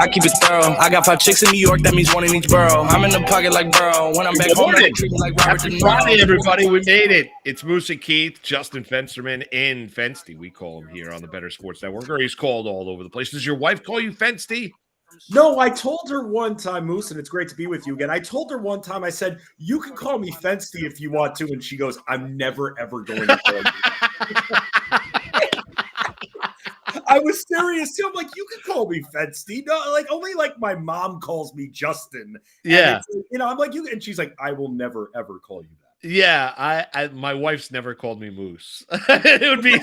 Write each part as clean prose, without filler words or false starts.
I keep it thorough. I got 5 chicks in New York, that means one in each borough. I'm in the pocket like Burrow. When I'm back home, they treat me like Robert De Happy Niro. Friday, everybody. We made it. It's Moose and Keith, Justin Fensterman in Fensty. We call him here on the Better Sports Network, or he's called all over the place. Does your wife call you Fensty? No, I told her one time, Moose, and it's great to be with you again. I told her one time, I said, you can call me Fensty if you want to. And she goes, I'm never, ever going to call you. I was serious too. I'm like, you can call me Fensty. No, like only like my mom calls me Justin. Yeah. I'm like, you, and she's like, I will never, ever call you that. Yeah, I my wife's never called me Moose. It would be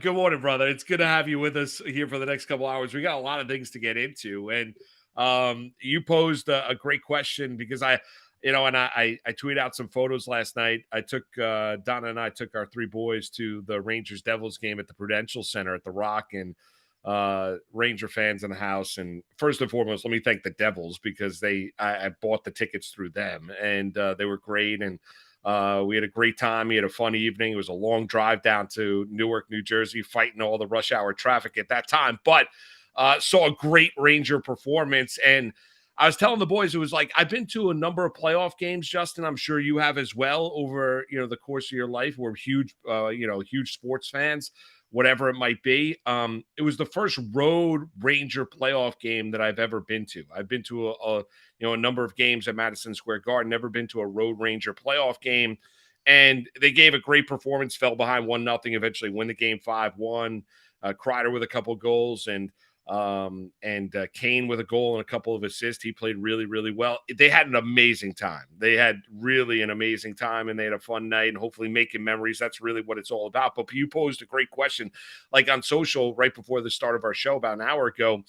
good morning, brother. It's good to have you with us here for the next couple hours. We got a lot of things to get into, and you posed a great question because I tweeted out some photos last night. I took Donna and I took our 3 boys to the Rangers Devils game at the Prudential Center at the Rock, and Ranger fans in the house. And first and foremost, let me thank the Devils because I bought the tickets through them, and they were great. And we had a great time. We had a fun evening. It was a long drive down to Newark, New Jersey, fighting all the rush hour traffic at that time, but saw a great Ranger performance. And I was telling the boys, it was like, I've been to a number of playoff games, Justin. I'm sure you have as well over, the course of your life. We're huge, huge sports fans, whatever it might be. It was the first road Ranger playoff game that I've ever been to. I've been to a number of games at Madison Square Garden, never been to a road Ranger playoff game. And they gave a great performance, fell behind 1-0, eventually win the game 5-1. Kreider with a couple goals, and Kane with a goal and a couple of assists. He played really, really well. They had an amazing time. They had really an amazing time, and they had a fun night and hopefully making memories. That's really what it's all about. But you posed a great question, like on social right before the start of our show about an hour ago.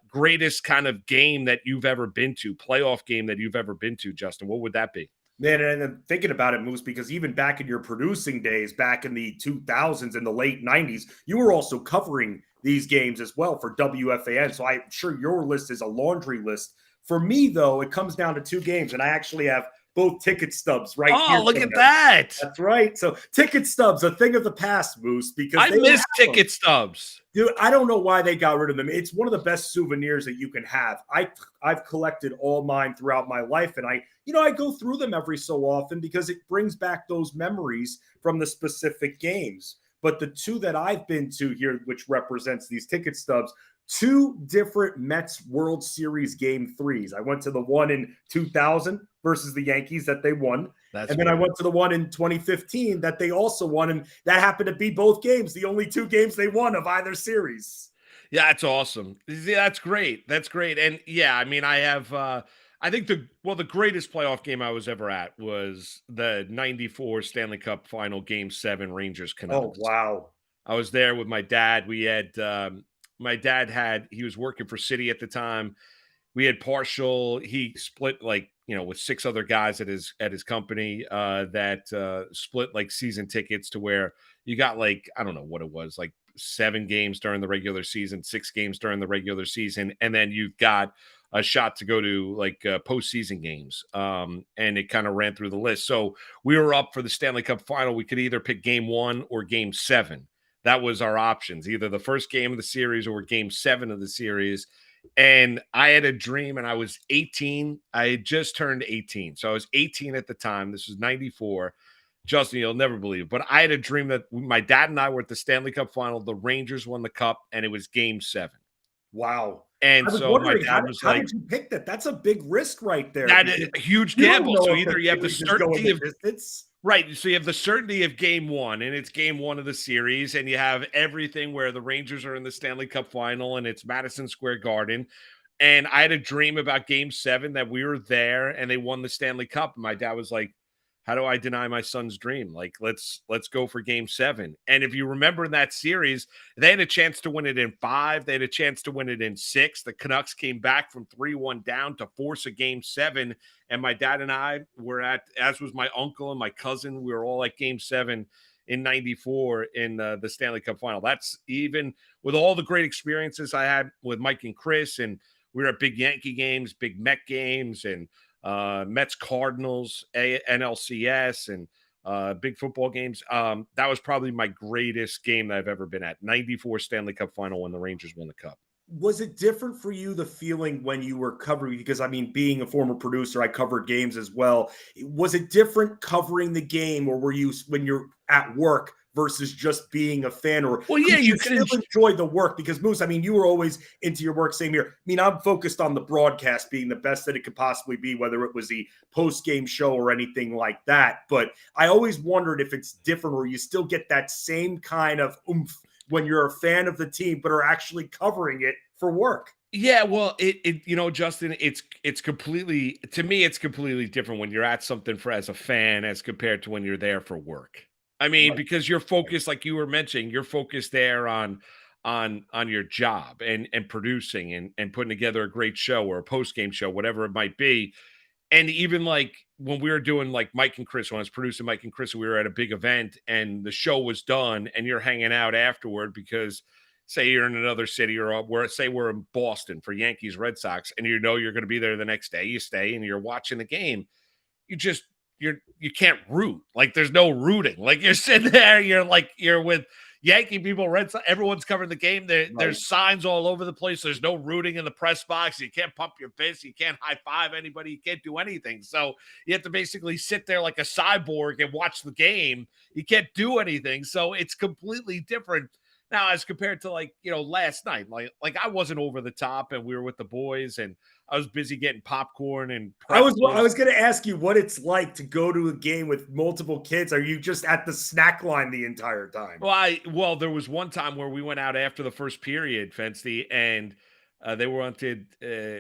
Greatest kind of game that you've ever been to, playoff game that you've ever been to, Justin, what would that be? Man, and I'm thinking about it, Moose, because even back in your producing days, back in the 2000s and the late 90s, you were also covering these games as well for WFAN. So I'm sure your list is a laundry list. For me, though, it comes down to 2 games, and I actually have both ticket stubs right here. Oh, look at that. That's right. So ticket stubs, a thing of the past, Moose, because I miss ticket stubs. Dude, I don't know why they got rid of them. It's one of the best souvenirs that you can have. I've collected all mine throughout my life, and I go through them every so often because it brings back those memories from the specific games. But the 2 that I've been to here, which represents these ticket stubs, 2 different Mets World Series Game 3s. I went to the one in 2000 versus the Yankees that they won. Then I went to the one in 2015 that they also won. And that happened to be both games, the only 2 games they won of either series. Yeah, that's awesome. Yeah, that's great. That's great. And yeah, I mean, I have I think the greatest playoff game I was ever at was the 94 Stanley Cup Final Game 7 Rangers Canucks. Oh, wow. I was there with my dad. We had my dad he was working for City at the time. We had he split with 6 other guys at his company that split like season tickets to where you got like, I don't know what it was, like 7 games during the regular season, 6 games during the regular season. And then you've got a shot to go to like postseason games. And it kind of ran through the list. So we were up for the Stanley Cup final. We could either pick game 1 or game 7. That was our options, either the first game of the series or game 7 of the series. And I had a dream, and I was 18. I had just turned 18. So I was 18 at the time. This was 94. Justin, you'll never believe it, but I had a dream that my dad and I were at the Stanley Cup final. The Rangers won the cup, and it was game 7. Wow. And so my dad was like, how did you pick that? That's a big risk right there. That is a huge gamble. So either you have the certainty of distance. Right. So you have the certainty of game 1, and it's game 1 of the series, and you have everything where the Rangers are in the Stanley Cup final, and it's Madison Square Garden. And I had a dream about game 7 that we were there and they won the Stanley Cup. And my dad was like, how do I deny my son's dream? Like, let's go for game 7. And if you remember in that series, they had a chance to win it in 5. They had a chance to win it in 6. The Canucks came back from 3-1 down to force a game 7. And my dad and I were as was my uncle and my cousin, we were all at game 7 in 94 in the Stanley Cup final. That's even with all the great experiences I had with Mike and Chris, and we were at big Yankee games, big Met games, and Mets Cardinals, NLCS, and big football games. That was probably my greatest game that I've ever been at. 94 Stanley Cup final when the Rangers won the cup. Was it different for you, the feeling when you were covering? Because I mean, being a former producer, I covered games as well. Was it different covering the game, or were you, when you're at work, versus just being a fan? Or well, yeah, you still enjoy the work? Because Moose, I mean, you were always into your work. Same here. I mean, I'm focused on the broadcast being the best that it could possibly be, whether it was the post-game show or anything like that. But I always wondered if it's different, or you still get that same kind of oomph when you're a fan of the team, but are actually covering it for work. Yeah, well, it Justin, it's completely, to me, it's completely different when you're at something for as a fan as compared to when you're there for work. I mean, Right. because you're focused, like you were mentioning, you're focused there on your job and producing and putting together a great show or a post game show, whatever it might be. And even like when we were doing like Mike and Chris, when I was producing Mike and Chris, we were at a big event and the show was done and you're hanging out afterward because say you're in another city or say we're in Boston for Yankees, Red Sox, and you know you're going to be there the next day, you stay and you're watching the game. You can't root. Like there's no rooting. Like you're sitting there, you're with Yankee people, Red Sox, everyone's covering the game. There's signs all over the place. There's no rooting in the press box. You can't pump your fist. You can't high five anybody. You can't do anything. So you have to basically sit there like a cyborg and watch the game. You can't do anything. So it's completely different now as compared to last night. Like I wasn't over the top and we were with the boys and I was busy getting popcorn and I was going to ask you what it's like to go to a game with multiple kids. Are you just at the snack line the entire time? Well, there was one time where we went out after the first period, Fensty, and they wanted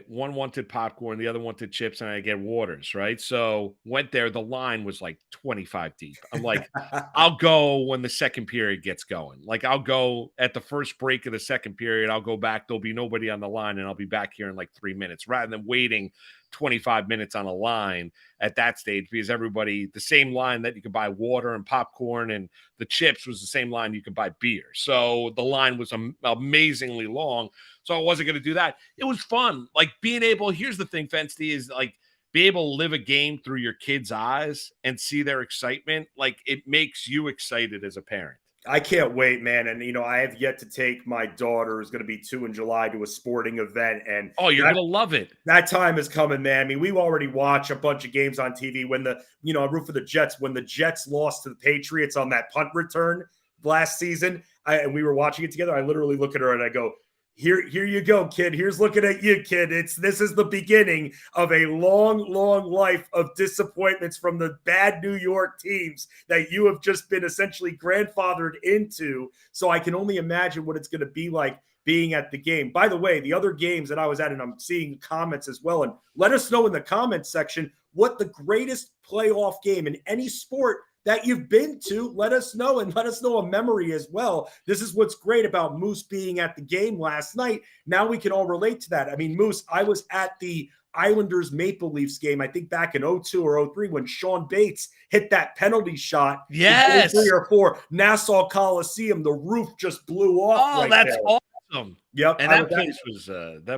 one wanted popcorn, the other wanted chips, and I get waters, right? So went there. The line was like 25 deep. I'm like, I'll go when the second period gets going. Like I'll go at the first break of the second period. I'll go back. There'll be nobody on the line, and I'll be back here in like 3 minutes, rather than waiting 25 minutes on a line at that stage, because everybody, the same line that you could buy water and popcorn and the chips was the same line you could buy beer. So the line was amazingly long. So I wasn't going to do that. It was fun. Like being able, here's the thing, Fensty, is like be able to live a game through your kids' eyes and see their excitement. Like it makes you excited as a parent. I can't wait, man. And, I have yet to take my daughter, who's going to be 2 in July, to a sporting event. And you're going to love it. That time is coming, man. I mean, we already watch a bunch of games on TV when I root for the Jets. When the Jets lost to the Patriots on that punt return last season, and we were watching it together, I literally look at her and I go, Here you go, kid. Here's looking at you, kid. This is the beginning of a long, long life of disappointments from the bad New York teams that you have just been essentially grandfathered into. So I can only imagine what it's going to be like being at the game. By the way, the other games that I was at, and I'm seeing comments as well, and let us know in the comments section what the greatest playoff game in any sport that you've been to. Let us know, and let us know a memory as well. This is what's great about Moose being at the game last night. Now we can all relate to that. I mean, Moose, I was at the Islanders Maple Leafs game, I think back in 02 or 03 when Sean Bates hit that penalty shot. Yes. 3 or 4, Nassau Coliseum. The roof just blew off. Oh, that's awesome. Yep. And that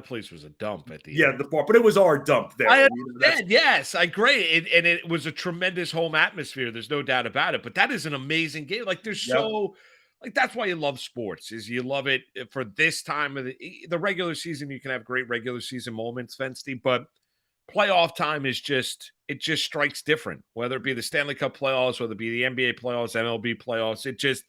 place was a dump at the end. The bar, but it was our dump there. I understand. Yes, I agree. And it was a tremendous home atmosphere. There's no doubt about it. But that is an amazing game. Like there's that's why you love sports, is you love it for this time of the regular season. You can have great regular season moments, Fensty, but playoff time is just strikes different, whether it be the Stanley Cup playoffs, whether it be the NBA playoffs, MLB playoffs.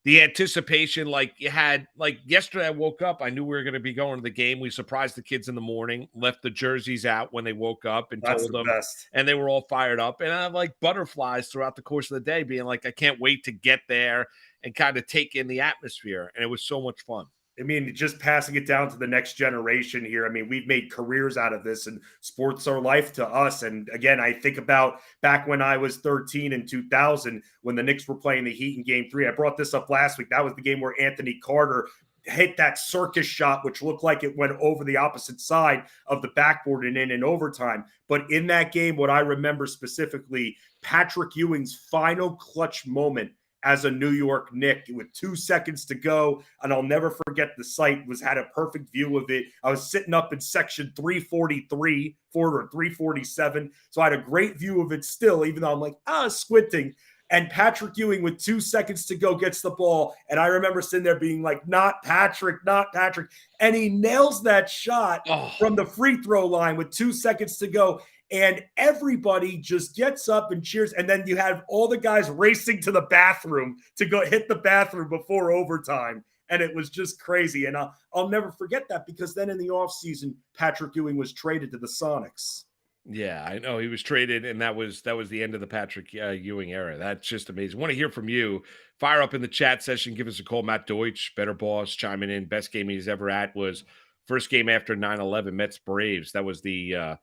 The anticipation, like you had, like yesterday, I woke up, I knew we were going to be going to the game. We surprised the kids in the morning, left the jerseys out when they woke up and told them, and they were all fired up. And I had like butterflies throughout the course of the day, being like, I can't wait to get there and kind of take in the atmosphere. And it was so much fun. I mean, just passing it down to the next generation here. I mean, we've made careers out of this, and sports are life to us. And again, I think about back when I was 13 in 2000, when the Knicks were playing the Heat in Game 3. I brought this up last week. That was the game where Anthony Carter hit that circus shot, which looked like it went over the opposite side of the backboard and in overtime. But in that game, what I remember specifically, Patrick Ewing's final clutch moment as a New York Knick with 2 seconds to go. And I'll never forget the sight, had a perfect view of it. I was sitting up in section 343 or 347. So I had a great view of it still, even though I'm like, squinting. And Patrick Ewing, with 2 seconds to go, gets the ball. And I remember sitting there being like, not Patrick, not Patrick. And he nails that shot from the free throw line with 2 seconds to go. And everybody just gets up and cheers. And then you have all the guys racing to the bathroom to go hit the bathroom before overtime. And it was just crazy. And I'll never forget that, because then in the offseason, Patrick Ewing was traded to the Sonics. Yeah, I know he was traded, and that was the end of the Patrick Ewing era. That's just amazing. Want to hear from you? Fire up in the chat session. Give us a call. Matt Deutsch, Better Boss, chiming in. Best game he's ever at was first game after 9/11, Mets Braves. That was the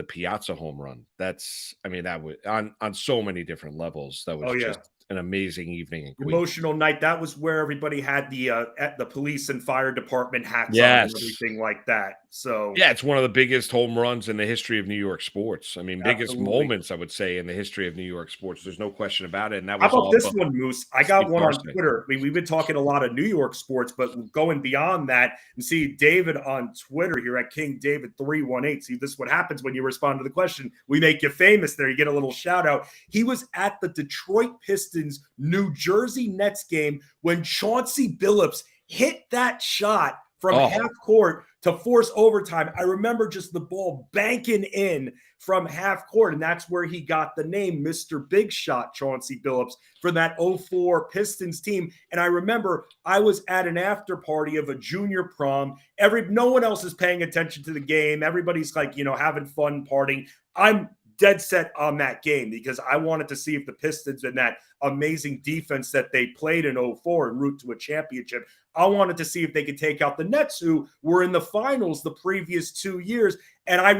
Piazza home run. That was on so many different levels. That was just an amazing evening in Queens. Emotional night. That was where everybody had the police and fire department hats on and everything like that. So yeah, it's one of the biggest home runs in the history of New York sports. I mean, biggest moments, I would say, in the history of New York sports. There's no question about it. And that was how about this one, Moose? I got one on Twitter. I mean, we've been talking a lot of New York sports, but going beyond that, and see David on Twitter here at King David 318. See, this is what happens when you respond to the question. We make you famous there. You get a little shout out. He was at the Detroit Pistons New Jersey Nets game when Chauncey Billups hit that shot from half court to force overtime. I remember just the ball banking in from half court, and that's where he got the name Mr. Big Shot, Chauncey Billups, for that 04 Pistons team. And I remember I was at an after party of a junior prom. No one else is paying attention to the game. Everybody's like, having fun partying. I'm dead set on that game because I wanted to see if the Pistons and that amazing defense that they played in 04 and route to a championship, I wanted to see if they could take out the Nets, who were in the finals the previous 2 years. And I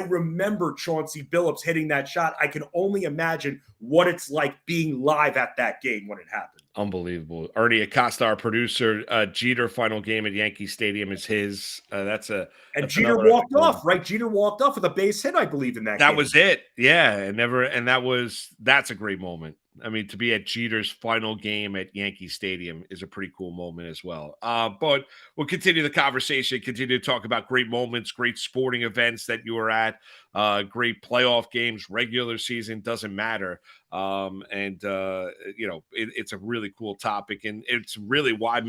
remember Chauncey Billups hitting that shot. I can only imagine what it's like being live at that game when it happened. Unbelievable. Ernie Acosta, our producer, Jeter final game at Yankee Stadium is his. And Jeter walked off, right? Jeter walked off with a base hit, I believe, in that game. That was it. Yeah. That's a great moment. I mean, to be at Jeter's final game at Yankee Stadium is a pretty cool moment as well. But we'll continue the conversation, continue to talk about great moments, great sporting events that you were at, great playoff games, regular season, doesn't matter. It's a really cool topic, and it's really what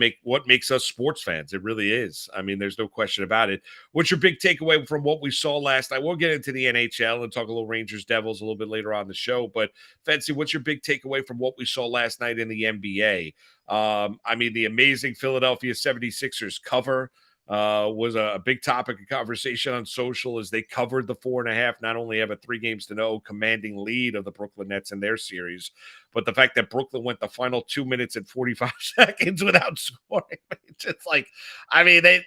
makes us sports fans. It really is. I mean, there's no question about it. What's your big takeaway from what we saw last night? We'll get into the NHL and talk a little Rangers Devils a little bit later on the show, but Fancy, what's your big takeaway from what we saw last night in the NBA? The amazing Philadelphia 76ers cover was a big topic of conversation on social as they covered the 4.5, not only have a 3 games to no commanding lead of the Brooklyn Nets in their series, but the fact that Brooklyn went the final 2 minutes and 45 seconds without scoring. It's just they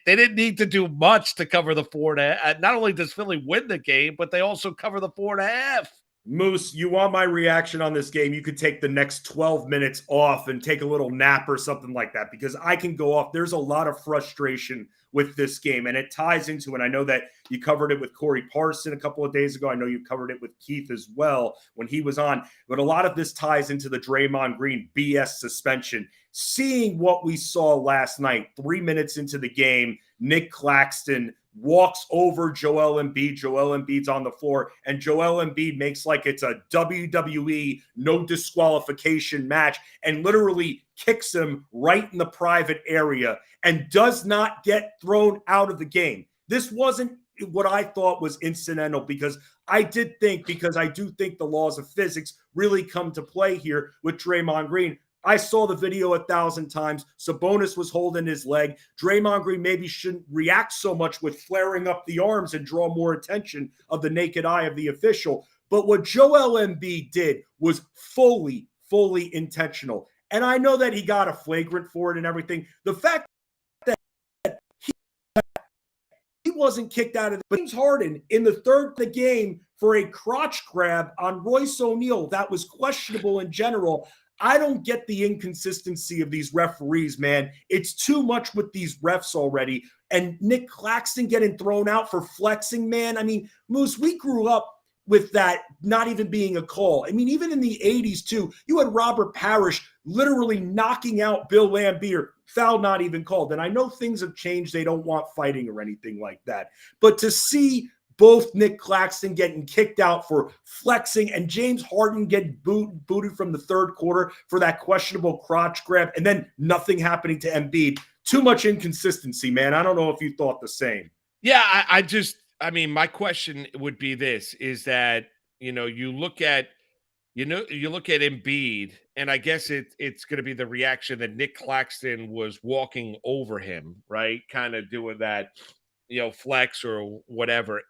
didn't need to do much to cover the 4.5. Not only does Philly win the game, but they also cover the 4.5. Moose, you want my reaction on this game? You could take the next 12 minutes off and take a little nap or something like that, because I can go off. There's a lot of frustration with this game, and it ties into, and I know that you covered it with Corey Parson a couple of days ago. I know you covered it with Keith as well when he was on, but a lot of this ties into the Draymond Green BS suspension. Seeing what we saw last night, 3 minutes into the game, Nick Claxton walks over Joel Embiid. Joel Embiid's on the floor, and Joel Embiid makes like it's a WWE no disqualification match and literally kicks him right in the private area and does not get thrown out of the game. This wasn't what I thought was incidental, because I do think the laws of physics really come to play here with Draymond Green. I saw the video 1,000 times. Sabonis was holding his leg. Draymond Green maybe shouldn't react so much with flaring up the arms and draw more attention of the naked eye of the official. But what Joel Embiid did was fully intentional. And I know that he got a flagrant for it and everything. The fact that he wasn't kicked out of the James Harden in the third of the game for a crotch grab on Royce O'Neal that was questionable in general. I don't get the inconsistency of these referees, man. It's too much with these refs already. And Nick Claxton getting thrown out for flexing, man. I mean, Moose, we grew up with that not even being a call. I mean, even in the 80s, too, you had Robert Parrish literally knocking out Bill Laimbeer, foul not even called. And I know things have changed. They don't want fighting or anything like that. But to see both Nick Claxton getting kicked out for flexing and James Harden getting booted from the third quarter for that questionable crotch grab, and then nothing happening to Embiid. Too much inconsistency, man. I don't know if you thought the same. Yeah, I mean, my question would be this, is that, you look at Embiid, and I guess it's going to be the reaction that Nick Claxton was walking over him, right? Kind of doing that, flex or whatever.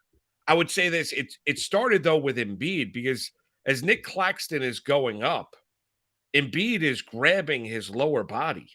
I would say this, it started though with Embiid, because as Nick Claxton is going up, Embiid is grabbing his lower body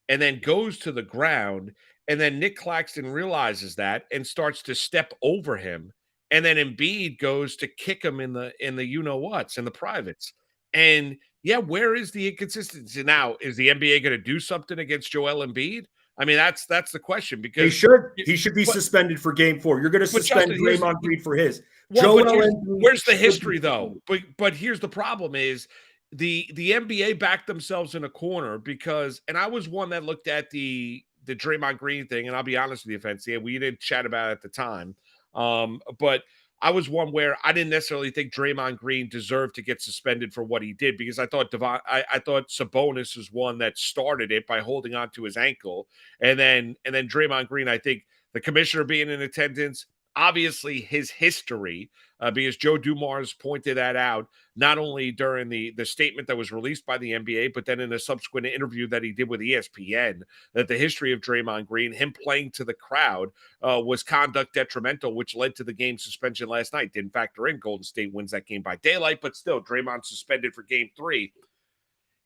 and then goes to the ground. And then Nick Claxton realizes that and starts to step over him. And then Embiid goes to kick him in the you-know-whats, in the privates. And yeah, where is the inconsistency now? Is the NBA going to do something against Joel Embiid? I mean, that's the question, because he should be suspended for game 4. You're going to suspend Draymond Green for his. Well, where's the history though? But here's the problem is the NBA backed themselves in a corner, because, and I was one that looked at the Draymond Green thing, and I'll be honest with you, Fancy, we didn't chat about it at the time. But I was one where I didn't necessarily think Draymond Green deserved to get suspended for what he did, because I thought I thought Sabonis was one that started it by holding on to his ankle, and then Draymond Green, I think the commissioner being in attendance, obviously his history, because Joe Dumars pointed that out, not only during the statement that was released by the NBA, but then in a subsequent interview that he did with ESPN, that the history of Draymond Green, him playing to the crowd, was conduct detrimental, which led to the game suspension last night. Didn't factor in Golden State wins that game by daylight, but still, Draymond suspended for game 3.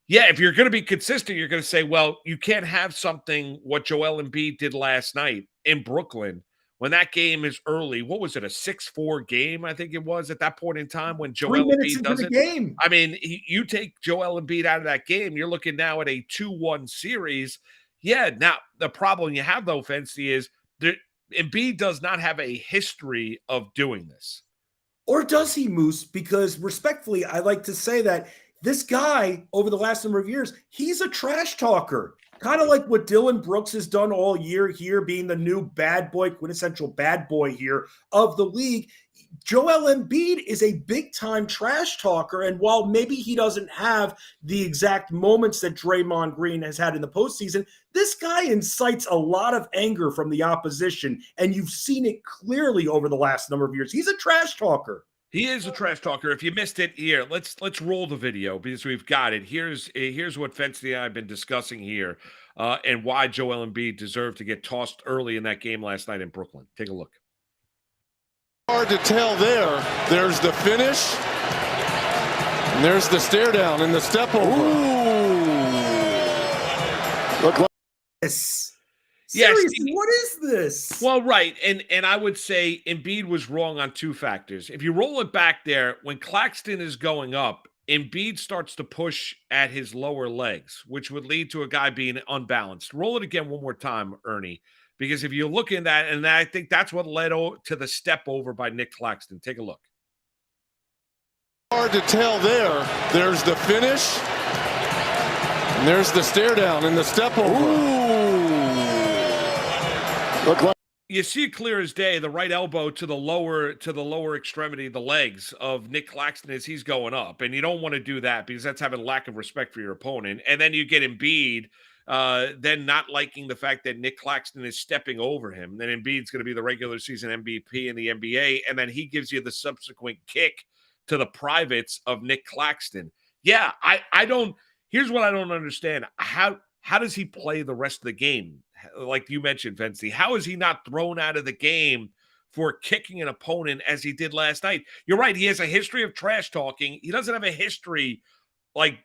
Yeah, if you're going to be consistent, you're going to say, well, you can't have something what Joel Embiid did last night in Brooklyn, when that game is early. What was it, a 6-4 game, I think it was, at that point in time, when Joel Embiid does it? Game. I mean, you take Joel Embiid out of that game, you're looking now at a 2-1 series. Yeah, now the problem you have, though, Fancy, is Embiid does not have a history of doing this. Or does he, Moose? Because respectfully, I like to say that this guy, over the last number of years, he's a trash talker. Kind of like what Dylan Brooks has done all year here, being the new bad boy, quintessential bad boy here of the league. Joel Embiid is a big-time trash talker, and while maybe he doesn't have the exact moments that Draymond Green has had in the postseason, this guy incites a lot of anger from the opposition, and you've seen it clearly over the last number of years. He's a trash talker. He is a trash talker. If you missed it, here, let's roll the video, because we've got it. Here's what Fency and I have been discussing here, and why Joel Embiid deserved to get tossed early in that game last night in Brooklyn. Take a look. Hard to tell there. There's the finish, and there's the stare down and the step over. Ooh. Look like this. Yes. Seriously, what is this? Well, right. And I would say Embiid was wrong on 2 factors. If you roll it back there, when Claxton is going up, Embiid starts to push at his lower legs, which would lead to a guy being unbalanced. Roll it again one more time, Ernie, because if you look in that, and I think that's what led to the step over by Nick Claxton. Take a look. hard to tell there. There's the finish, and there's the stare down and the step over. Ooh. Look like you see it clear as day, the right elbow to the lower extremity, the legs of Nick Claxton as he's going up. And you don't want to do that because that's having lack of respect for your opponent. And then you get Embiid, then not liking the fact that Nick Claxton is stepping over him. Then Embiid's going to be the regular season MVP in the NBA. And then he gives you the subsequent kick to the privates of Nick Claxton. Yeah, I don't, here's what I don't understand. How does he play the rest of the game? Like you mentioned, Vency, how is he not thrown out of the game for kicking an opponent as he did last night? You're right. He has a history of trash talking. He doesn't have a history like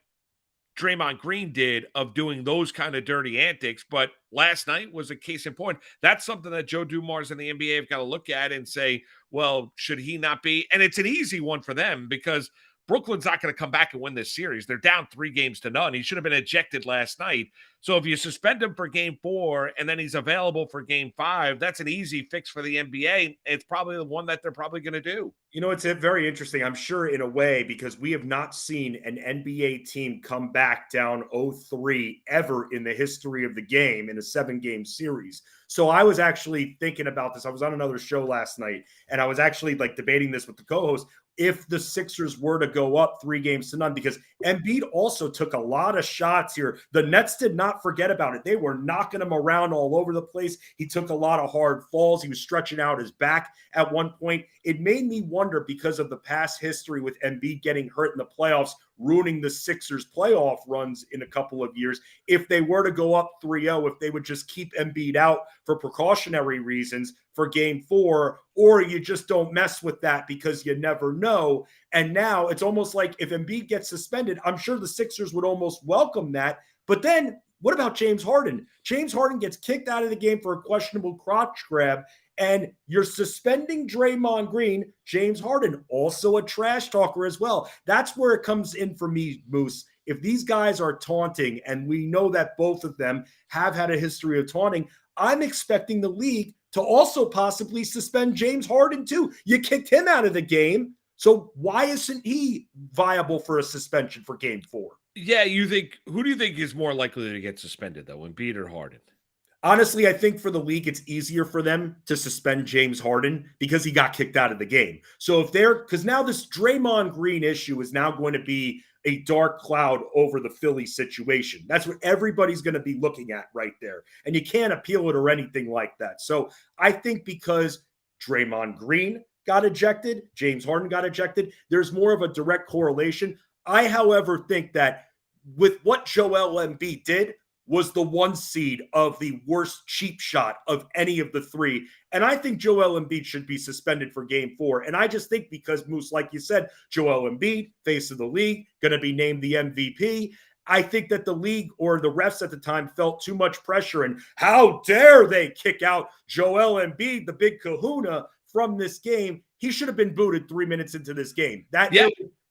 Draymond Green did of doing those kind of dirty antics. But last night was a case in point. That's something that Joe Dumars and the NBA have got to look at and say, well, should he not be? And it's an easy one for them because Brooklyn's not going to come back and win this series. They're down 3-0. He should have been ejected last night. So if you suspend him for game 4 and then he's available for game 5, that's an easy fix for the NBA. It's probably the one that they're probably going to do. You know, it's very interesting, I'm sure, in a way, because we have not seen an NBA team come back down 0-3 ever in the history of the game in a 7-game series. So I was actually thinking about this. I was on another show last night, and I was actually like debating this with the co-host. If the Sixers were to go up 3-0, because Embiid also took a lot of shots here. The Nets did not forget about it. They were knocking him around all over the place. He took a lot of hard falls. He was stretching out his back at one point. It made me wonder, because of the past history with Embiid getting hurt in the playoffs, ruining the Sixers' playoff runs in a couple of years, if they were to go up 3-0, if they would just keep Embiid out for precautionary reasons for game 4, or you just don't mess with that because you never know. And now it's almost like if Embiid gets suspended, I'm sure the Sixers would almost welcome that. But then what about James Harden? James Harden gets kicked out of the game for a questionable crotch grab, and you're suspending Draymond Green. James Harden, also a trash talker as well. That's where it comes in for me, Moose. If these guys are taunting, and we know that both of them have had a history of taunting, I'm expecting the league to also possibly suspend James Harden too. You kicked him out of the game, so why isn't he viable for a suspension for game 4? Yeah, who do you think is more likely to get suspended, though, Embiid or Harden? Honestly, I think for the league, it's easier for them to suspend James Harden because he got kicked out of the game. So because now this Draymond Green issue is now going to be a dark cloud over the Philly situation. That's what everybody's going to be looking at right there. And you can't appeal it or anything like that. So I think because Draymond Green got ejected, James Harden got ejected, there's more of a direct correlation. I, however, think that with what Joel Embiid did, was the 1 seed of the worst cheap shot of any of the 3. And I think Joel Embiid should be suspended for game 4. And I just think because, Moose, like you said, Joel Embiid, face of the league, going to be named the MVP. I think that the league or the refs at the time felt too much pressure. And how dare they kick out Joel Embiid, the big kahuna, from this game. He should have been booted 3 minutes into this game.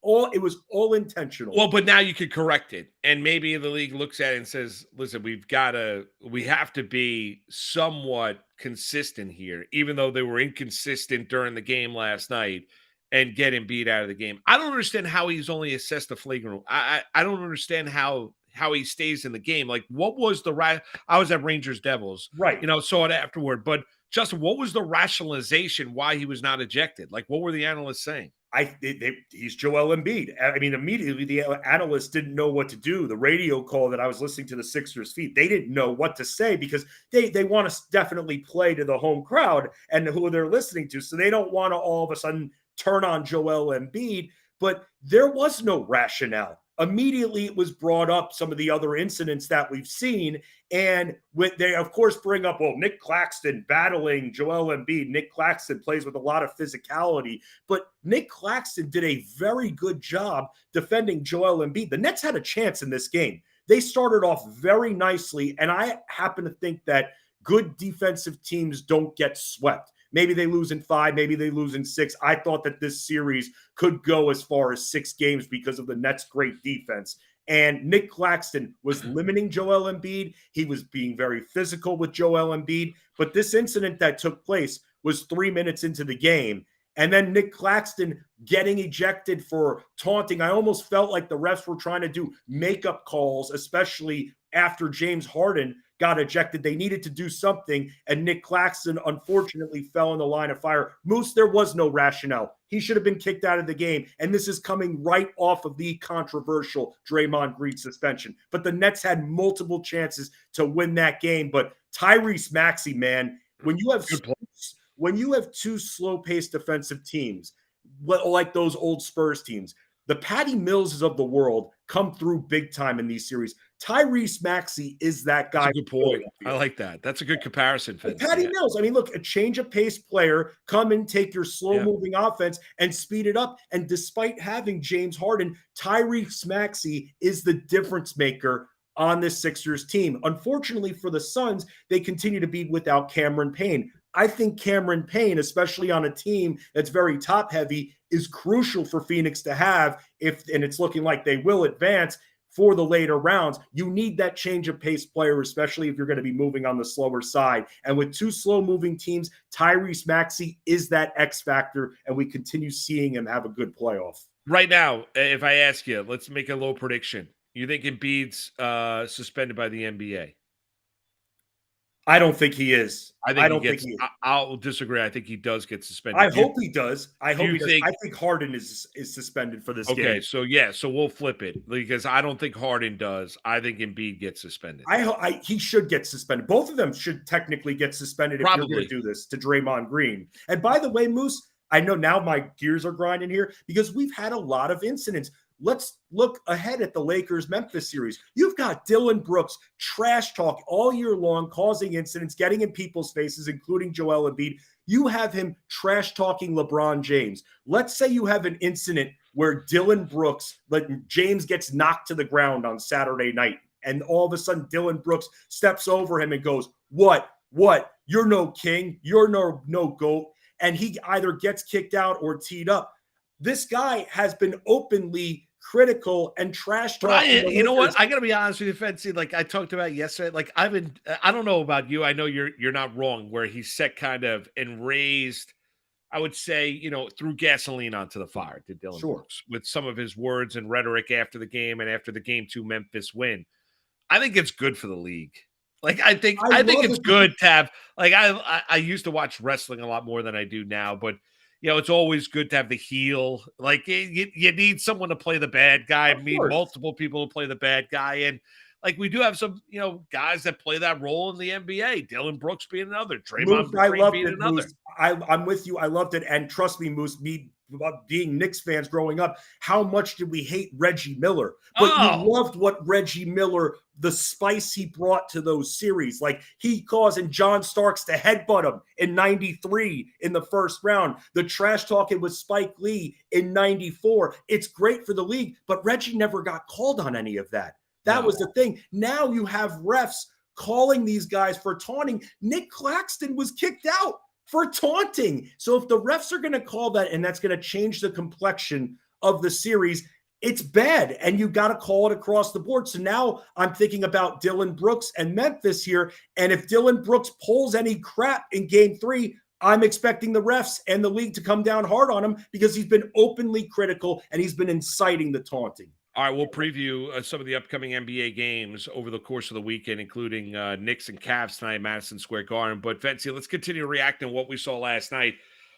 It was all intentional. Well, but now you could correct it. And maybe the league looks at it and says, listen, we have to be somewhat consistent here, even though they were inconsistent during the game last night and get Embiid out of the game. I don't understand how he's only assessed a flagrant. I don't understand how he stays in the game. Like, what was I was at Rangers Devils, right? Saw it afterward. But Justin, what was the rationalization why he was not ejected? Like, what were the analysts saying? He's Joel Embiid. I mean, immediately the analysts didn't know what to do. The radio call that I was listening to the Sixers feed, they didn't know what to say because they want to definitely play to the home crowd and who they're listening to. So they don't want to all of a sudden turn on Joel Embiid, but there was no rationale. Immediately it was brought up, some of the other incidents that we've seen. And they, of course, bring up, well, Nick Claxton battling Joel Embiid. Nick Claxton plays with a lot of physicality, but Nick Claxton did a very good job defending Joel Embiid. The Nets had a chance in this game. They started off very nicely, and I happen to think that good defensive teams don't get swept. Maybe they lose in 5, maybe they lose in 6. I thought that this series could go as far as 6 games because of the Nets' great defense. And Nick Claxton was limiting Joel Embiid. He was being very physical with Joel Embiid. But this incident that took place was 3 minutes into the game. And then Nick Claxton getting ejected for taunting. I almost felt like the refs were trying to do makeup calls, especially after James Harden got ejected. They needed to do something, and Nick Claxton unfortunately fell in the line of fire. Moose, there was no rationale. He should have been kicked out of the game, and this is coming right off of the controversial Draymond Green suspension. But the Nets had multiple chances to win that game. But Tyrese Maxey, man, when you have 2 slow-paced defensive teams, like those old Spurs teams, the Patty Millses of the world come through big time in these series. Tyrese Maxey is that guy. That's a good point. I like that. That's a good comparison. Patty Mills. I mean, look, a change of pace player, come and take your slow-moving offense and speed it up. And despite having James Harden, Tyrese Maxey is the difference maker on this Sixers team. Unfortunately for the Suns, they continue to be without Cameron Payne. I think Cameron Payne, especially on a team that's very top heavy, is crucial for Phoenix to have and it's looking like they will advance for the later rounds. You need that change of pace player, especially if you're going to be moving on the slower side. And with two slow moving teams, Tyrese Maxey is that X factor, and we continue seeing him have a good playoff. Right now, if I ask you, let's make a low prediction. You think Embiid's suspended by the NBA? I don't think he is. I don't think he is. I'll disagree. I think he does get suspended. I hope he does. I think Harden is suspended for this game. Okay, so we'll flip it because I don't think Harden does. I think Embiid gets suspended. He should get suspended. Both of them should technically get suspended if you're going to do this to Draymond Green. And by the way, Moose, I know now my gears are grinding here because we've had a lot of incidents. Let's look ahead at the Lakers-Memphis series. You've got Dylan Brooks trash talk all year long, causing incidents, getting in people's faces, including Joel Embiid. You have him trash talking LeBron James. Let's say you have an incident where Dylan Brooks, James gets knocked to the ground on Saturday night, and all of a sudden Dylan Brooks steps over him and goes, What? You're no king. You're no GOAT. And he either gets kicked out or teed up. This guy has been openly critical and trash talking. You know what? I gotta be honest with you, Fancy. Like I talked about yesterday. Like I don't know about you. I know you're not wrong. Where he set kind of and raised, I would say, threw gasoline onto the fire to Dylan Brooks with some of his words and rhetoric after the game and after the Game 2 Memphis win. I think it's good for the league. Like I think it's good to have. Like I used to watch wrestling a lot more than I do now, but. It's always good to have the heel. Like you need someone to play the bad guy. Multiple people to play the bad guy. And like we do have some, guys that play that role in the NBA. Dylan Brooks being another. Draymond Green being another. Moose. I'm with you. I loved it. And trust me, Moose, being Knicks fans growing up, how much did we hate Reggie Miller? But you loved what Reggie Miller, the spice he brought to those series. Like he causing John Starks to headbutt him in 93 in the first round. The trash talking with Spike Lee in 94. It's great for the league, but Reggie never got called on any of that. That was the thing. Now you have refs calling these guys for taunting. Nick Claxton was kicked out for taunting. So if the refs are going to call that and that's going to change the complexion of the series, it's bad. And you got to call it across the board. So now I'm thinking about Dylan Brooks and Memphis here. And if Dylan Brooks pulls any crap in Game 3, I'm expecting the refs and the league to come down hard on him because he's been openly critical and he's been inciting the taunting. All right, we'll preview some of the upcoming NBA games over the course of the weekend, including Knicks and Cavs tonight at Madison Square Garden. But, Fancy, let's continue reacting to what we saw last night.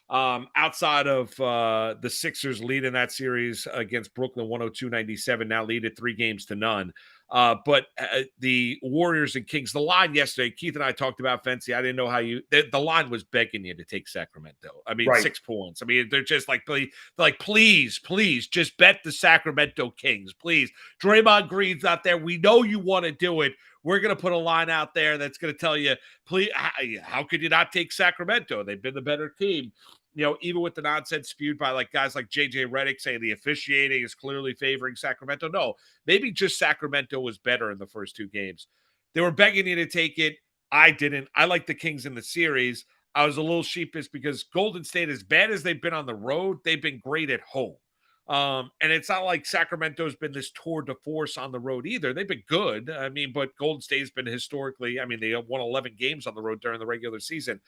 Outside of the Sixers leading that series against Brooklyn 102-97, now lead at 3-0. But the Warriors and Kings, the line yesterday, Keith and I talked about, Fancy. I didn't know how the line was begging you to take Sacramento. I mean, 6 points. I mean, they're just like, please, just bet the Sacramento Kings, please. Draymond Green's out there. We know you want to do it. We're going to put a line out there that's going to tell you, please, how could you not take Sacramento? They've been the better team. Even with the nonsense spewed by guys like JJ Redick saying the officiating is clearly favoring Sacramento. No, maybe just Sacramento was better in the first 2 games. They were begging you to take it. I didn't. I like the Kings in the series. I was a little sheepish because Golden State, as bad as they've been on the road, they've been great at home. And it's not like Sacramento's been this tour de force on the road either. They've been good. I mean, but Golden State's been historically, they have won 11 games on the road during the regular season.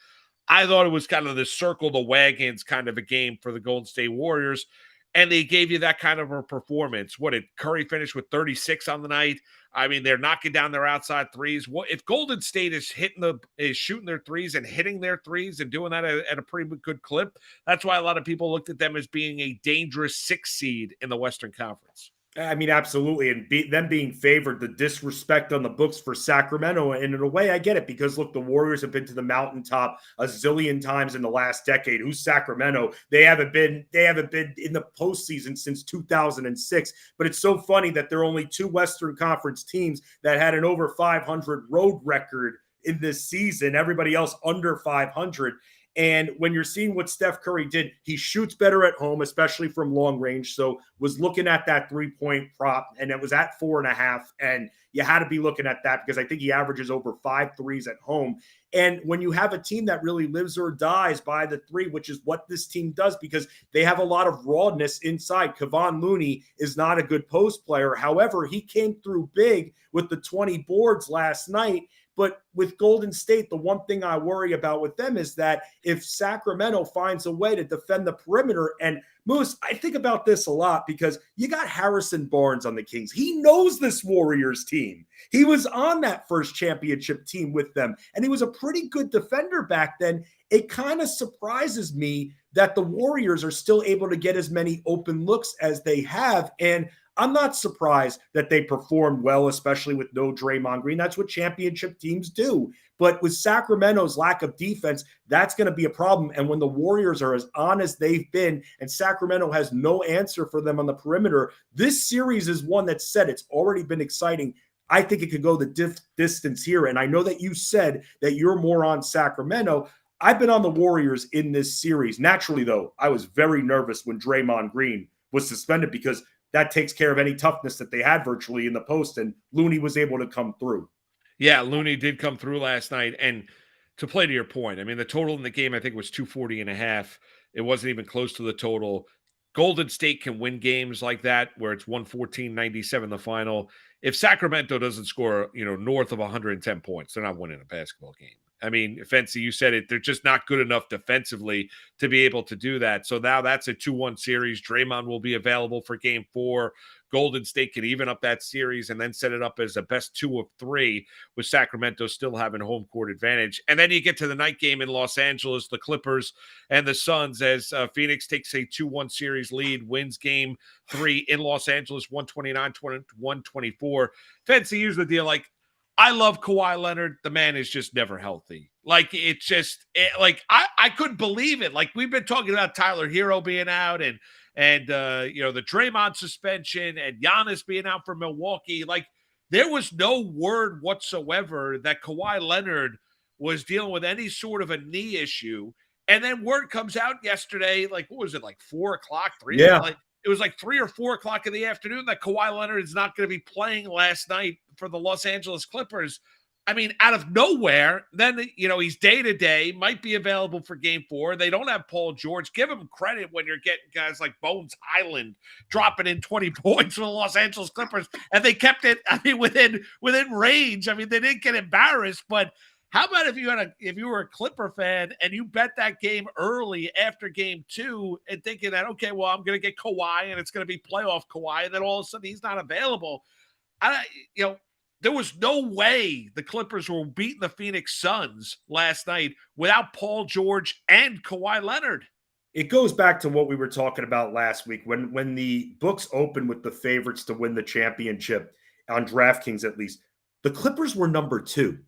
I thought it was kind of the circle the wagons kind of a game for the Golden State Warriors, and they gave you that kind of a performance. What did Curry finish with 36 on the night? I mean, they're knocking down their outside threes. If Golden State is shooting their threes and hitting their threes and doing that at a pretty good clip, that's why a lot of people looked at them as being a dangerous 6 seed in the Western Conference. I mean, absolutely. And them being favored, the disrespect on the books for Sacramento. And in a way, I get it because, look, the Warriors have been to the mountaintop a zillion times in the last decade. Who's Sacramento? They haven't been in the postseason since 2006. But it's so funny that there are only 2 Western Conference teams that had an over 500 road record in this season. Everybody else under 500. And when you're seeing what Steph Curry did, he shoots better at home, especially from long range. So was looking at that 3-point prop, and it was at 4.5. And you had to be looking at that because I think he averages over 5 threes at home. And when you have a team that really lives or dies by the three, which is what this team does, because they have a lot of rawness inside. Kevon Looney is not a good post player. However, he came through big with the 20 boards last night. But with Golden State, the one thing I worry about with them is that if Sacramento finds a way to defend the perimeter, and Moose, I think about this a lot because you got Harrison Barnes on the Kings. He knows this Warriors team. He was on that first championship team with them, and he was a pretty good defender back then. It kind of surprises me that the Warriors are still able to get as many open looks as they have. And I'm not surprised that they performed well, especially with no Draymond Green. That's what championship teams do. But with Sacramento's lack of defense, that's going to be a problem. And when the Warriors are as on as they've been and Sacramento has no answer for them on the perimeter, this series is one that's said it's already been exciting. I think it could go the distance here. And I know that you said that you're more on Sacramento. I've been on the Warriors in this series. Naturally, though, I was very nervous when Draymond Green was suspended because that takes care of any toughness that they had virtually in the post, and Looney was able to come through. Yeah, Looney did come through last night. And to play to your point, I mean, the total in the game, I think, was 240.5. It wasn't even close to the total. Golden State can win games like that where it's 114-97 the final. If Sacramento doesn't score, north of 110 points, they're not winning a basketball game. I mean, Fancy, you said it. They're just not good enough defensively to be able to do that. So now that's a 2-1 series. Draymond will be available for game 4. Golden State can even up that series and then set it up as a best 2 of 3 with Sacramento still having home court advantage. And then you get to the night game in Los Angeles, the Clippers and the Suns, as Phoenix takes a 2-1 series lead, wins game 3 in Los Angeles, 129-124. Fancy, here's the deal. I love Kawhi Leonard. The man is just never healthy. I couldn't believe it. We've been talking about Tyler Hero being out and the Draymond suspension and Giannis being out for Milwaukee. There was no word whatsoever that Kawhi Leonard was dealing with any sort of a knee issue. And then word comes out yesterday, what was it, 4 o'clock, 3? Yeah. It was 3 or 4 o'clock in the afternoon that Kawhi Leonard is not going to be playing last night for the Los Angeles Clippers. I mean, out of nowhere, then, he's day-to-day, might be available for game 4. They don't have Paul George. Give him credit when you're getting guys like Bones Highland dropping in 20 points for the Los Angeles Clippers, and they kept it, within range. I mean, they didn't get embarrassed, but how about if you were a Clipper fan and you bet that game early after game 2 and thinking that, okay, well, I'm going to get Kawhi and it's going to be playoff Kawhi, and then all of a sudden he's not available. There was no way the Clippers were beating the Phoenix Suns last night without Paul George and Kawhi Leonard. It goes back to what we were talking about last week when the books opened with the favorites to win the championship on DraftKings, at least. The Clippers were number 2.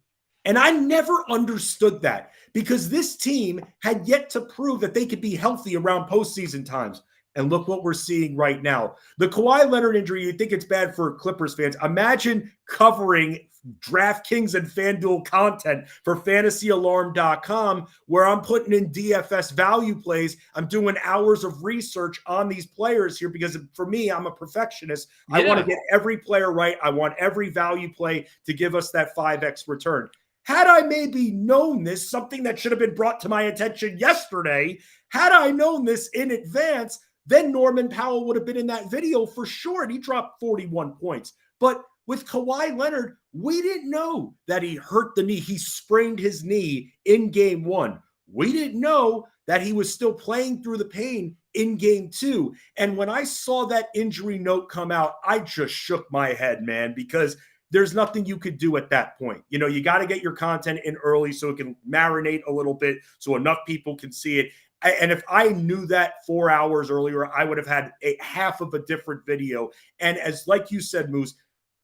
And I never understood that because this team had yet to prove that they could be healthy around postseason times. And look what we're seeing right now. The Kawhi Leonard injury, you think it's bad for Clippers fans. Imagine covering DraftKings and FanDuel content for fantasyalarm.com, where I'm putting in DFS value plays. I'm doing hours of research on these players here because for me, I'm a perfectionist. Yeah. I want to get every player right. I want every value play to give us that 5x return. Had I maybe known this, something that should have been brought to my attention yesterday, had I known this in advance, then Norman Powell would have been in that video for sure. And he dropped 41 points. But with Kawhi Leonard, we didn't know that he hurt the knee. He sprained his knee in game 1. We didn't know that he was still playing through the pain in game 2. And when I saw that injury note come out, I just shook my head, man, because there's nothing you could do at that point. You got to get your content in early so it can marinate a little bit so enough people can see it. And if I knew that 4 hours earlier, I would have had a half of a different video. And like you said, Moose,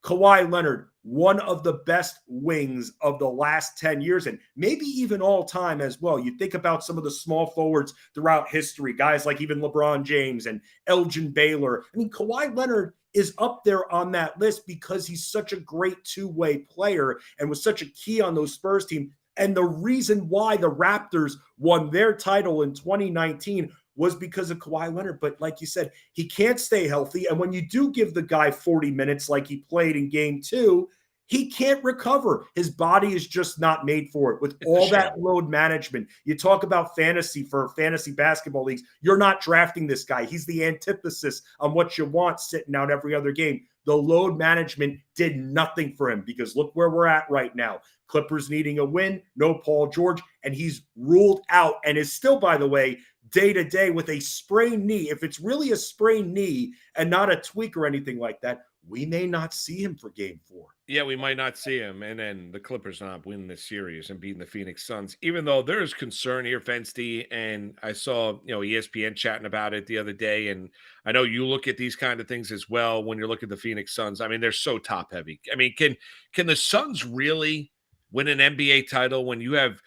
Kawhi Leonard, one of the best wings of the last 10 years and maybe even all time as well. You think about some of the small forwards throughout history, guys like even LeBron James and Elgin Baylor. I mean, Kawhi Leonard is up there on that list because he's such a great two-way player and was such a key on those Spurs team. And the reason why the Raptors won their title in 2019 was because of Kawhi Leonard. But like you said, he can't stay healthy. And when you do give the guy 40 minutes like he played in game 2, he can't recover. His body is just not made for it with all that load management. You talk about fantasy for fantasy basketball leagues. You're not drafting this guy. He's the antithesis on what you want sitting out every other game. The load management did nothing for him because look where we're at right now. Clippers needing a win, no Paul George, and he's ruled out and is still, by the way, day to day with a sprained knee. If it's really a sprained knee and not a tweak or anything like that, we may not see him for game 4. Yeah, we might not see him. And then the Clippers not winning this series and beating the Phoenix Suns, even though there's concern here, Fensty. And I saw, ESPN chatting about it the other day. And I know you look at these kind of things as well when you're looking at the Phoenix Suns. I mean, they're so top heavy. I mean, can the Suns really win an NBA title when you have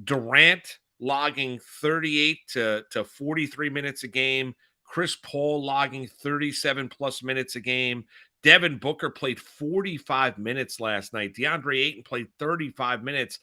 Durant logging 38 to 43 minutes a game, Chris Paul logging 37 plus minutes a game, Devin Booker played 45 minutes last night. DeAndre Ayton played 35 minutes.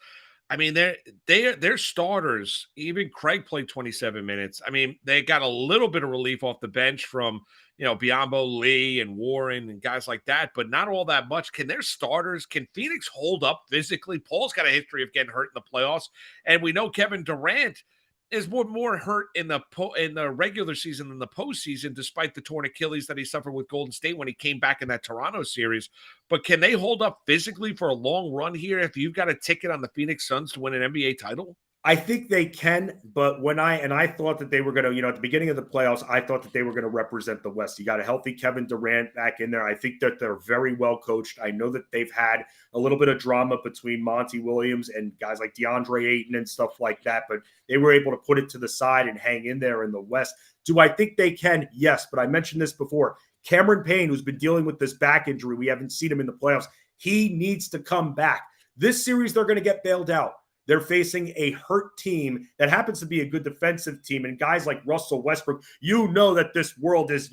I mean, they're starters. Even Craig played 27 minutes. I mean, they got a little bit of relief off the bench from, Biyombo Lee and Warren and guys like that, but not all that much. Can their starters, can Phoenix hold up physically? Paul's got a history of getting hurt in the playoffs, and we know Kevin Durant is more hurt in the regular season than the postseason, despite the torn Achilles that he suffered with Golden State when he came back in that Toronto series. But can they hold up physically for a long run here if you've got a ticket on the Phoenix Suns to win an NBA title? I think they can, but I thought that they were going to, at the beginning of the playoffs, I thought that they were going to represent the West. You got a healthy Kevin Durant back in there. I think that they're very well coached. I know that they've had a little bit of drama between Monty Williams and guys like DeAndre Ayton and stuff like that, but they were able to put it to the side and hang in there in the West. Do I think they can? Yes, but I mentioned this before. Cameron Payne, who's been dealing with this back injury, we haven't seen him in the playoffs. He needs to come back. This series, they're going to get bailed out. They're facing a hurt team that happens to be a good defensive team. And guys like Russell Westbrook, that this world is,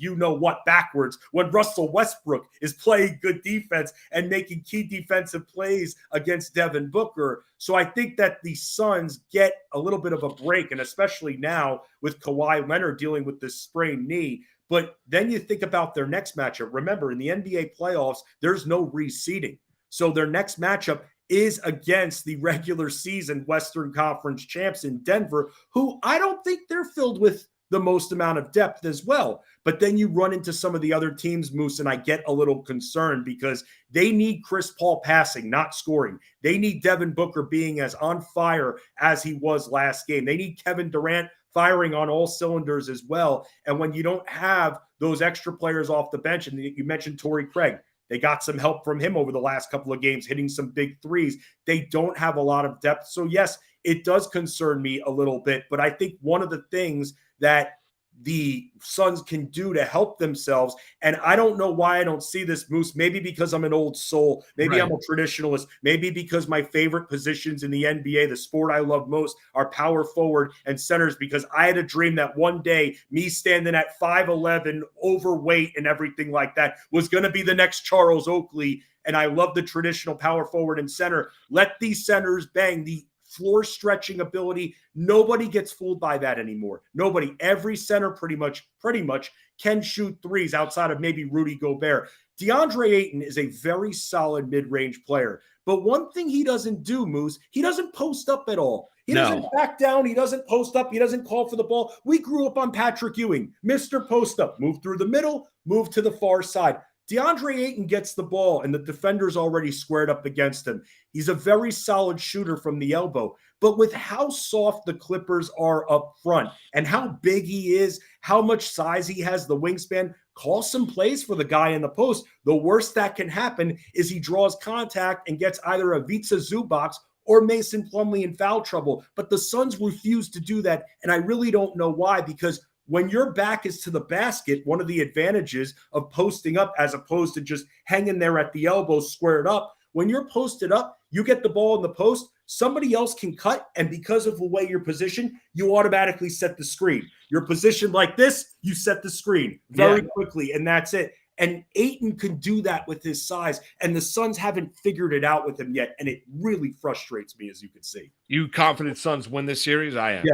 backwards when Russell Westbrook is playing good defense and making key defensive plays against Devin Booker. So I think that the Suns get a little bit of a break, and especially now with Kawhi Leonard dealing with this sprained knee. But then you think about their next matchup. Remember, in the NBA playoffs, there's no reseeding. So their next matchup is against the regular season Western Conference champs in Denver, who I don't think they're filled with the most amount of depth as well. But then you run into some of the other teams, Moose, and I get a little concerned because they need Chris Paul passing, not scoring. They need Devin Booker being as on fire as he was last game. They need Kevin Durant firing on all cylinders as well. And when you don't have those extra players off the bench, and you mentioned Torrey Craig, they got some help from him over the last couple of games, hitting some big threes. They don't have a lot of depth. So, yes, it does concern me a little bit. But I think one of the things that the Suns can do to help themselves, and I don't know why I don't see this, Moose, maybe because I'm an old soul, maybe I'm a traditionalist, maybe because my favorite positions in the NBA, the sport I love most, are power forward and centers, because I had a dream that one day me standing at 5'11", overweight and everything like that was going to be the next Charles Oakley, and I love the traditional power forward and center. Let these centers bang. The floor stretching ability, nobody gets fooled by that anymore. Nobody. Every center pretty much can shoot threes outside of maybe Rudy Gobert. DeAndre Ayton is a very solid mid-range player, but one thing he doesn't do, Moose, he doesn't post up at all. He doesn't back down. He doesn't post up. He doesn't call for the ball. We grew up on Patrick Ewing, Mr. Post Up, move through the middle, move to the far side. DeAndre Ayton gets the ball, and the defender's already squared up against him. He's a very solid shooter from the elbow. But with how soft the Clippers are up front and how big he is, how much size he has, the wingspan, call some plays for the guy in the post. The worst that can happen is he draws contact and gets either a Vitsa Zubac or Mason Plumlee in foul trouble. But the Suns refuse to do that, and I really don't know why, because when your back is to the basket, one of the advantages of posting up as opposed to just hanging there at the elbow squared up, when you're posted up, you get the ball in the post, somebody else can cut, and because of the way you're positioned, you automatically set the screen. You're positioned like this, you set the screen very quickly, and that's it. And Ayton can do that with his size, and the Suns haven't figured it out with him yet, and it really frustrates me, as you can see. You confident Suns win this series? I am.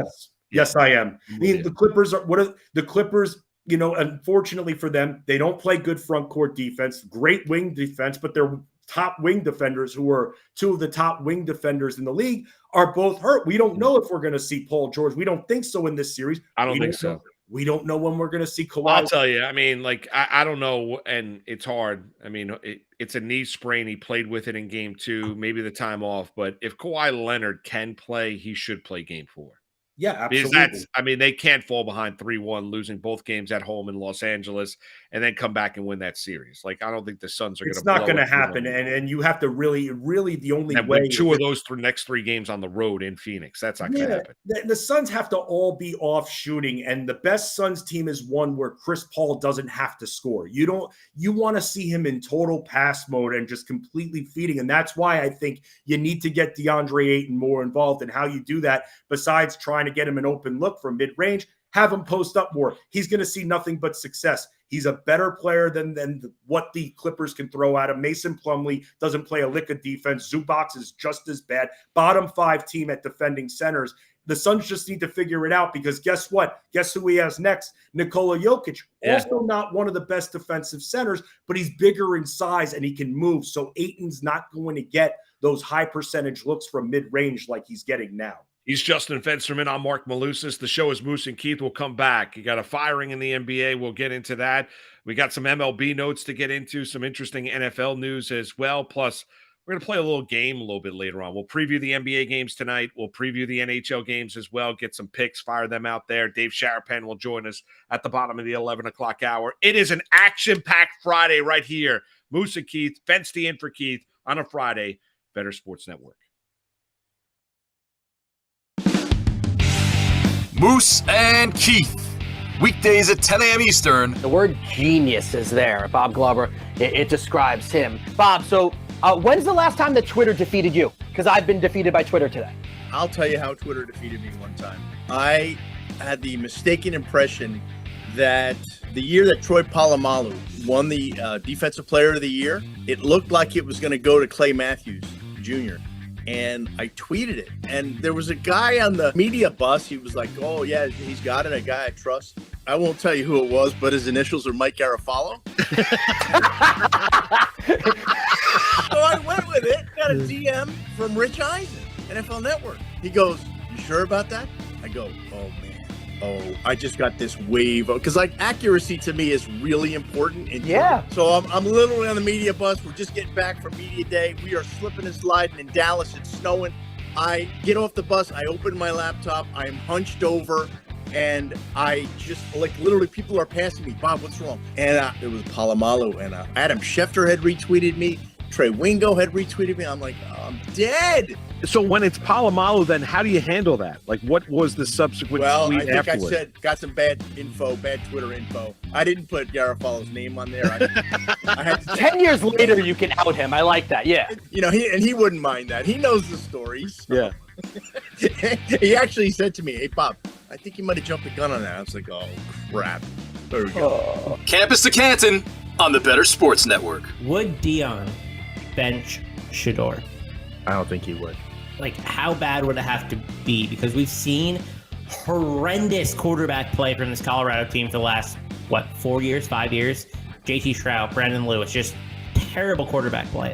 Yes, I am. I mean, the Clippers the Clippers, unfortunately for them, they don't play good front court defense, great wing defense, but their top wing defenders, who are two of the top wing defenders in the league, are both hurt. We don't know if we're going to see Paul George. We don't think so in this series. I don't think so. We don't know when we're going to see Kawhi. I'll tell you. I mean, I don't know, and it's hard. I mean, it's a knee sprain. He played with it in game 2, maybe the time off. But if Kawhi Leonard can play, he should play game 4. Yeah, absolutely. Because they can't fall behind 3-1, losing both games at home in Los Angeles, and then come back and win that series. I don't think the Suns are going to. It's not going to happen, and you have to really the only way. Win 2 of those next 3 games on the road in Phoenix. That's not going to happen. The Suns have to all be off shooting, and the best Suns team is one where Chris Paul doesn't have to score. You want to see him in total pass mode and just completely feeding, and that's why I think you need to get DeAndre Ayton more involved. And how you do that, besides trying to get him an open look from mid-range, have him post up more. He's going to see nothing but success. He's a better player than what the Clippers can throw at him. Mason Plumlee doesn't play a lick of defense. Zubac is just as bad. Bottom 5 team at defending centers. The Suns just need to figure it out, because guess what? Guess who he has next? Nikola Jokic. Also not one of the best defensive centers, but he's bigger in size and he can move. So Ayton's not going to get those high percentage looks from mid-range like he's getting now. He's Justin Fensterman. I'm Mark Malusis. The show is Moose and Keith. We'll come back. You got a firing in the NBA. We'll get into that. We got some MLB notes to get into, some interesting NFL news as well. Plus, we're going to play a little game a little bit later on. We'll preview the NBA games tonight. We'll preview the NHL games as well, get some picks, fire them out there. Dave Sharapan will join us at the bottom of the 11 o'clock hour. It is an action-packed Friday right here. Moose and Keith, Fensty in for Keith on a Friday. Better Sports Network. Moose and Keith, weekdays at 10 a.m. Eastern. The word genius is there. Bob Glover, it describes him. Bob, so when's the last time that Twitter defeated you? Because I've been defeated by Twitter today. I'll tell you how Twitter defeated me one time. I had the mistaken impression that the year that Troy Polamalu won the Defensive Player of the Year, it looked like it was going to go to Clay Matthews Jr., and I tweeted it. And there was a guy on the media bus. He was like, oh, yeah, he's got it, a guy I trust. I won't tell you who it was, but his initials are Mike Garafalo. So I went with it. Got a DM from Rich Eisen, NFL Network. He goes, you sure about that? I go, oh, man. Oh, I just got this wave. Because, accuracy to me is really important. Yeah. So I'm literally on the media bus. We're just getting back from media day. We are slipping and sliding in Dallas. It's snowing. I get off the bus. I open my laptop. I am hunched over. And I just, literally people are passing me. Bob, what's wrong? And it was Polamalu. And Adam Schefter had retweeted me. Trey Wingo had retweeted me. I'm like, oh, I'm dead. So when it's Polamalu, then how do you handle that? What was the subsequent tweet I think afterwards? I said, got some bad Twitter info. I didn't put Garafalo's name on there. I had to 10 years later, you can out him. I like that, yeah. He wouldn't mind that. He knows the stories. So. Yeah. He actually said to me, hey, Bob, I think you might have jumped the gun on that. I was like, oh, crap. There we go. Campus to Canton on the Better Sports Network. Would Dion bench Shedeur? I don't think he would. How bad would it have to be? Because we've seen horrendous quarterback play from this Colorado team for the last, 4 years, 5 years? JT Shroud, Brandon Lewis, just terrible quarterback play.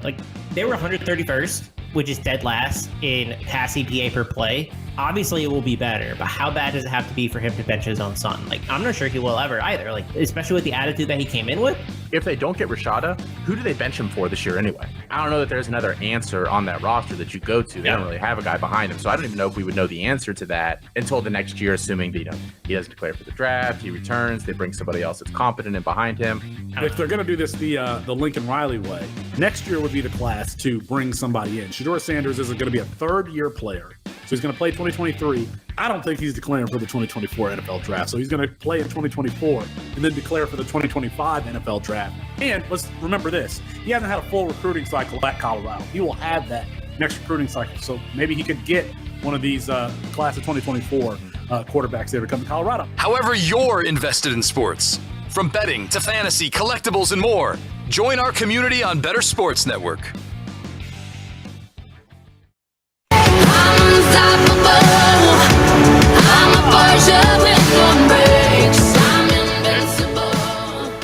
They were 131st, which is dead last in pass EPA per play. Obviously, it will be better, but how bad does it have to be for him to bench his own son? I'm not sure he will ever either, especially with the attitude that he came in with. If they don't get Rashada, who do they bench him for this year anyway? I don't know that there's another answer on that roster that you go to. They don't really have a guy behind him, so I don't even know if we would know the answer to that until the next year, assuming that he doesn't declare for the draft, he returns, they bring somebody else that's competent and behind him. If they're going to do this the Lincoln Riley way, next year would be the class to bring somebody in. Shedeur Sanders is going to be a third-year player. So he's going to play 2023. I don't think he's declaring for the 2024 NFL draft. So he's going to play in 2024 and then declare for the 2025 NFL draft. And let's remember this. He hasn't had a full recruiting cycle at Colorado. He will have that next recruiting cycle. So maybe he could get one of these class of 2024 quarterbacks there to come to Colorado. However you're invested in sports, From betting to fantasy, collectibles, and more, join our community on Better Sports Network.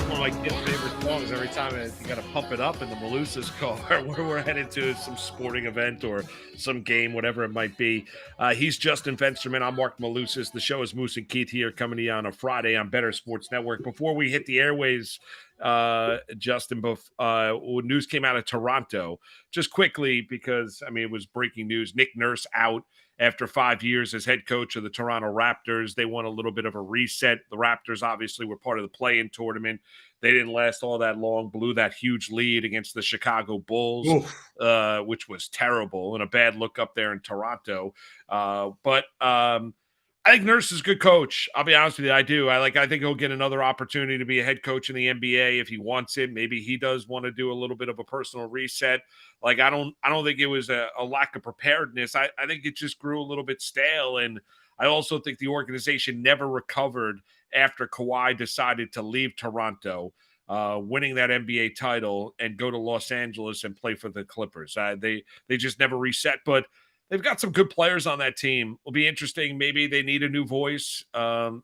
One of my kids' favorite songs. Every time you got to pump it up in the Malusa's car where we're headed to some sporting event or some game, whatever it might be. He's Justin Fensterman. I'm Mark Malusas. The show is Moose and Keith here, coming to you on a Friday on Better Sports Network. Before we hit the airways, Justin, news came out of Toronto just quickly because, it was breaking news. Nick Nurse out after 5 years as head coach of the Toronto Raptors. They want a little bit of a reset. The Raptors obviously were part of the play-in tournament. They didn't last all that long, blew that huge lead against the Chicago Bulls, which was terrible and a bad look up there in Toronto. But I think Nurse is a good coach. I'll be honest with you, I do. I think he'll get another opportunity to be a head coach in the NBA if he wants it. Maybe he does want to do a little bit of a personal reset. I don't think it was a lack of preparedness. I think it just grew a little bit stale. And I also think the organization never recovered after Kawhi decided to leave Toronto, winning that NBA title, and go to Los Angeles and play for the Clippers. They just never reset. But they've got some good players on that team. It'll be interesting. Maybe they need a new voice.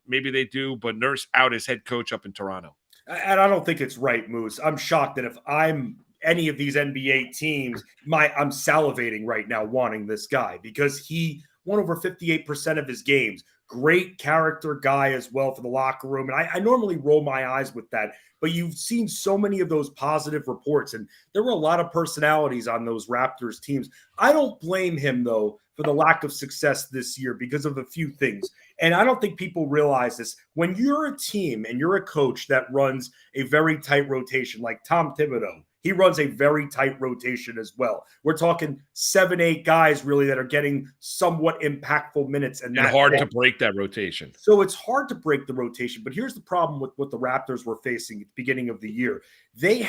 Maybe they do. But Nurse out as head coach up in Toronto. And I don't think it's right, Moose. I'm shocked that if I'm any of these NBA teams, I'm salivating right now wanting this guy because he won over 58% of his games. Great character guy as well for the locker room. And I normally roll my eyes with that, but you've seen so many of those positive reports, and there were a lot of personalities on those Raptors teams. I don't blame him, though, for the lack of success this year because of a few things. And I don't think people realize this. When you're a team and you're a coach that runs a very tight rotation, like Tom Thibodeau, he runs a very tight rotation as well. We're talking 7-8 guys really that are getting somewhat impactful minutes. And hard to break that rotation. So it's hard to break the rotation. But here's the problem with what the Raptors were facing at the beginning of the year. They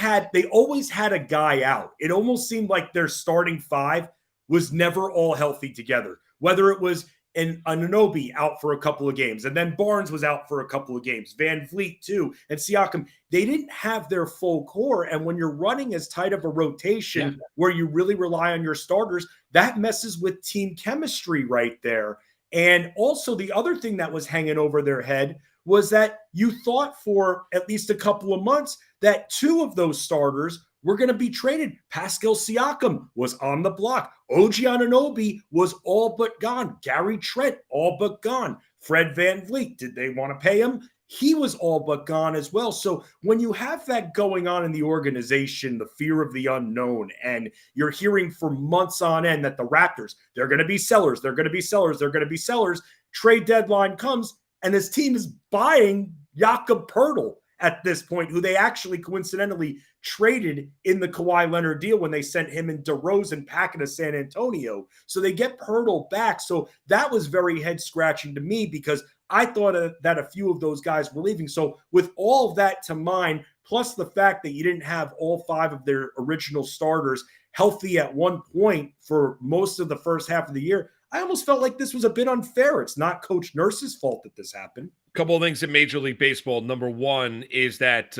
always had a guy out. It almost seemed like their starting five was never all healthy together. Whether it was Anunoby out for a couple of games, and then Barnes was out for a couple of games, Van Vliet too, and Siakam. They didn't have their full core, and when you're running as tight of a rotation where you really rely on your starters, that messes with team chemistry right there. And also the other thing that was hanging over their head was that you thought for at least a couple of months that two of those starters were going to be traded. Pascal Siakam was on the block. OG Anunoby was all but gone. Gary Trent, all but gone. Fred Van Vliet, did they want to pay him? He was all but gone as well. So when you have that going on in the organization, the fear of the unknown, and you're hearing for months on end that the Raptors, they're going to be sellers, they're going to be sellers, they're going to be sellers. Trade deadline comes, and this team is buying Jakob Poeltl at this point, who they actually coincidentally traded in the Kawhi Leonard deal when they sent him and DeRozan packing to San Antonio. So they get Poeltl back. So that was very head-scratching to me because I thought that a few of those guys were leaving. So with all of that to mind, plus the fact that you didn't have all five of their original starters healthy at one point for most of the first half of the year, I almost felt like this was a bit unfair. It's not Coach Nurse's fault that this happened. Couple of things in Major League Baseball. Number one is that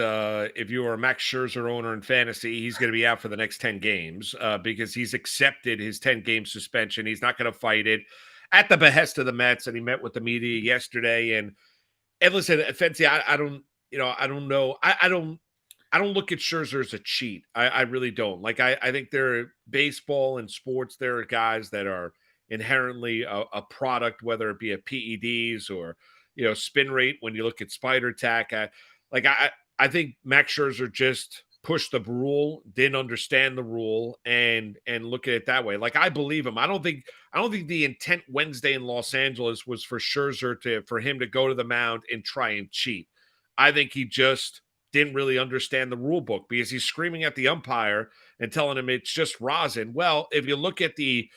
if you are a Max Scherzer owner in fantasy, he's going to be out for the next 10 games because he's accepted his 10-game suspension. He's not going to fight it at the behest of the Mets, and he met with the media yesterday. And listen, Fenty, I don't know. I don't look at Scherzer as a cheat. I really don't. I think there are baseball and sports. There are guys that are inherently a product, whether it be a PEDs or spin rate. When you look at Spider Tack, I think Max Scherzer just pushed the rule, didn't understand the rule, and look at it that way. I believe him. I don't think the intent Wednesday in Los Angeles was for Scherzer for him to go to the mound and try and cheat. I think he just didn't really understand the rule book because he's screaming at the umpire and telling him it's just rosin. Well, if you look at the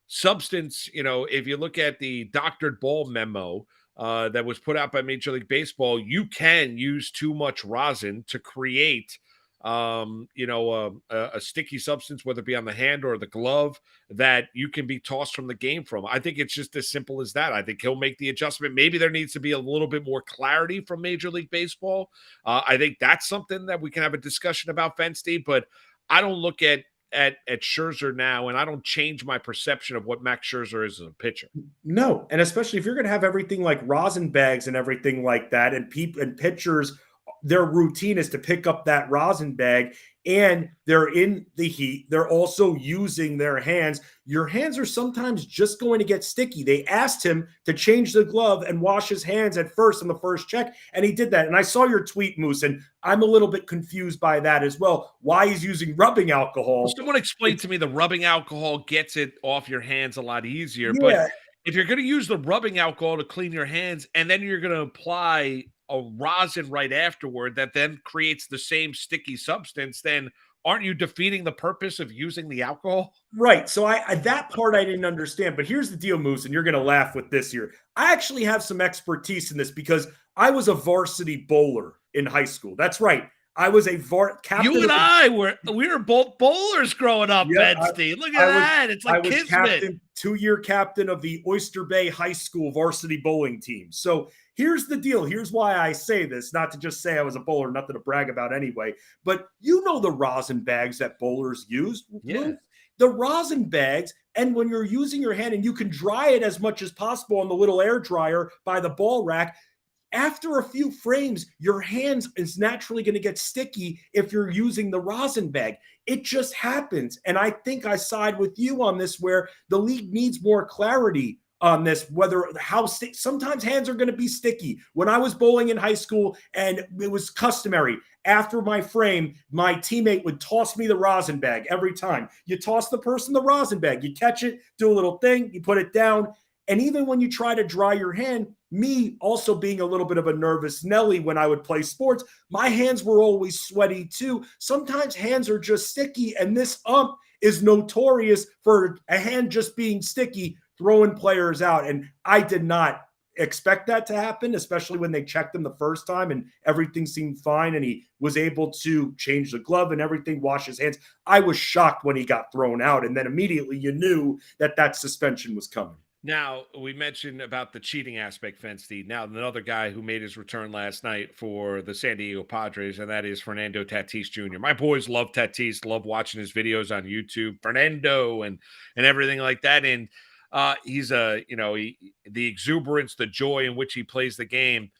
substance, if you look at the doctored ball memo that was put out by Major League Baseball, you can use too much rosin to create a sticky substance, whether it be on the hand or the glove, that you can be tossed from the game from. I think it's just as simple as that. I think he'll make the adjustment. Maybe there needs to be a little bit more clarity from Major League Baseball. I think that's something that we can have a discussion about, Fensty, but I don't look at Scherzer now, and I don't change my perception of what Max Scherzer is as a pitcher. No, and especially if you're going to have everything like rosin bags and everything like that, and pitchers, their routine is to pick up that rosin bag, and they're in the heat. They're also using their hands. Your hands are sometimes just going to get sticky. They asked him to change the glove and wash his hands at first on the first check, and he did that. And I saw your tweet, Moose, and I'm a little bit confused by that as well. Why he's using rubbing alcohol. Well, someone explained to me the rubbing alcohol gets it off your hands a lot easier. Yeah. But if you're going to use the rubbing alcohol to clean your hands, and then you're going to apply a rosin right afterward that then creates the same sticky substance, then aren't you defeating the purpose of using the alcohol? Right. So I that part I didn't understand. But here's the deal, Moose, and you're going to laugh with this here. I actually have some expertise in this because I was a varsity bowler in high school. That's right. I was a captain. You and we were both bowlers growing up, Bensty. Look at that. It's like kismet. 2-year captain of the Oyster Bay High School varsity bowling team. So here's the deal. Here's why I say this, not to just say I was a bowler, nothing to brag about anyway, but you know the rosin bags that bowlers use. Yeah. The rosin bags, and when you're using your hand, and you can dry it as much as possible on the little air dryer by the ball rack, after a few frames, your hands is naturally going to get sticky if you're using the rosin bag. It just happens. And I think I side with you on this, where the league needs more clarity on this, sometimes hands are going to be sticky. When I was bowling in high school, and it was customary, after my frame, my teammate would toss me the rosin bag every time. You toss the person the rosin bag, you catch it, do a little thing, you put it down. And even when you try to dry your hand, me also being a little bit of a nervous Nelly when I would play sports, my hands were always sweaty too. Sometimes hands are just sticky, and this ump is notorious for a hand just being sticky, throwing players out. And I did not expect that to happen, especially when they checked him the first time and everything seemed fine and he was able to change the glove and everything, wash his hands. I was shocked when he got thrown out, and then immediately you knew that suspension was coming. Now, we mentioned about the cheating aspect, Fensty. Now, another guy who made his return last night for the San Diego Padres, and that is Fernando Tatis Jr. My boys love Tatis, love watching his videos on YouTube, Fernando and everything like that. And he's the exuberance, the joy in which he plays the game.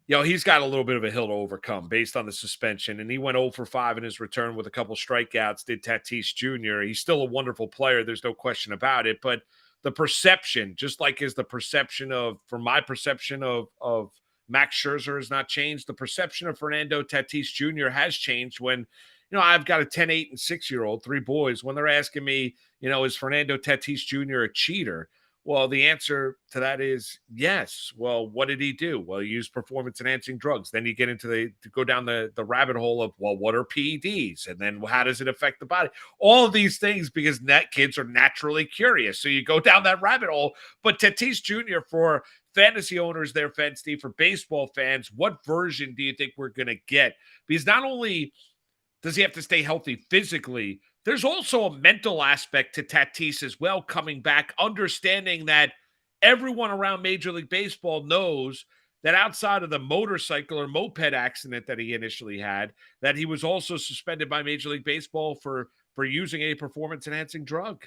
He's got a little bit of a hill to overcome based on the suspension, and he went 0 for 5 in his return with a couple strikeouts, did Tatis Jr. He's still a wonderful player. There's no question about it, but the perception, just like is the perception from my perception of Max Scherzer has not changed. The perception of Fernando Tatis Jr. has changed when, I've got a 10, 8, and 6-year-old, 3 boys. When they're asking me, is Fernando Tatis Jr. a cheater? Well, the answer to that is yes. Well, what did he do? Well, he used performance-enhancing drugs. Then you get into go down the rabbit hole of, well, what are PEDs? And then how does it affect the body? All of these things, because kids are naturally curious. So you go down that rabbit hole. But Tatis Jr., for fantasy owners there, Fensty, for baseball fans, what version do you think we're going to get? Because not only does he have to stay healthy physically, there's also a mental aspect to Tatis as well, coming back, understanding that everyone around Major League Baseball knows that outside of the motorcycle or moped accident that he initially had, that he was also suspended by Major League Baseball for using a performance-enhancing drug.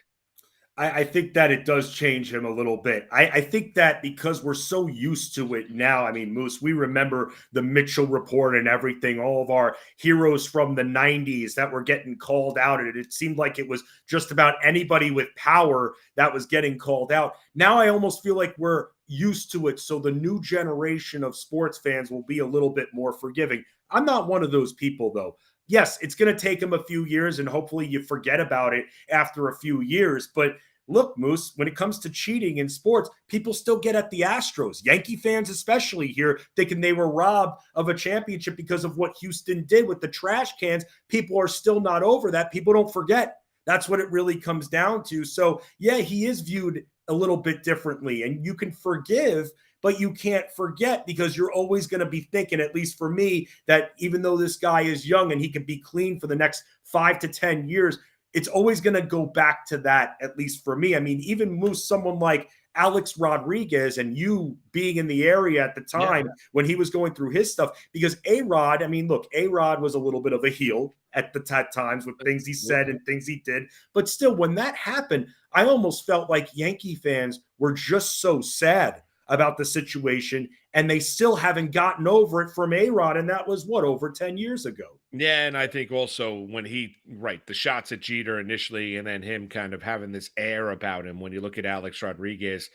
I think that it does change him a little bit. I think that because we're so used to it now, I mean, Moose, we remember the Mitchell Report and everything, all of our heroes from the 90s that were getting called out. And it seemed like it was just about anybody with power that was getting called out. Now I almost feel like we're used to it. So the new generation of sports fans will be a little bit more forgiving. I'm not one of those people, though. Yes, it's going to take him a few years, and hopefully you forget about it after a few years. But look, Moose, when it comes to cheating in sports, people still get at the Astros. Yankee fans especially here thinking they were robbed of a championship because of what Houston did with the trash cans. People are still not over that. People don't forget. That's what it really comes down to. So, yeah, he is viewed a little bit differently. And you can forgive, but you can't forget, because you're always going to be thinking, at least for me, that even though this guy is young and he can be clean for the next 5 to 10 years, it's always going to go back to that, at least for me. I mean, even Moose, someone like Alex Rodriguez, and you being in the area at the time when he was going through his stuff, because A-Rod, I mean, look, A-Rod was a little bit of a heel at the times with things he said and things he did. But still, when that happened, I almost felt like Yankee fans were just so sad about the situation, and they still haven't gotten over it from A-Rod, and that was, what, over 10 years ago. Yeah, and I think also when the shots at Jeter initially, and then him kind of having this air about him, when you look at Alex Rodriguez,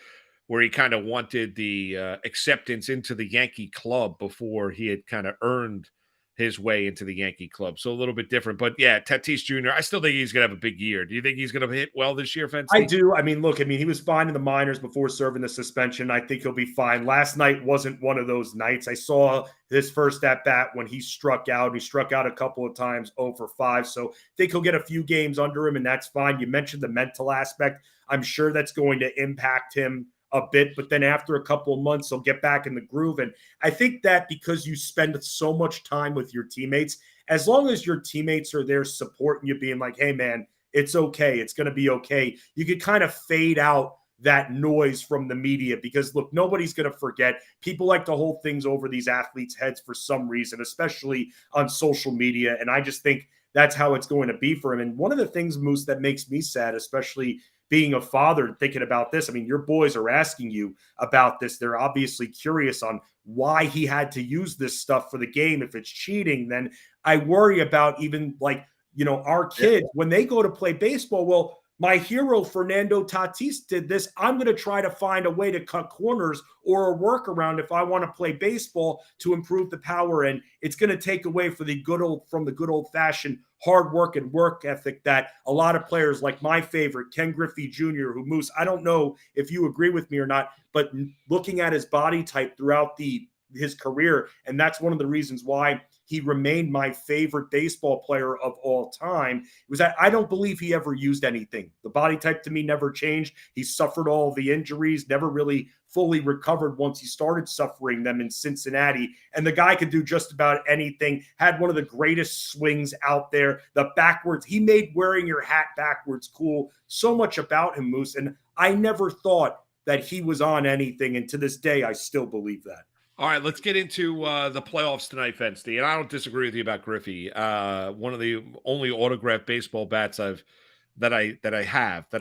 where he kind of wanted the acceptance into the Yankee club before he had kind of earned his way into the Yankee club. So a little bit different. But yeah, Tatis Jr., I still think he's going to have a big year. Do you think he's going to hit well this year, Fence? I do. I mean, look, he was fine in the minors before serving the suspension. I think he'll be fine. Last night wasn't one of those nights. I saw his first at-bat when he struck out. He struck out a couple of times, 0 for 5. So I think he'll get a few games under him, and that's fine. You mentioned the mental aspect. I'm sure that's going to impact him a bit, but then after a couple of months, he'll get back in the groove. And I think that because you spend so much time with your teammates, as long as your teammates are there supporting you, being like, hey, man, it's okay, it's going to be okay, you could kind of fade out that noise from the media, because look, nobody's going to forget. People like to hold things over these athletes' heads for some reason, especially on social media. And I just think that's how it's going to be for him. And one of the things, Moose, that makes me sad, especially being a father and thinking about this, I mean, your boys are asking you about this. They're obviously curious on why he had to use this stuff for the game. If it's cheating, then I worry about even our kids, when they go to play baseball. Well, my hero, Fernando Tatis, did this. I'm going to try to find a way to cut corners or a workaround if I want to play baseball to improve the power. And it's going to take away from the good old fashioned hard work and work ethic that a lot of players, like my favorite, Ken Griffey Jr., who, Moose, I don't know if you agree with me or not, but looking at his body type throughout his career, and that's one of the reasons why he remained my favorite baseball player of all time, was that I don't believe he ever used anything. The body type to me never changed. He suffered all the injuries, never really fully recovered once he started suffering them in Cincinnati. And the guy could do just about anything, had one of the greatest swings out there. The backwards, he made wearing your hat backwards cool. So much about him, Moose. And I never thought that he was on anything. And to this day, I still believe that. All right, let's get into the playoffs tonight, Fensty. And I don't disagree with you about Griffey. One of the only autographed baseball bats that I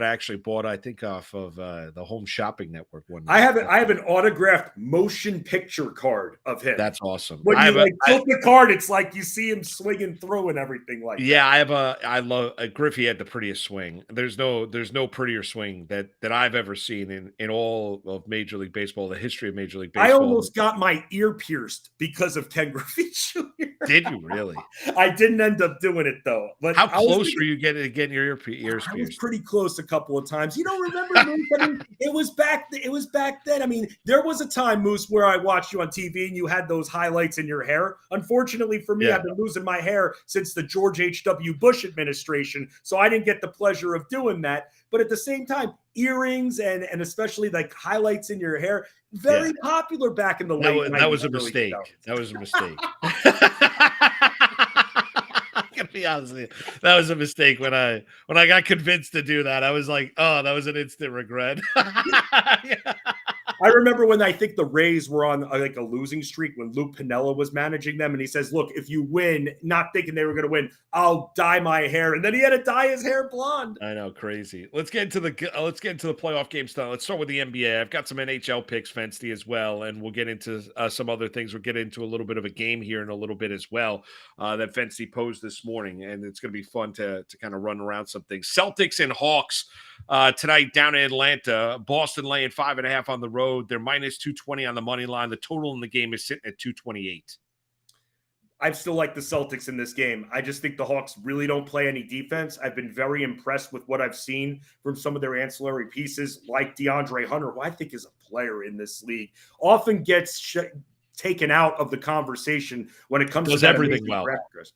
actually bought, I think, off of the Home Shopping Network one night. I have an autographed motion picture card of him. That's awesome. When you tilt the card, it's like you see him swinging through and everything like that. I love Griffey had the prettiest swing. There's no prettier swing that I've ever seen in all of Major League Baseball, the history of Major League Baseball. I almost got my ear pierced because of Ken Griffey Jr. Did you really? I didn't end up doing it though. But how close were you getting your ears pierced? I was pretty close a couple of times. You don't remember, Moose? I mean, it was back then. I mean, there was a time, Moose, where I watched you on TV and you had those highlights in your hair. Unfortunately for me, I've been losing my hair since the George H.W. Bush administration, so I didn't get the pleasure of doing that. But at the same time, earrings and especially like highlights in your hair, very popular back in the late 90s. That was a mistake. That was a mistake. Be honest with you, that was a mistake. When I got convinced to do that, I was like, oh, that was an instant regret. I remember when I think the Rays were on like a losing streak when Lou Piniella was managing them, and he says, look, if you win, not thinking they were going to win, I'll dye my hair. And then he had to dye his hair blonde. I know, crazy. Let's get into the playoff games now. Let's start with the NBA. I've got some NHL picks, Fensty, as well, and we'll get into some other things. We'll get into a little bit of a game here in a little bit as well that Fensty posed this morning, and it's going to be fun to kind of run around some things. Celtics and Hawks tonight down in Atlanta. Boston laying 5.5 on the road. They're minus 220 on the money line. The total in the game is sitting at 228. I still like the Celtics in this game. I just think the Hawks really don't play any defense. I've been very impressed with what I've seen from some of their ancillary pieces, like DeAndre Hunter, who I think is a player in this league. Often gets taken out of the conversation when it comes to everything well.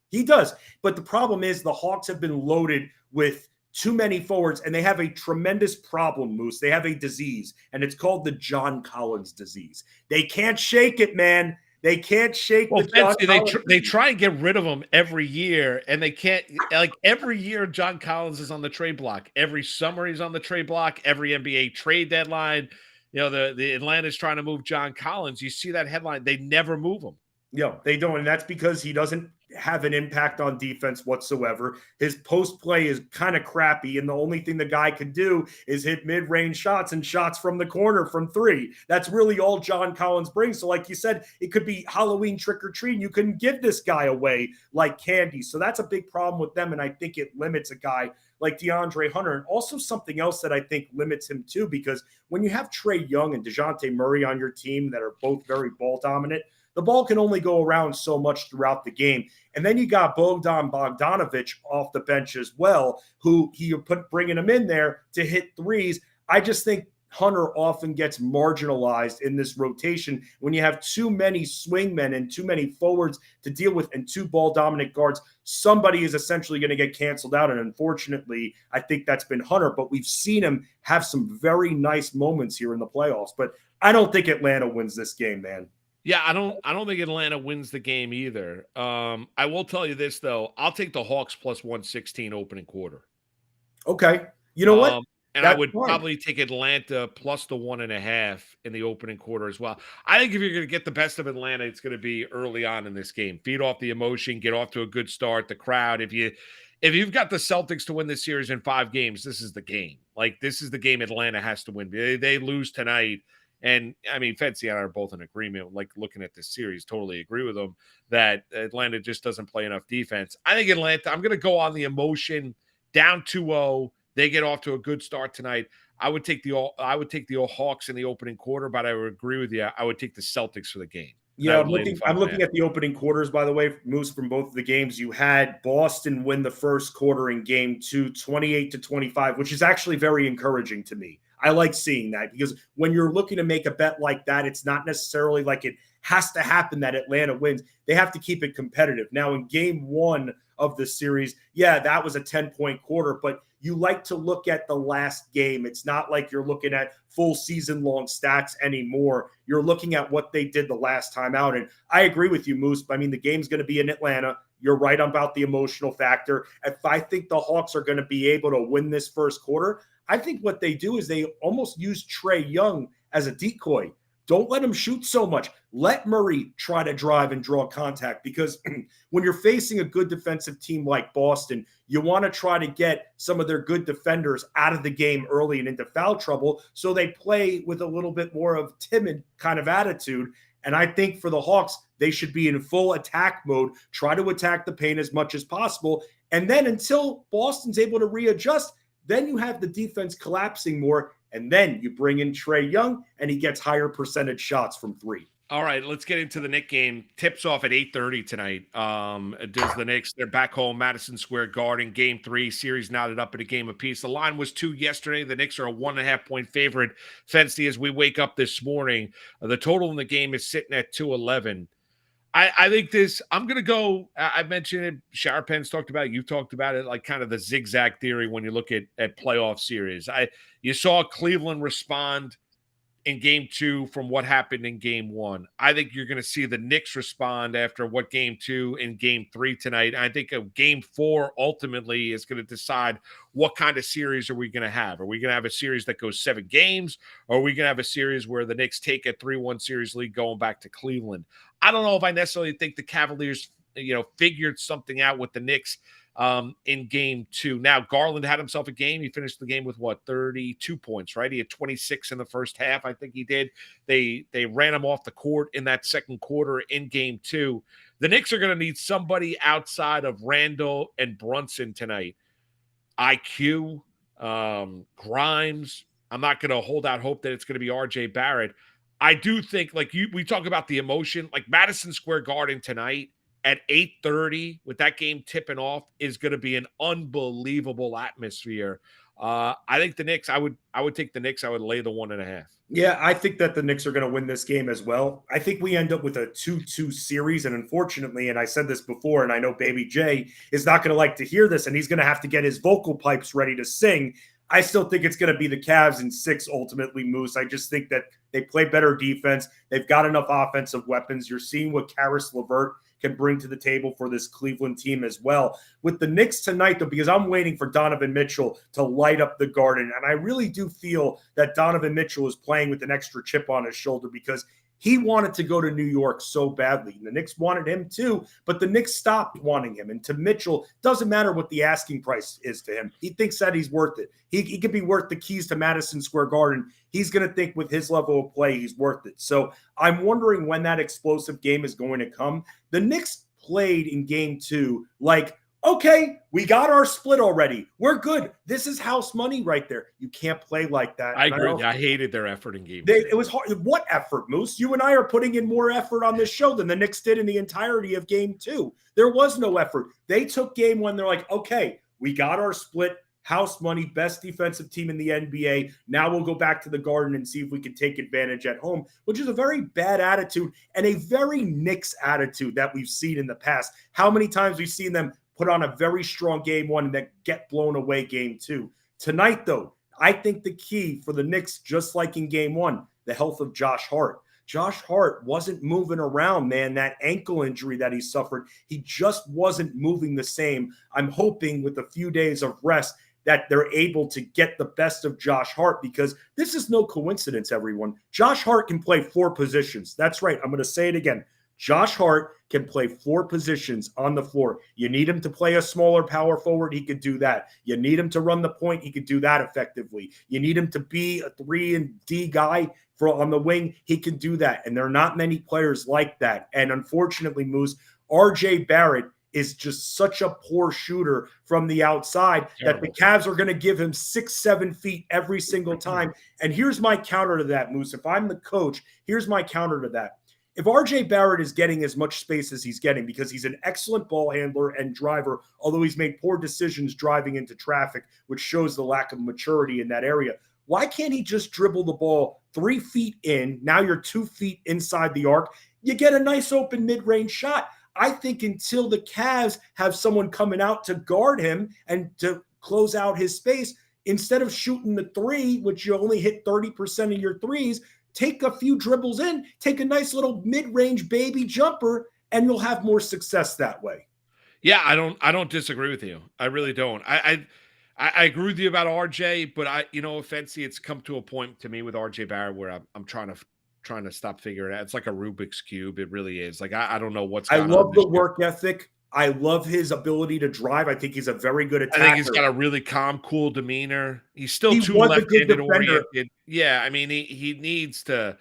He does. But the problem is the Hawks have been loaded with too many forwards, and they have a tremendous problem, Moose. They have a disease, and it's called the John Collins disease. They can't shake it, man. They can't shake Well, the John Fency, Collins they try and get rid of him every year, and they can't. Like every year, John Collins is on the trade block. Every summer, he's on the trade block. Every NBA trade deadline, the Atlanta's trying to move John Collins. You see that headline? They never move him. Yeah, they don't. And that's because he doesn't have an impact on defense whatsoever. His post play is kind of crappy. And the only thing the guy can do is hit mid-range shots and shots from the corner from three. That's really all John Collins brings. So like you said, it could be Halloween trick-or-treating. You couldn't give this guy away like candy. So that's a big problem with them. And I think it limits a guy like DeAndre Hunter. And also something else that I think limits him too, because when you have Trae Young and DeJounte Murray on your team that are both very ball dominant, the ball can only go around so much throughout the game. And then you got Bogdan Bogdanovic off the bench as well, who bringing him in there to hit threes. I just think Hunter often gets marginalized in this rotation when you have too many swingmen and too many forwards to deal with and two ball-dominant guards. Somebody is essentially going to get canceled out, and unfortunately, I think that's been Hunter. But we've seen him have some very nice moments here in the playoffs. But I don't think Atlanta wins this game, man. Yeah, I don't think Atlanta wins the game either. I will tell you this though. I'll take the Hawks plus 116 opening quarter. Okay. You know what? And I would probably take Atlanta plus the 1.5 in the opening quarter as well. I think if you're going to get the best of Atlanta, it's going to be early on in this game. Feed off the emotion, get off to a good start. The crowd. If you've got the Celtics to win this series in 5 games, this is the game. Like this is the game Atlanta has to win. They lose tonight. And I mean, Fency and I are both in agreement, like looking at this series, totally agree with them that Atlanta just doesn't play enough defense. I think Atlanta, I'm going to go on the emotion, down 2-0. They get off to a good start tonight. I would take the Hawks in the opening quarter, but I would agree with you. I would take the Celtics for the game. Yeah, I'm looking at the opening quarters, by the way, Moose, from both of the games. You had Boston win the first quarter in game 2, 28-25, which is actually very encouraging to me. I like seeing that because when you're looking to make a bet like that, it's not necessarily like it has to happen that Atlanta wins. They have to keep it competitive. Now, in game 1 of the series, yeah, that was a 10-point quarter, but you like to look at the last game. It's not like you're looking at full season-long stats anymore. You're looking at what they did the last time out. And I agree with you, Moose. I mean, the game's going to be in Atlanta. You're right about the emotional factor. If I think the Hawks are going to be able to win this first quarter, I think what they do is they almost use Trae Young as a decoy. Don't let him shoot so much. Let Murray try to drive and draw contact because when you're facing a good defensive team like Boston, you want to try to get some of their good defenders out of the game early and into foul trouble so they play with a little bit more of timid kind of attitude. And I think for the Hawks, they should be in full attack mode, try to attack the paint as much as possible. And then until Boston's able to readjust, then you have the defense collapsing more, and then you bring in Trae Young, and he gets higher percentage shots from 3. All right, let's get into the Knicks game. Tips off at 8:30 tonight. Does the Knicks, they're back home, Madison Square Garden, game 3, series knotted up at a game apiece. The line was 2 yesterday. The Knicks are a 1.5-point favorite. Fency, as we wake up this morning, the total in the game is sitting at 211. I think this, I'm going to go, I mentioned it, Sharapan's talked about it, you've talked about it, like kind of the zigzag theory when you look at playoff series. You saw Cleveland respond in game 2 from what happened in game 1. I think you're going to see the Knicks respond after what game 2 and game 3 tonight. I think a game 4 ultimately is going to decide what kind of series are we going to have. Are we going to have a series that goes 7 games? Or are we going to have a series where the Knicks take a 3-1 series lead going back to Cleveland? I don't know if I necessarily think the Cavaliers, figured something out with the Knicks in game 2. Now, Garland had himself a game. He finished the game with 32 points, right? He had 26 in the first half. I think he did. They ran him off the court in that second quarter in game 2. The Knicks are going to need somebody outside of Randall and Brunson tonight. IQ, Grimes. I'm not going to hold out hope that it's going to be RJ Barrett. I do think, we talk about the emotion, like Madison Square Garden tonight at 8:30 with that game tipping off is going to be an unbelievable atmosphere. I think the Knicks. I would take the Knicks. I would lay the 1.5. Yeah, I think that the Knicks are going to win this game as well. I think we end up with a 2-2 series. And unfortunately, and I said this before, and I know Baby J is not going to like to hear this, and he's going to have to get his vocal pipes ready to sing. I still think it's going to be the Cavs in 6 ultimately, Moose. I just think that they play better defense. They've got enough offensive weapons. You're seeing what Karis LeVert can bring to the table for this Cleveland team as well. With the Knicks tonight, though, because I'm waiting for Donovan Mitchell to light up the Garden, and I really do feel that Donovan Mitchell is playing with an extra chip on his shoulder because he wanted to go to New York so badly. And the Knicks wanted him too, but the Knicks stopped wanting him. And to Mitchell, doesn't matter what the asking price is to him. He thinks that he's worth it. He could be worth the keys to Madison Square Garden. He's going to think with his level of play, he's worth it. So I'm wondering when that explosive game is going to come. The Knicks played in game 2 like, okay, we got our split already. We're good. This is house money right there. You can't play like that. I agree. I hated their effort in game 2. It was hard. What effort, Moose? You and I are putting in more effort on this show than the Knicks did in the entirety of game 2. There was no effort. They took game 1. They're like, okay, we got our split. House money, best defensive team in the NBA. Now we'll go back to the Garden and see if we can take advantage at home, which is a very bad attitude and a very Knicks attitude that we've seen in the past. How many times we've seen them put on a very strong game 1 and then get blown away game 2. Tonight, though, I think the key for the Knicks, just like in game 1, the health of Josh Hart. Josh Hart wasn't moving around, man. That ankle injury that he suffered, he just wasn't moving the same. I'm hoping with a few days of rest that they're able to get the best of Josh Hart, because this is no coincidence, everyone. Josh Hart can play 4 positions. That's right. I'm going to say it again. Josh Hart can play 4 positions on the floor. You need him to play a smaller power forward, he could do that. You need him to run the point, he could do that effectively. You need him to be a 3-and-D guy on the wing, he can do that. And there are not many players like that. And unfortunately, Moose, RJ Barrett is just such a poor shooter from the outside that the Cavs are going to give him 6-7 feet every single time. And here's my counter to that, Moose. If I'm the coach, here's my counter to that. If RJ Barrett is getting as much space as he's getting, because he's an excellent ball handler and driver, although he's made poor decisions driving into traffic, which shows the lack of maturity in that area, why can't he just dribble the ball 3 feet in? Now you're 2 feet inside the arc. You get a nice open mid-range shot. I think until the Cavs have someone coming out to guard him and to close out his space, instead of shooting the 3, which you only hit 30% of your threes, take a few dribbles in, take a nice little mid-range baby jumper, and you'll have more success that way. Yeah, I don't disagree with you. I really don't. I agree with you about RJ, but Fancy, it's come to a point to me with RJ Barrett where I'm trying to stop figuring it out. It's like a Rubik's Cube. It really is. Like, I don't know what's going on. I love the work ethic. I love his ability to drive. I think he's a very good attacker. I think he's got a really calm, cool demeanor. He's still too left-handed oriented. Yeah, I mean, he needs to,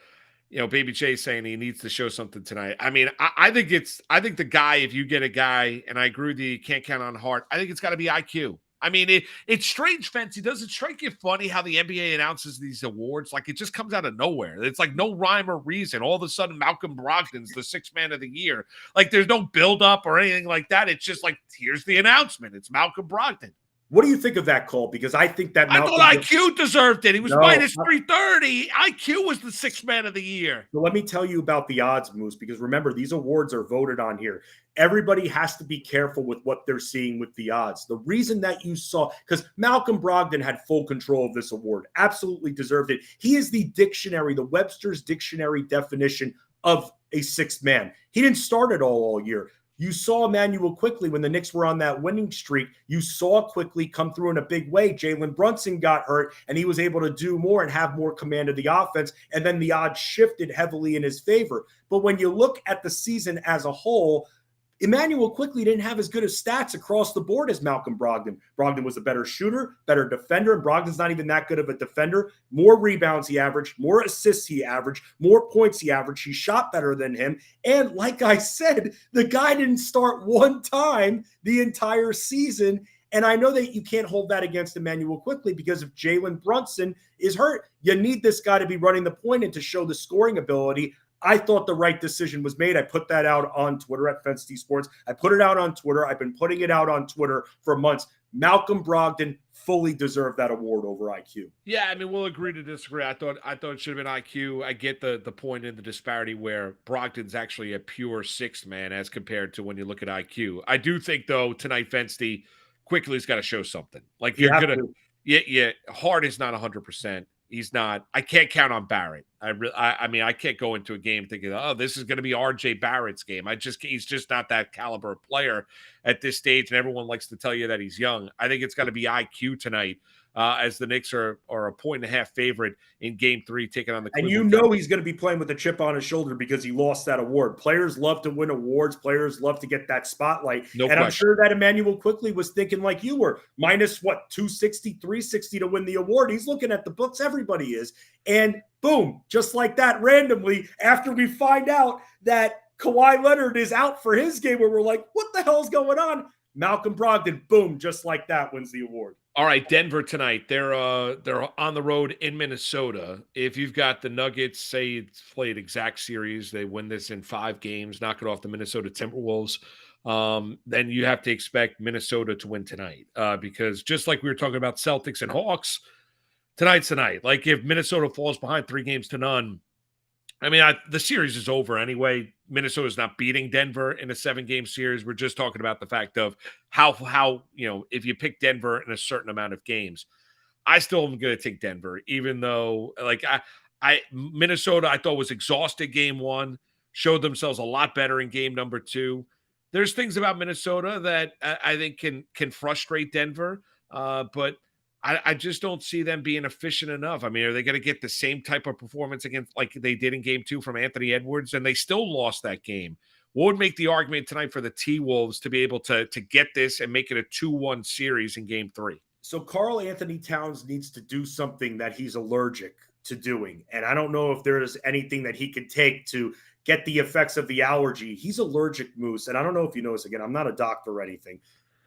Baby J saying he needs to show something tonight. I mean, I think the guy, if you get a guy, and I agree with you can't count on Hart, I think it's got to be IQ. I mean, it's strange, Fancy. Does it strike you funny how the NBA announces these awards? Like, it just comes out of nowhere. It's like no rhyme or reason. All of a sudden, Malcolm Brogdon's the 6th man of the year. Like, there's no build-up or anything like that. It's just like, here's the announcement. It's Malcolm Brogdon. What do you think of that call? Because I think that I thought IQ deserved it. He was minus 330. IQ was the 6th man of the year. So let me tell you about the odds, Moose, because remember, these awards are voted on here. Everybody has to be careful with what they're seeing with the odds. The reason that you saw, because Malcolm Brogdon had full control of this award, absolutely deserved it. He is the dictionary, the Webster's dictionary definition of a 6th man. He didn't start it all year. You saw Emmanuel Quickly when the Knicks were on that winning streak. You saw Quickly come through in a big way. Jalen Brunson got hurt, and he was able to do more and have more command of the offense, and then the odds shifted heavily in his favor. But when you look at the season as a whole, Emmanuel Quickly didn't have as good of stats across the board as Malcolm Brogdon. Brogdon was a better shooter, better defender, and Brogdon's not even that good of a defender. More rebounds he averaged, more assists he averaged, more points he averaged. He shot better than him. And like I said, the guy didn't start one time the entire season. And I know that you can't hold that against Emmanuel Quickly, because if Jalen Brunson is hurt, you need this guy to be running the point and to show the scoring ability. I thought the right decision was made. I put that out on Twitter at Fensty Sports. I put it out on Twitter. I've been putting it out on Twitter for months. Malcolm Brogdon fully deserved that award over IQ. Yeah, I mean, we'll agree to disagree. I thought it should have been IQ. I get the point in the disparity where Brogdon's actually a pure sixth man as compared to when you look at IQ. I do think, though, tonight Fensty Quickly's got to show something. Like, you're going to – yeah, Hart is not 100%. He's not – I can't count on Barrett. I mean, I can't go into a game thinking, oh, this is going to be RJ Barrett's game. He's just not that caliber of player at this stage, and everyone likes to tell you that he's young. I think it's got to be IQ tonight, as the Knicks are a 1.5 favorite in Game 3, taking on the Cleveland Cavaliers. He's going to be playing with a chip on his shoulder because he lost that award. Players love to win awards. Players love to get that spotlight. I'm sure that Emmanuel Quickly was thinking like you were, minus 260, 360 to win the award. He's looking at the books. Everybody is. And boom, just like that, randomly, after we find out that Kawhi Leonard is out for his game, where we're like, what the hell's going on? Malcolm Brogdon, boom, just like that, wins the award. All right, Denver tonight. They're on the road in Minnesota. If you've got the Nuggets, say it's played exact series, they win this in 5 games, knock it off the Minnesota Timberwolves, then you have to expect Minnesota to win tonight. Because just like we were talking about Celtics and Hawks, tonight's tonight. Like, if Minnesota falls behind 3-0, I mean, the series is over anyway. Minnesota's not beating Denver in a 7-game series. We're just talking about the fact of how if you pick Denver in a certain amount of games. I still am going to take Denver, even though Minnesota I thought was exhausted game 1, showed themselves a lot better in game number 2. There's things about Minnesota that I think can frustrate Denver, but I just don't see them being efficient enough. I mean, are they going to get the same type of performance against like they did in game 2 from Anthony Edwards? And they still lost that game. What would make the argument tonight for the T-Wolves to be able to get this and make it a 2-1 series in game 3? So Karl Anthony Towns needs to do something that he's allergic to doing. And I don't know if there is anything that he could take to get the effects of the allergy. He's allergic, Moose. And I don't know if you know this, again, I'm not a doctor or anything.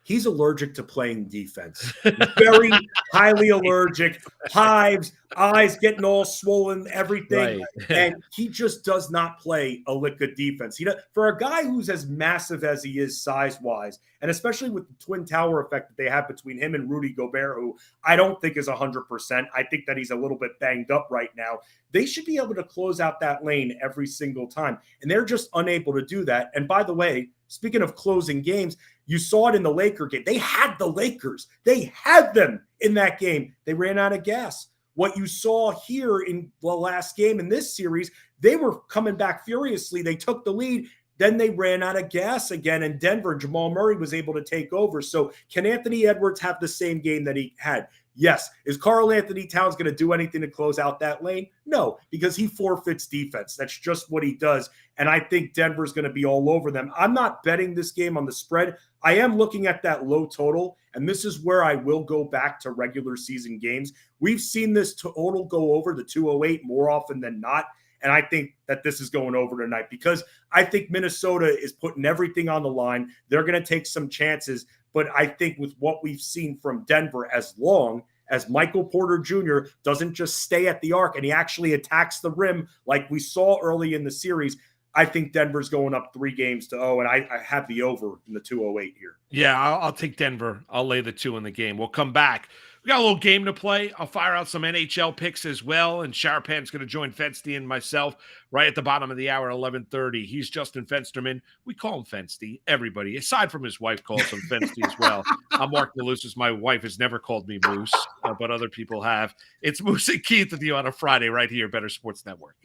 He's allergic to playing defense. Very highly allergic. Hives, eyes getting all swollen, everything. Right. And he just does not play a lick of defense. For a guy who's as massive as he is size-wise, and especially with the twin tower effect that they have between him and Rudy Gobert, who I don't think is 100%. I think that he's a little bit banged up right now. They should be able to close out that lane every single time. And they're just unable to do that. And by the way, speaking of closing games, you saw it in the Laker game. They had the Lakers. They had them in that game. They ran out of gas. What you saw here in the last game in this series, they were coming back furiously. They took the lead. Then they ran out of gas again, and Denver, Jamal Murray was able to take over. So can Anthony Edwards have the same game that he had? Yes. Is Karl Anthony Towns going to do anything to close out that lane? No, because he forfeits defense. That's just what he does. And I think Denver's going to be all over them. I'm not betting this game on the spread. I am looking at that low total, and this is where I will go back to regular season games. We've seen this total go over the 208 more often than not. And I think that this is going over tonight because I think Minnesota is putting everything on the line. They're going to take some chances. But I think with what we've seen from Denver, as long as Michael Porter Jr. doesn't just stay at the arc and he actually attacks the rim like we saw early in the series, I think Denver's going up 3-0, and I have the over in the 208 here. Yeah, I'll take Denver. I'll lay the 2 in the game. We'll come back. We got a little game to play. I'll fire out some NHL picks as well, and Sharapan's going to join Fensty and myself right at the bottom of the hour at 11:30. He's Justin Fensterman. We call him Fensty. Everybody, aside from his wife, calls him Fensty as well. I'm Mark Malusis. My wife has never called me Moose, but other people have. It's Moose and Keith with you on a Friday right here, Better Sports Network.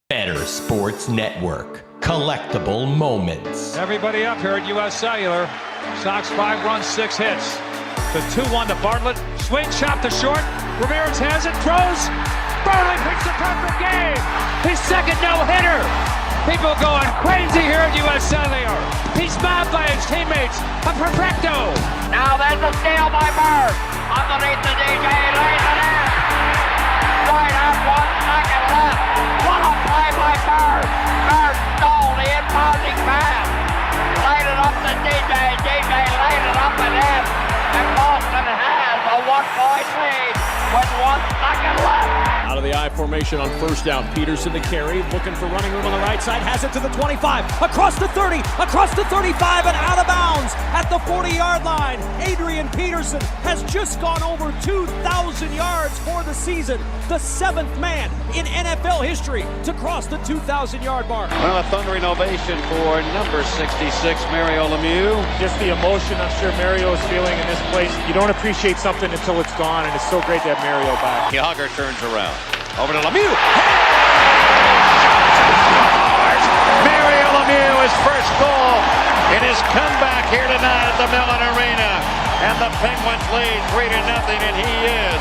Better Sports Network. Collectible moments. Everybody up here at U.S. Cellular. Sox 5 runs, 6 hits. The 2-1 to Bartlett. Swing, chop to short. Ramirez has it, throws. Bartlett picks the perfect game. His second no-hitter. People going crazy here at U.S. Cellular. He's mobbed by his teammates. A perfecto. Now there's a steal by Bird. Underneath the DJ, lays it in. Right up, 1 second left. What a play by Bird. Bird stole the impounding pass. Laid it up to DJ. DJ laid it up and in. And Boston has a 1-point lead with 1 second left. Out of the I formation on first down. Peterson to carry, looking for running room on the right side, has it to the 25, across the 30, across the 35, and out of bounds at the 40-yard line. Adrian Peterson has just gone over 2,000 yards for the season, the 7th man in NFL history to cross the 2,000-yard mark. Well, a thundering ovation for number 66, Mario Lemieux. Just the emotion I'm sure Mario is feeling in this place. You don't appreciate something until it's gone, and it's so great to have Mario back. Yager turns around. Over to Lemieux. Mario Lemieux, his first goal in his comeback here tonight at the Mellon Arena. And the Penguins lead 3-0, and he is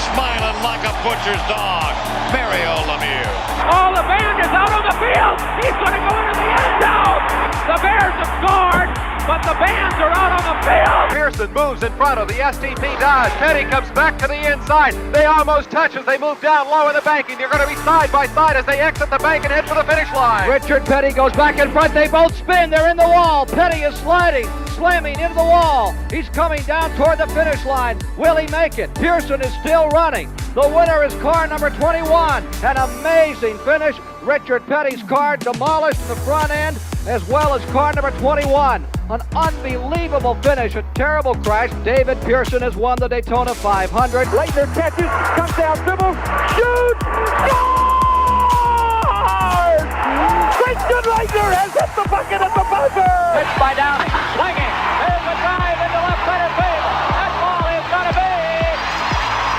smiling like a butcher's dog. Mario Lemieux. Oh, the band is out on the field. He's going to go into the end zone. The Bears have scored, but the bands are out on the field. Pearson moves in front of the STP does. Petty comes back to the inside. They almost touch as they move down low in the banking. They're going to be side by side as they exit the bank and head for the finish line. Richard Petty goes back in front. They both spin. They're in the wall. Petty is sliding, slamming into the wall. He's coming down toward the finish line. Will he make it? Pearson is still running. The winner is car number 21. An amazing finish. Richard Petty's car demolished in the front end, as well as car number 21. An unbelievable finish, a terrible crash. David Pearson has won the Daytona 500. Leitner catches, comes down, dribbles, shoots, scores! Christian Leitner has hit the bucket at the buzzer! Pitched by Downing, swinging, there's a drive into left center field. That ball is going to be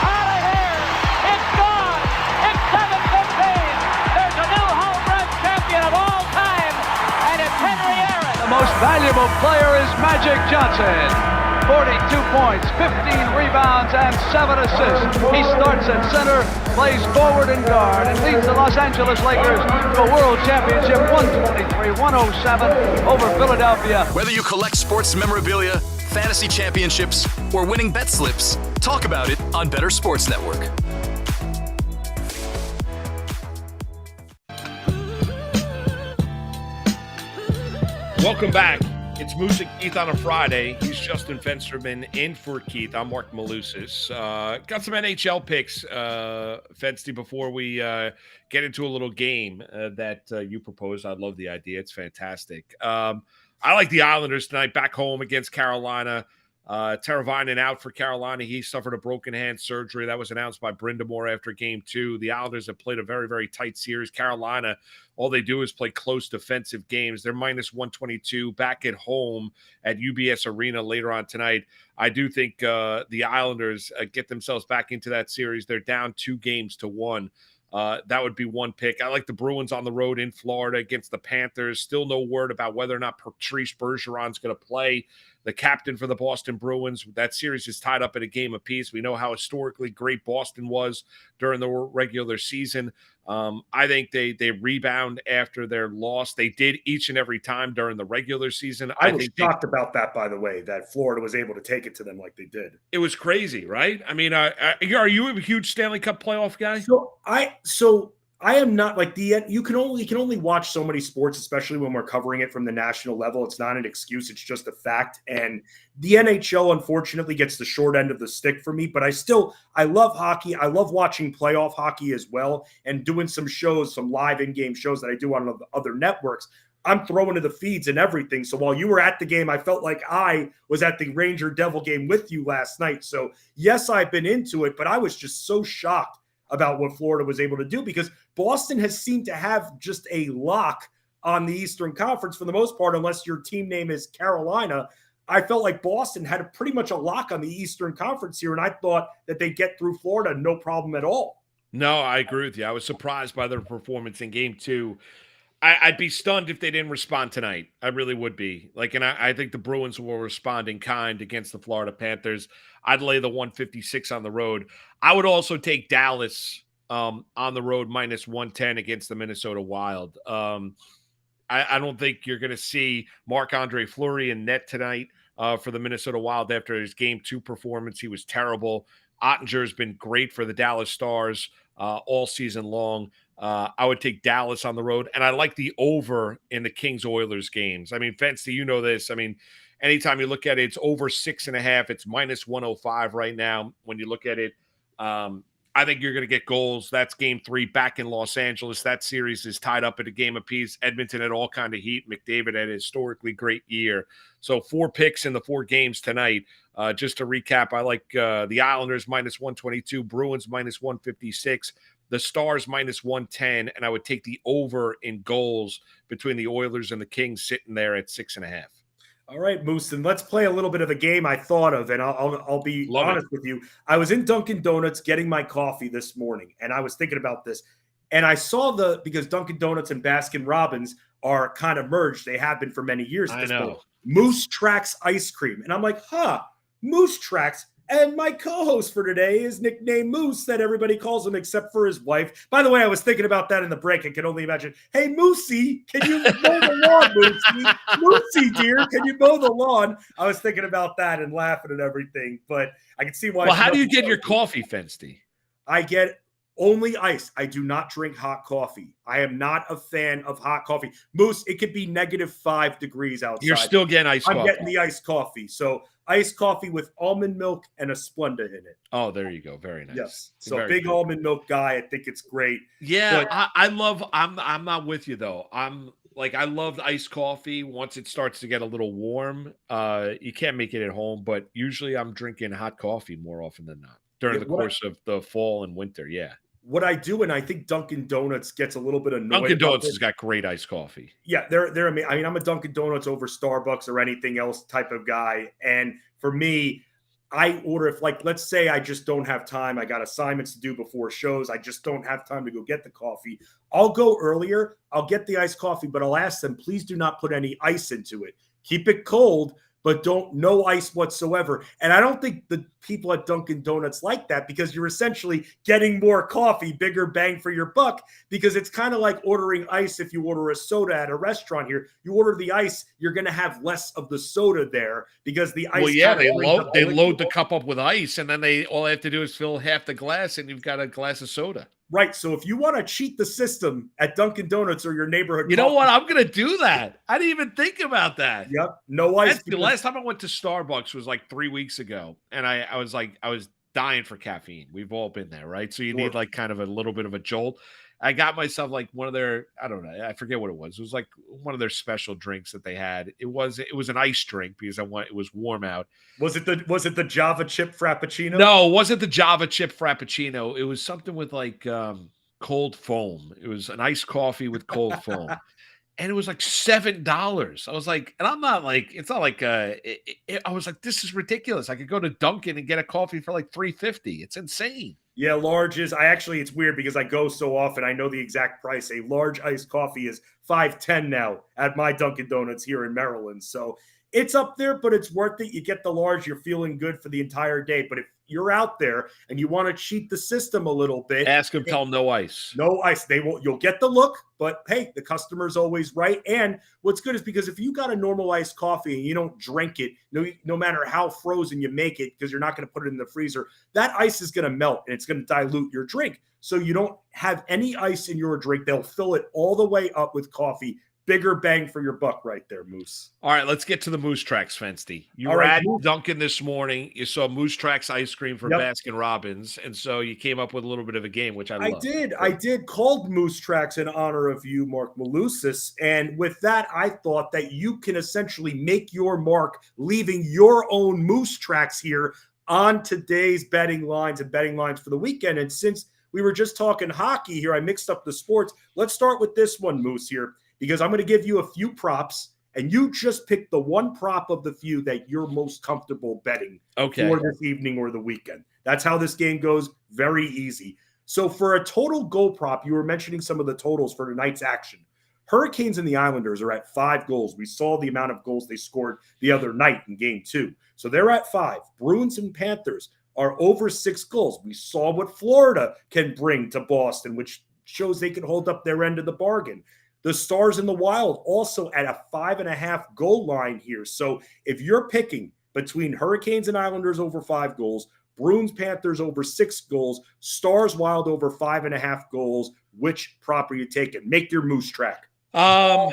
out of here. It's gone. It's 7-15. There's a new home run champion of all time, and it's Henry Aaron. The most valuable player is Magic Johnson. 42 points, 15 rebounds, and 7 assists. He starts at center, plays forward and guard, and leads the Los Angeles Lakers to a world championship 123-107 over Philadelphia. Whether you collect sports memorabilia, fantasy championships, or winning bet slips, talk about it on Better Sports Network. Welcome back. It's Moose and Keith on a Friday. He's Justin Fensterman in for Keith. I'm Mark Malusis. Got some NHL picks, Fensty, before we get into a little game that you proposed. I love the idea. It's fantastic. I like the Islanders tonight, back home against Carolina. Teravainen out for Carolina. He suffered a broken hand surgery. That was announced by Brindamore after Game 2. The Islanders have played a very, very tight series. Carolina, all they do is play close defensive games. They're minus 122 back at home at UBS Arena later on tonight. I do think the Islanders get themselves back into that series. They're down 2-1. That would be one pick. I like the Bruins on the road in Florida against the Panthers. Still no word about whether or not Patrice Bergeron's going to play, the captain for the Boston Bruins. That series is tied up at a game apiece. We know how historically great Boston was during the regular season. I think they rebound after their loss. They did each and every time during the regular season. I was shocked about that, by the way, that Florida was able to take it to them like they did. It was crazy, right? I mean, are you a huge Stanley Cup playoff guy? So I am not like you can only watch so many sports, especially when we're covering it from the national level. It's not an excuse. It's just a fact. And the NHL, unfortunately, gets the short end of the stick for me. But I love hockey. I love watching playoff hockey as well, and doing some shows, some live in-game shows that I do on other networks. I'm throwing to the feeds and everything. So while you were at the game, I felt like I was at the Ranger Devil game with you last night. So yes, I've been into it, but I was just so shocked about what Florida was able to do, because Boston has seemed to have just a lock on the Eastern Conference for the most part, unless your team name is Carolina. I felt like Boston had pretty much a lock on the Eastern Conference here, and I thought that they'd get through Florida no problem at all. No, I agree with you. I was surprised by their performance in Game 2. I'd be stunned if they didn't respond tonight. I really would be. And I think the Bruins will respond in kind against the Florida Panthers. I'd lay the 156 on the road. I would also take Dallas on the road minus 110 against the Minnesota Wild. I don't think you're going to see Marc-Andre Fleury in net tonight for the Minnesota Wild after his Game 2 performance. He was terrible. Ottinger's been great for the Dallas Stars all season long. I would take Dallas on the road, and I like the over in the Kings-Oilers games. I mean, Fensty, you know this. I mean, anytime you look at it, it's over 6.5. It's minus 105 right now when you look at it. I think you're going to get goals. That's game 3 back in Los Angeles. That series is tied up at a game apiece. Edmonton had all kind of heat. McDavid had a historically great year. So 4 picks in the 4 games tonight. Just to recap, I like the Islanders -122, Bruins -156, the Stars -110, and I would take the over in goals between the Oilers and the Kings sitting there at 6.5. All right, Moose, and let's play a little bit of a game I thought of, and I'll be honest with you. I was in Dunkin' Donuts getting my coffee this morning, and I was thinking about this, and I saw because Dunkin' Donuts and Baskin Robbins are kind of merged. They have been for many years. At this point. Moose Tracks ice cream, and I'm like, Moose Tracks. And my co-host for today is nicknamed Moose, that everybody calls him except for his wife. By the way, I was thinking about that in the break. I can only imagine. Hey, Moosey, can you mow the lawn, Moosey? Moosey, dear, can you mow the lawn? I was thinking about that and laughing at everything, but I can see why. Well, how do you get your coffee, Fensty? I get only ice. I do not drink hot coffee. I am not a fan of hot coffee. Moose, it could be -5 degrees outside. You're still getting iced coffee. I'm getting the iced coffee. So iced coffee with almond milk and a Splenda in it. Oh, there you go. Very nice. Yes. So Very big good. almond milk guy. I think it's great. Yeah, But I'm not with you though. I love iced coffee once it starts to get a little warm. You can't make it at home, but usually I'm drinking hot coffee more often than not during the course of the fall and winter. Yeah. what I do, and I think Dunkin' Donuts gets a little bit annoyed. Dunkin' about Donuts this. has got great iced coffee. Yeah, they're amazing. I mean, I'm a Dunkin' Donuts over Starbucks or anything else type of guy. And for me, I order if, like, let's say I just don't have time. I got assignments to do before shows. I just don't have time to go get the coffee. I'll go earlier. I'll get the iced coffee, but I'll ask them, please do not put any ice into it. Keep it cold, but no ice whatsoever. And I don't think the people at Dunkin' Donuts like that, because you're essentially getting more coffee, bigger bang for your buck, because it's kind of like ordering ice. If you order a soda at a restaurant here, you order the ice, you're going to have less of the soda there because the ice. Well, yeah, they load the cup up with ice, and then all they have to do is fill half the glass, and you've got a glass of soda. Right. So if you want to cheat the system at Dunkin' Donuts or your neighborhood, you know what? I'm going to do that. I didn't even think about that. Yep. No ice. The last time I went to Starbucks was like 3 weeks ago, and I was dying for caffeine. We've all been there, right? So you need like kind of a little bit of a jolt. I got myself like one of their, I don't know, I forget what it was. It was like one of their special drinks that they had. It was an ice drink because it was warm out. Was it the Java chip Frappuccino? No, it wasn't the Java chip Frappuccino. It was something with like cold foam. It was an iced coffee with cold foam. And it was like $7. I was like, and I'm not like, it's not like, I was like, this is ridiculous. I could go to Dunkin' and get a coffee for like $3.50. It's insane. Yeah, large is, it's weird because I go so often, I know the exact price. A large iced coffee is $5.10 now at my Dunkin' Donuts here in Maryland. So it's up there, but it's worth it. You get the large, you're feeling good for the entire day. But if you're out there and you want to cheat the system a little bit, ask them, tell them no ice. No ice. You'll get the look, but hey, the customer's always right. And what's good is because if you got a normal iced coffee and you don't drink it, no matter how frozen you make it, because you're not going to put it in the freezer, that ice is going to melt and it's going to dilute your drink. So you don't have any ice in your drink. They'll fill it all the way up with coffee. Bigger bang for your buck right there, Moose. All right, let's get to the Moose Tracks, Fensty. You All were right, at Dunkin' this morning. You saw Moose Tracks ice cream from Baskin Robbins, and so you came up with a little bit of a game, which I love. I did called Moose Tracks in honor of you, Mark Malusis. And with that, I thought that you can essentially make your mark leaving your own Moose Tracks here on today's betting lines and betting lines for the weekend. And since we were just talking hockey here, I mixed up the sports. Let's start with this one, Moose, here, because I'm going to give you a few props, and you just pick the one prop of the few that you're most comfortable betting for this evening or the weekend. That's how this game goes. Very easy. So for a total goal prop, you were mentioning some of the totals for tonight's action. Hurricanes and the Islanders are at 5 goals. We saw the amount of goals they scored the other night in game 2. So they're at 5. Bruins and Panthers are over 6 goals. We saw what Florida can bring to Boston, which shows they can hold up their end of the bargain. The Stars and the Wild also at a 5.5 goal line here. So if you're picking between Hurricanes and Islanders over 5 goals, Bruins, Panthers over 6 goals, Stars, Wild over 5.5 goals, which prop are you taking? Make your Moose Track. I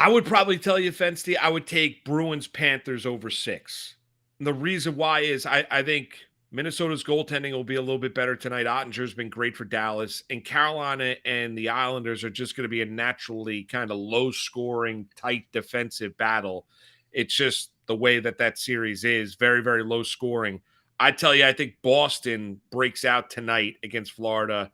would probably tell you, Fensty, I would take Bruins, Panthers over 6. And the reason why is I think Minnesota's goaltending will be a little bit better tonight. Ottinger's been great for Dallas, and Carolina and the Islanders are just going to be a naturally kind of low-scoring, tight defensive battle. It's just the way that series is, very, very low-scoring. I tell you, I think Boston breaks out tonight against Florida.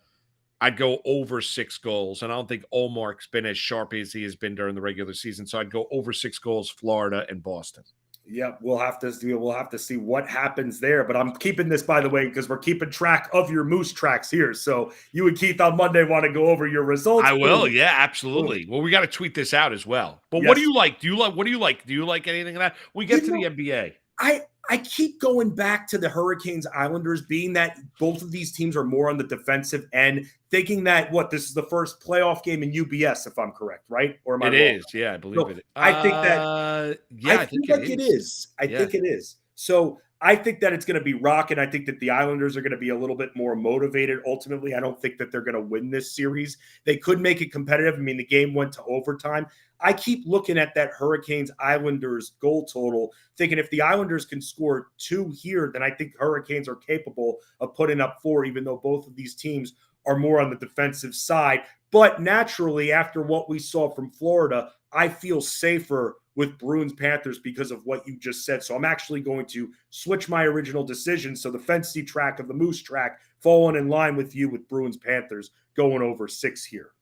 I'd go over 6 goals, and I don't think Olmark's been as sharp as he has been during the regular season, so I'd go over 6 goals, Florida and Boston. Yeah, we'll have to see what happens there. But I'm keeping this, by the way, because we're keeping track of your Moose tracks here. So you and Keith on Monday want to go over your results. I will. Yeah, absolutely. Well, we got to tweet this out as well. But Yes. what do you like? What do you like? Do you like anything of that? We get to the NBA. I keep going back to the Hurricanes Islanders, being that both of these teams are more on the defensive end, thinking that this is the first playoff game in UBS, if I'm correct, right? Or am I wrong? It is, yeah, I believe it. I think that I think it is. I think it is. So I think that it's going to be rocking. I think that the Islanders are going to be a little bit more motivated. Ultimately, I don't think that they're going to win this series. They could make it competitive. I mean, the game went to overtime. I keep looking at that Hurricanes-Islanders goal total, thinking if the Islanders can score 2 here, then I think Hurricanes are capable of putting up 4, even though both of these teams are more on the defensive side. But naturally, after what we saw from Florida, I feel safer with Bruins-Panthers because of what you just said. So I'm actually going to switch my original decision. So the Fantasy track of the Moose track, falling in line with you with Bruins-Panthers, going over 6 here.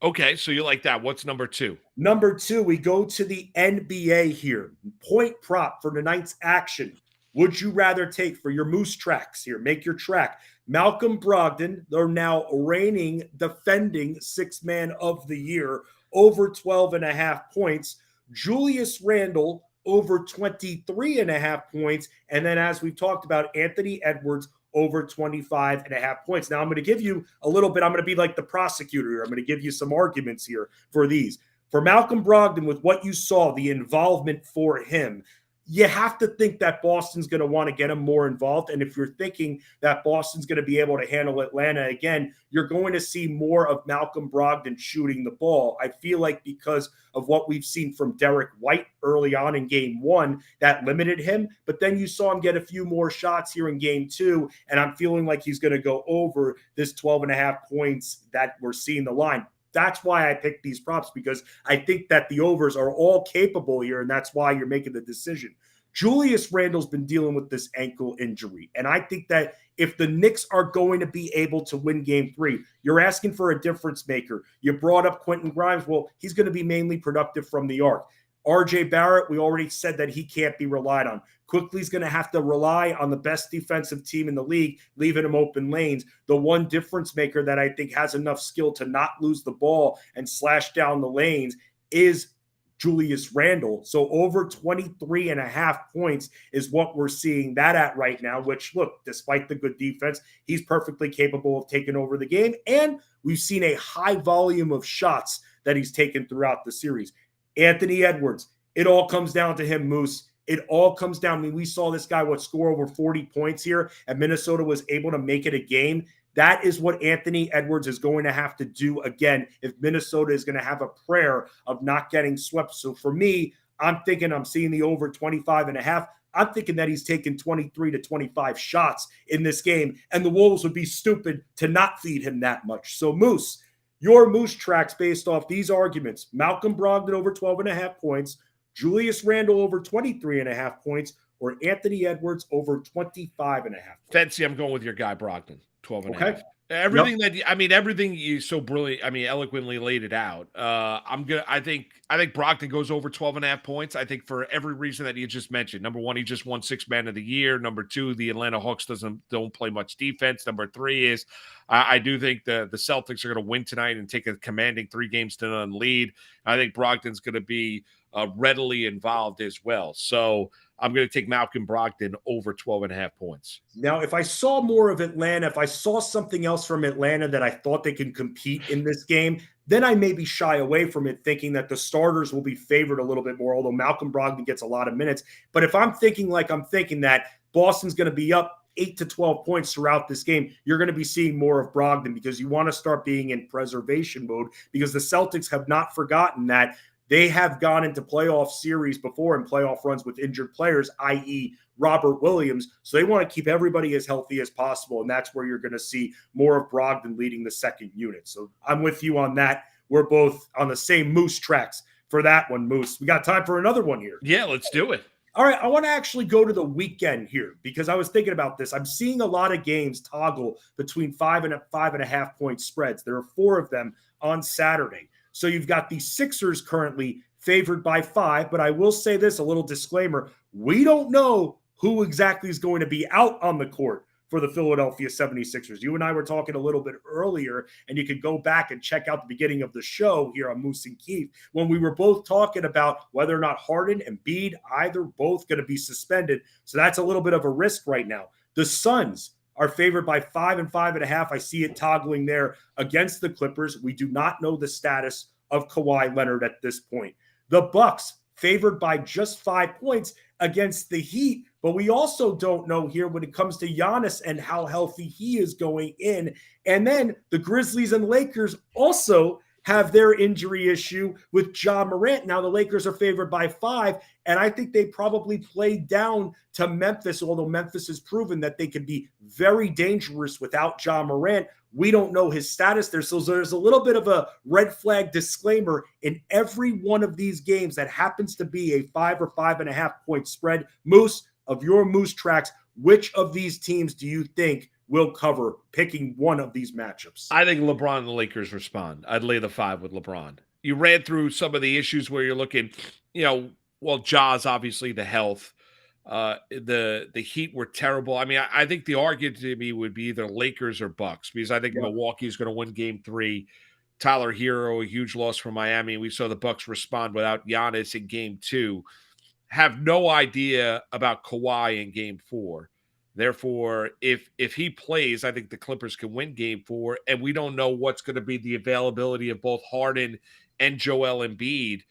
Okay, so you like that. What's number 2? Number 2, we go to the NBA here. Point prop for tonight's action. Would you rather take for your Moose tracks here? Make your track. Malcolm Brogdon, they're now reigning, defending 6th man of the year, over 12.5 points. Julius Randle, over 23.5 points. And then, as we've talked about, Anthony Edwards, over 25.5 points. Now, I'm going to give you a little bit. I'm going to be like the prosecutor here. I'm going to give you some arguments here for these. For Malcolm Brogdon, with what you saw, the involvement for him, you have to think that Boston's going to want to get him more involved. And if you're thinking that Boston's going to be able to handle Atlanta again, you're going to see more of Malcolm Brogdon shooting the ball. I feel like because of what we've seen from Derek White early on in game 1, that limited him. But then you saw him get a few more shots here in game 2, and I'm feeling like he's going to go over this 12.5 points that we're seeing the line. That's why I picked these props, because I think that the overs are all capable here, and that's why you're making the decision. Julius Randle's been dealing with this ankle injury, and I think that if the Knicks are going to be able to win game 3, you're asking for a difference maker. You brought up Quentin Grimes. Well, he's going to be mainly productive from the arc. RJ Barrett, we already said that he can't be relied on. Quickly's going to have to rely on the best defensive team in the league, leaving him open lanes. The one difference maker that I think has enough skill to not lose the ball and slash down the lanes is Julius Randle. So over 23.5 points is what we're seeing that at right now, which, look, despite the good defense, he's perfectly capable of taking over the game. And we've seen a high volume of shots that he's taken throughout the series. Anthony Edwards, it all comes down to him, Moose. It all comes down. I mean, we saw this guy score over 40 points here, and Minnesota was able to make it a game. That is what Anthony Edwards is going to have to do again if Minnesota is going to have a prayer of not getting swept. So for me, I'm seeing the over 25.5. I'm thinking that he's taken 23 to 25 shots in this game, and the Wolves would be stupid to not feed him that much. So Moose, your Moose tracks based off these arguments: Malcolm Brogdon over 12.5 points, Julius Randle over 23.5 points, or Anthony Edwards over 25.5. Fancy, I'm going with your guy Brogdon, 12.5. Okay. Everything you so brilliant, eloquently laid it out. I think Brogdon goes over 12.5 points. I think for every reason that you just mentioned. Number 1, he just won 6th man of the year. Number 2, the Atlanta Hawks don't play much defense. Number 3 is I do think the Celtics are going to win tonight and take a commanding 3-0 lead. I think Brogdon's going to be readily involved as well. So I'm going to take Malcolm Brogdon over 12.5 points. Now, if I saw more of Atlanta, if I saw something else from Atlanta that I thought they can compete in this game, then I maybe shy away from it, thinking that the starters will be favored a little bit more, although Malcolm Brogdon gets a lot of minutes. But if I'm thinking that Boston's going to be up 8 to 12 points throughout this game, you're going to be seeing more of Brogdon, because you want to start being in preservation mode, because the Celtics have not forgotten that they have gone into playoff series before and playoff runs with injured players, i.e. Robert Williams. So they want to keep everybody as healthy as possible. And that's where you're going to see more of Brogdon leading the second unit. So I'm with you on that. We're both on the same Moose tracks for that one, Moose. We got time for another one here. Yeah, let's do it. All right, I want to actually go to the weekend here because I was thinking about this. I'm seeing a lot of games toggle between 5.5 point spreads. There are 4 of them on Saturday. So you've got the Sixers currently favored by 5, but I will say this, a little disclaimer. We don't know who exactly is going to be out on the court for the Philadelphia 76ers. You and I were talking a little bit earlier, and you could go back and check out the beginning of the show here on Moose and Keith when we were both talking about whether or not Harden and Embiid, both going to be suspended. So that's a little bit of a risk right now. The Suns are favored by 5 and 5.5. I see it toggling there against the Clippers. We do not know the status of Kawhi Leonard at this point. The Bucks favored by just 5 points against the Heat, but we also don't know here when it comes to Giannis and how healthy he is going in. And then the Grizzlies and Lakers also have their injury issue with Ja Morant. Now the Lakers are favored by 5, and I think they probably played down to Memphis, although Memphis has proven that they can be very dangerous without Ja Morant. We don't know his status there. So there's a little bit of a red flag disclaimer in every one of these games that happens to be a 5 or 5.5 point spread. Moose, of your Moose tracks, which of these teams do you think will cover picking one of these matchups? I think LeBron and the Lakers respond. I'd lay the 5 with LeBron. You ran through some of the issues where you're looking, Ja's obviously the health. The Heat were terrible. I mean, I think the argument to me would be either Lakers or Bucks because I think Milwaukee is going to win Game 3. Tyler Hero, a huge loss for Miami. We saw the Bucks respond without Giannis in Game 2. Have no idea about Kawhi in Game 4. Therefore, if he plays, I think the Clippers can win Game 4, and we don't know what's going to be the availability of both Harden and Joel Embiid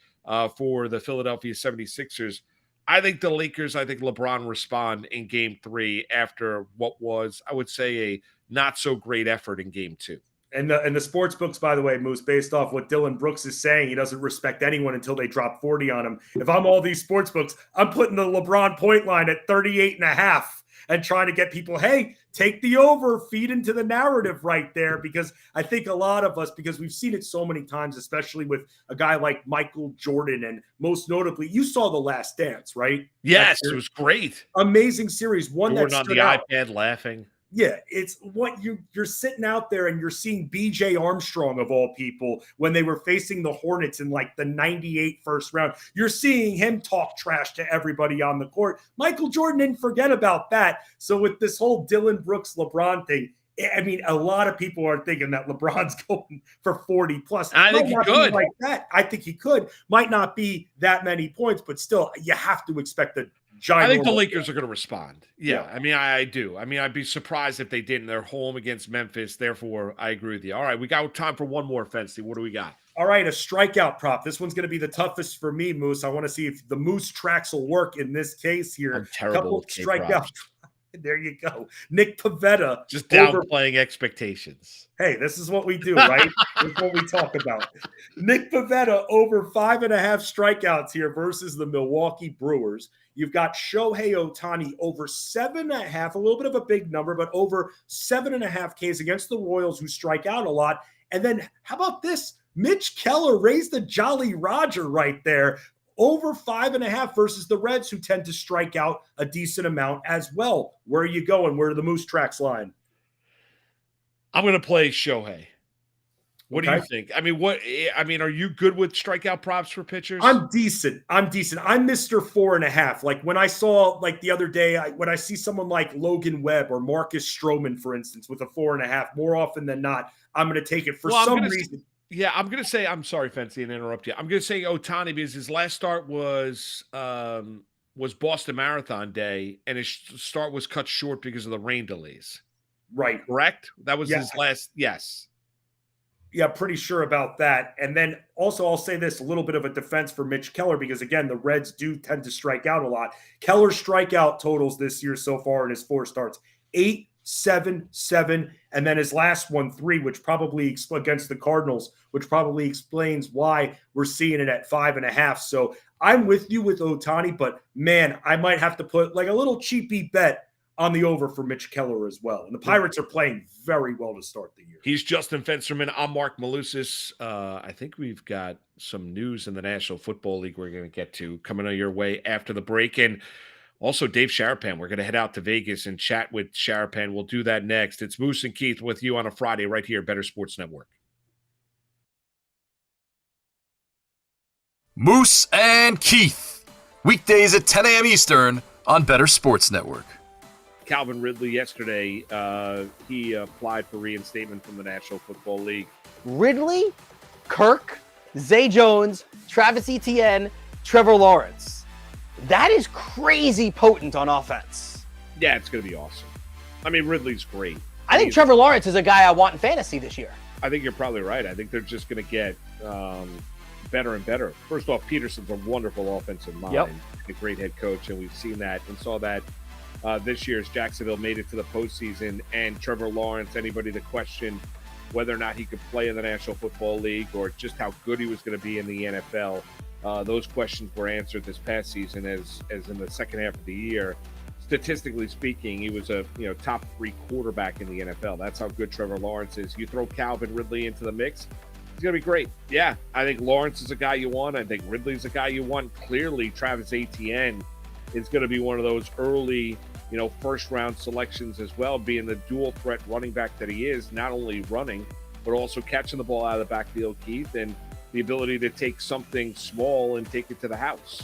for the Philadelphia 76ers. I think the Lakers, I think LeBron respond in Game 3 after what was, I would say, a not-so-great effort in Game 2. And the sports books, by the way, Moose, based off what Dylan Brooks is saying, he doesn't respect anyone until they drop 40 on him. If I'm all these sports books, I'm putting the LeBron point line at 38.5 and trying to get people, hey, take the over, feed into the narrative right there. Because I think a lot of us, because we've seen it so many times, especially with a guy like Michael Jordan, and most notably, you saw The Last Dance, right? Yes, it was great. Amazing series. One Jordan that on stood the out. iPad laughing. Yeah, it's what you're sitting out there and you're seeing BJ Armstrong of all people when they were facing the Hornets in like the 98 first round. You're seeing him talk trash to everybody on the court. Michael Jordan didn't forget about that. So with this whole Dylan Brooks LeBron thing, I mean, a lot of people are thinking that LeBron's going for 40 plus. I think he could. Like that. I think he could. Might not be that many points, but still, you have to expect a giant. I think the Lakers are going to respond. Yeah, I mean, I do. I mean, I'd be surprised if they didn't. They're home against Memphis. Therefore, I agree with you. All right, we got time for one more, Fency. What do we got? All right, a strikeout prop. This one's going to be the toughest for me, Moose. I want to see if the Moose tracks will work in this case here. I'm terrible with strikeouts. There you go. Nick Pivetta. Just downplaying expectations. Hey, this is what we do, right? This is what we talk about. Nick Pivetta over 5.5 strikeouts here versus the Milwaukee Brewers. You've got Shohei Ohtani over 7.5, a little bit of a big number, but over 7.5 Ks against the Royals, who strike out a lot. And then how about this? Mitch Keller raised the Jolly Roger right there. Over 5.5 versus the Reds, who tend to strike out a decent amount as well. Where are you going? Where are the Moose tracks line? I'm going to play Shohei. What do you think? I mean, are you good with strikeout props for pitchers? I'm decent. I'm Mr. 4.5. Like when I saw, like the other day, when I see someone like Logan Webb or Marcus Stroman, for instance, with a 4.5, more often than not, I'm going to take it for some reason. I'm going to say, I'm sorry, Fency, and interrupt you. I'm going to say Ohtani because his last start was Boston Marathon Day, and his start was cut short because of the rain delays. Right. Correct? That was his last, yes. Yeah, pretty sure about that. And then also I'll say this, a little bit of a defense for Mitch Keller, because again, the Reds do tend to strike out a lot. Keller's strikeout totals this year so far in his 4 starts, 8, 7, 7, and then his last one, 3, which probably against the Cardinals, which probably explains why we're seeing it at 5.5. So I'm with you with Ohtani, but man, I might have to put like a little cheapy bet on the over for Mitch Keller as well. And the Pirates are playing very well to start the year. He's Justin Fensterman. I'm Mark Malusis. I think we've got some news in the National Football League we're going to get to coming on your way after the break. And also Dave Sharapan. We're going to head out to Vegas and chat with Sharapan. We'll do that next. It's Moose and Keith with you on a Friday right here, Better Sports Network. Moose and Keith, weekdays at 10 a.m. Eastern on Better Sports Network. Calvin Ridley yesterday, he applied for reinstatement from the National Football League. Ridley, Kirk, Zay Jones, Travis Etienne, Trevor Lawrence. That is crazy potent on offense. Yeah, it's going to be awesome. I mean, Ridley's great. I think Trevor Lawrence is a guy I want in fantasy this year. I think you're probably right. I think they're just going to get better and better. First off, Peterson's a wonderful offensive mind, a great head coach, and we've seen that and saw that this year as Jacksonville made it to the postseason. And Trevor Lawrence, anybody that questioned whether or not he could play in the National Football League or just how good he was going to be in the NFL, those questions were answered this past season as in the second half of the year. Statistically speaking, he was a top 3 quarterback in the NFL. That's how good Trevor Lawrence is. You throw Calvin Ridley into the mix, he's going to be great. Yeah, I think Lawrence is a guy you want. I think Ridley's a guy you want. Clearly, Travis Etienne is going to be one of those early, first-round selections as well, being the dual-threat running back that he is, not only running, but also catching the ball out of the backfield, Keith, and the ability to take something small and take it to the house.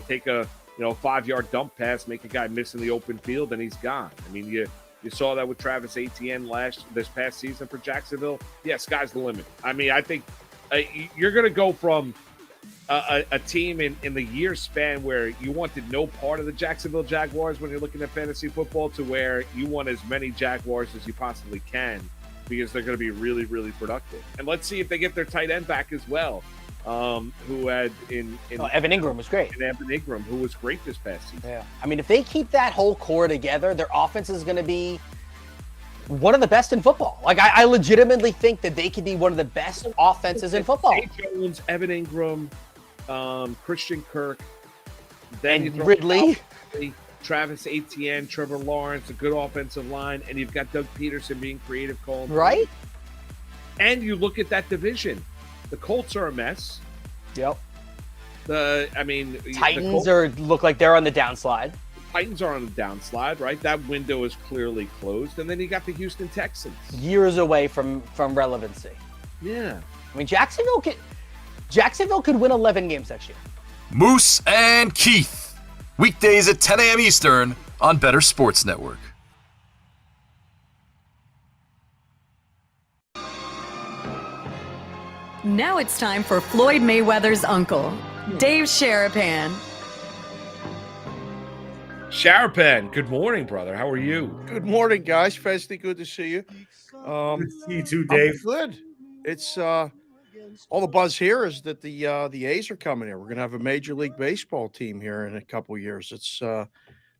Take a 5-yard dump pass, make a guy miss in the open field, and he's gone. I mean, you saw that with Travis Etienne this past season for Jacksonville. Yeah, sky's the limit. I mean, I think you're going to go from a team in the year span where you wanted no part of the Jacksonville Jaguars when you're looking at fantasy football to where you want as many Jaguars as you possibly can because they're going to be really, really productive. And let's see if they get their tight end back as well. Who had Evan Ingram was great. And Evan Ingram, who was great this past season. Yeah. I mean, if they keep that whole core together, their offense is going to be one of the best in football. Like, I legitimately think that they could be one of the best offenses in football. Zay Jones, Evan Ingram, Christian Kirk, then and Ridley, Travis Etienne, Trevor Lawrence, a good offensive line, and you've got Doug Peterson being creative calling. Right. And you look at that division. The Colts are a mess. Yep. Titans look like they're on the downslide. Titans are on the downslide, right? That window is clearly closed. And then you got the Houston Texans. Years away from relevancy. Yeah. I mean, Jacksonville could win 11 games next year. Moose and Keith, weekdays at 10 a.m. Eastern on Better Sports Network. Now it's time for Floyd Mayweather's uncle, Dave Sharapan. Sharapan, good morning, brother. How are you? Good morning, guys. Festy, good to see you. Good to see you too, Dave. Good. It's all the buzz here is that the A's are coming here. We're going to have a Major League Baseball team here in a couple of years. It's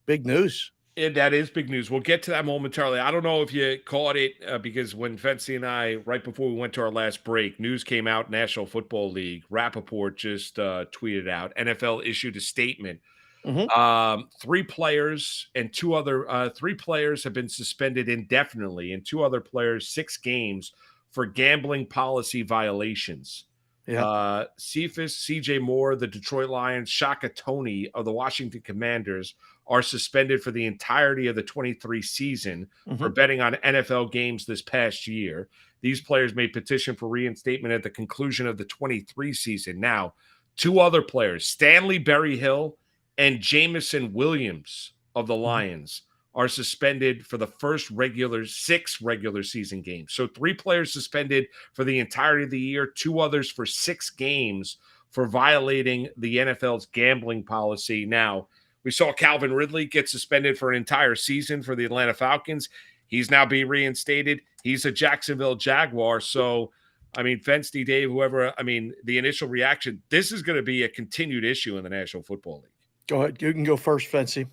big news. And that is big news. We'll get to that momentarily. I don't know if you caught it because when Fency and I, right before we went to our last break, news came out, National Football League. Rappaport just tweeted out, NFL issued a statement. Mm-hmm. 3 players and 2 other 3 players have been suspended indefinitely, and 2 other players 6 games for gambling policy violations. Yeah. Cephas, CJ Moore, the Detroit Lions, Shaka Toney of the Washington Commanders are suspended for the entirety of the 23 season for betting on NFL games this past year. These players may petition for reinstatement at the conclusion of the 23 season. Now, 2 other players, Stanley Berryhill and Jamison Williams of the Lions, are suspended for the first 6 regular season games. So 3 players suspended for the entirety of the year, 2 others for 6 games for violating the NFL's gambling policy. Now, we saw Calvin Ridley get suspended for an entire season for the Atlanta Falcons. He's now being reinstated. He's a Jacksonville Jaguar. So, I mean, Fensty, Dave, whoever, the initial reaction, this is going to be a continued issue in the National Football League. Go ahead. You can go first, Fency.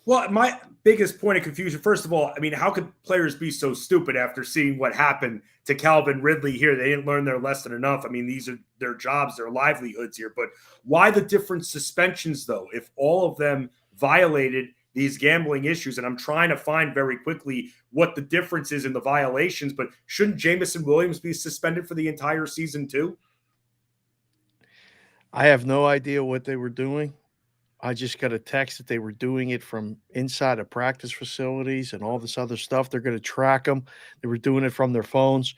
Well, my biggest point of confusion, first of all, I mean, how could players be so stupid after seeing what happened to Calvin Ridley here? They didn't learn their lesson enough. I mean, these are their jobs, their livelihoods here. But why the different suspensions, though, if all of them violated these gambling issues? And I'm trying to find very quickly what the difference is in the violations, but shouldn't Jamison Williams be suspended for the entire season too? I have no idea what they were doing. I just got a text that they were doing it from inside of practice facilities and all this other stuff. They're going to track them. They were doing it from their phones.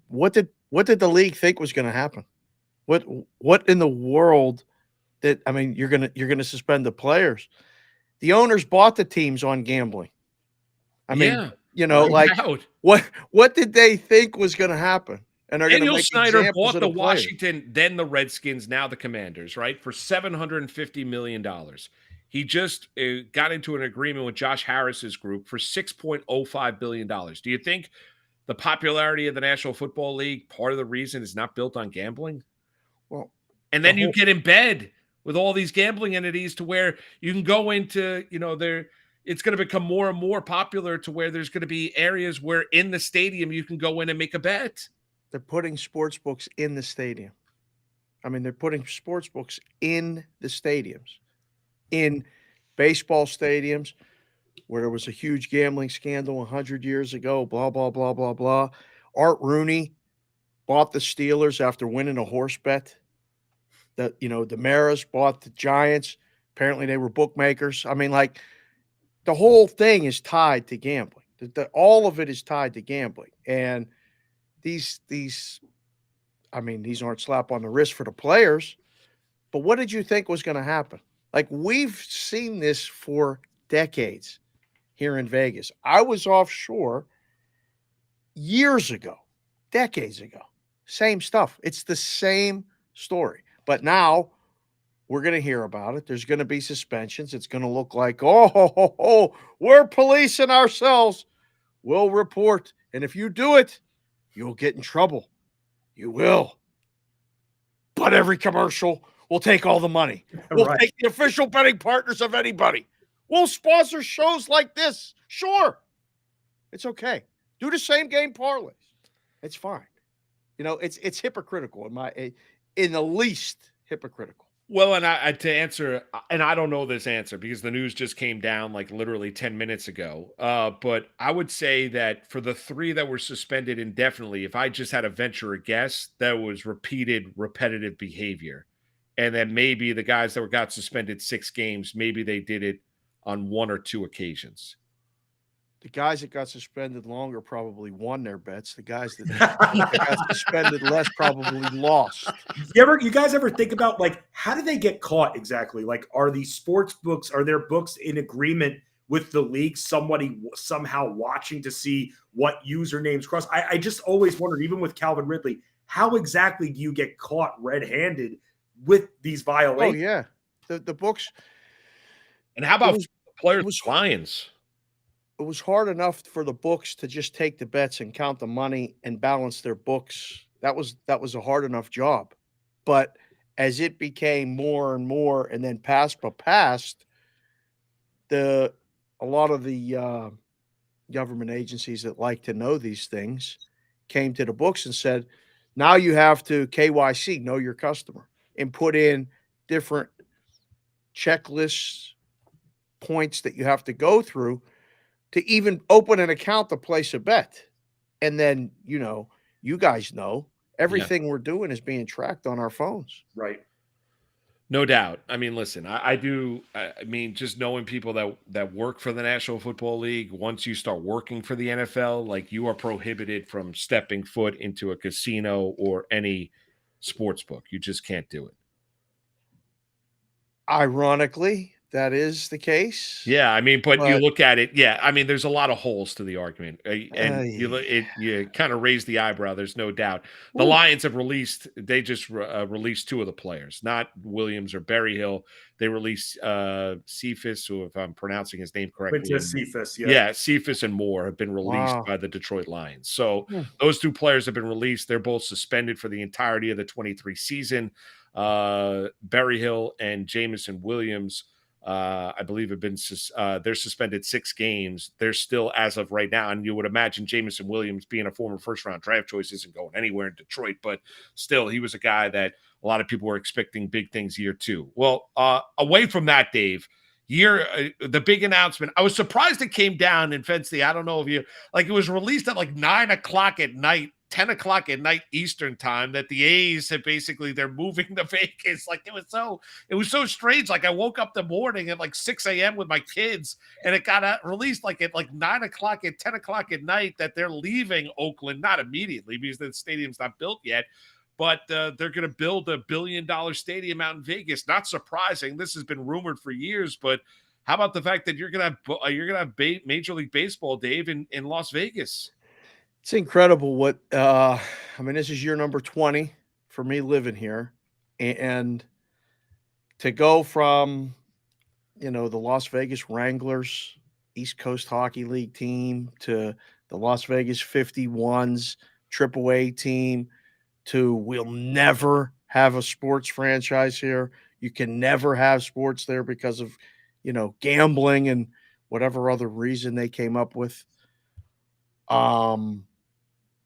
What did the league think was going to happen? What in the world that, I mean, you're going to suspend the players. The owners bought the teams on gambling. I mean, what did they think was going to happen? And they're going to Daniel make Snyder examples bought of the players. Washington, then the Redskins, now the Commanders, right? For $750 million. He just got into an agreement with Josh Harris's group for $6.05 billion. Do you think the popularity of the National Football League, part of the reason is not built on gambling? Well, and then you get in bed with all these gambling entities to where you can go into, it's going to become more and more popular to where there's going to be areas where in the stadium you can go in and make a bet. They're putting sports books in the stadium. I mean, they're putting sports books in the stadiums, in baseball stadiums where there was a huge gambling scandal 100 years ago, blah, blah, blah, blah, blah. Art Rooney bought the Steelers after winning a horse bet. The Maras bought the Giants. Apparently they were bookmakers. I mean, like, the whole thing is tied to gambling. All of it is tied to gambling. And these aren't slap on the wrist for the players, but what did you think was going to happen? Like, we've seen this for decades here in Vegas. I was offshore years ago, decades ago. Same stuff. It's the same story. But now we're going to hear about it. There's going to be suspensions. It's going to look like, we're policing ourselves. We'll report. And if you do it, you'll get in trouble. You will. But every commercial will take all the money. We'll take the official betting partners of anybody. We'll sponsor shows like this. Sure. It's okay. Do the same game parlays. It's fine. It's hypocritical in the least hypocritical. Well, and to answer, and I don't know this answer because the news just came down like literally 10 minutes ago. But I would say that for the 3 that were suspended indefinitely, if I just had to venture a guess, that was repetitive behavior. And then maybe the guys that got suspended 6 games, maybe they did it on 1 or 2 occasions. The guys that got suspended longer probably won their bets. The guys that got suspended less probably lost. You guys ever think about, like, how do they get caught exactly? Like, are these sports books, are their books in agreement with the league? Somebody somehow watching to see what usernames cross? I just always wondered, even with Calvin Ridley, how exactly do you get caught red-handed with these violations? Oh, yeah. The books. And how about players' Lions? It was hard enough for the books to just take the bets and count the money and balance their books. That was a hard enough job. But as it became more and more and then passed, a lot of the government agencies that like to know these things came to the books and said, now you have to KYC, know your customer, and put in different checklists, points that you have to go through to even open an account to place a bet. And then, you guys know everything we're doing is being tracked on our phones. Right. No doubt. I mean, listen, I mean, just knowing people that work for the National Football League, once you start working for the NFL, like, you are prohibited from stepping foot into a casino or any sports book. You just can't do it. Ironically, that is the case. Yeah, I mean, but you look at it. Yeah, I mean, there's a lot of holes to the argument, and you kind of raise the eyebrow. There's no doubt. The Lions have they just released 2 of the players, not Williams or Berryhill. They released Cephas, who, if I'm pronouncing his name correctly, Cephas, yeah, Cephas and Moore have been released by the Detroit Lions. So those 2 players have been released. They're both suspended for the entirety of the 23 season. Berryhill and Jamison Williams I believe have been they're suspended 6 games. They're still, as of right now, and you would imagine Jameson Williams, being a former first-round draft choice, isn't going anywhere in Detroit, but still, he was a guy that a lot of people were expecting big things year 2. Well, away from that, Dave, the big announcement, I was surprised it came down in Fensty. I don't know if you, like, it was released at like 9 o'clock at night, 10 o'clock at night Eastern time, that the A's have basically, they're moving to Vegas. Like, it was so strange. Like, I woke up the morning at like 6 a.m. with my kids, and it got released like at like 9 o'clock at 10 o'clock at night that they're leaving Oakland, not immediately because the stadium's not built yet, but they're going to build $1 billion stadium out in Vegas. Not surprising. This has been rumored for years, but how about the fact that you're going to have Major League Baseball, Dave, in Las Vegas? It's incredible what I mean, this is year number 20 for me living here, and to go from, the Las Vegas Wranglers, East Coast Hockey League team, to the Las Vegas 51s AAA team, to we'll never have a sports franchise here. You can never have sports there because of, gambling and whatever other reason they came up with.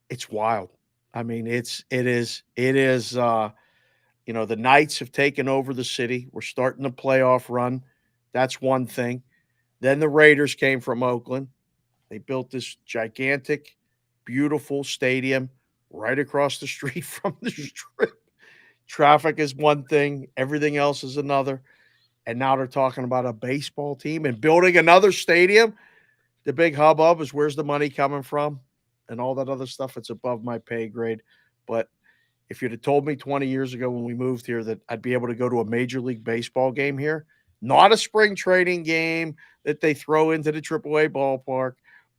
It's wild. I mean, it is, the Knights have taken over the city. We're starting the playoff run. That's one thing. Then the Raiders came from Oakland. They built this gigantic, beautiful stadium right across the street from the Strip. Traffic is one thing. Everything else is another. And now they're talking about a baseball team and building another stadium. The big hubbub is, where's the money coming from and all that other stuff. It's above my pay grade. But if you'd have told me 20 years ago when we moved here that I'd be able to go to a Major League Baseball game here, not a spring training game that they throw into the AAA ballpark,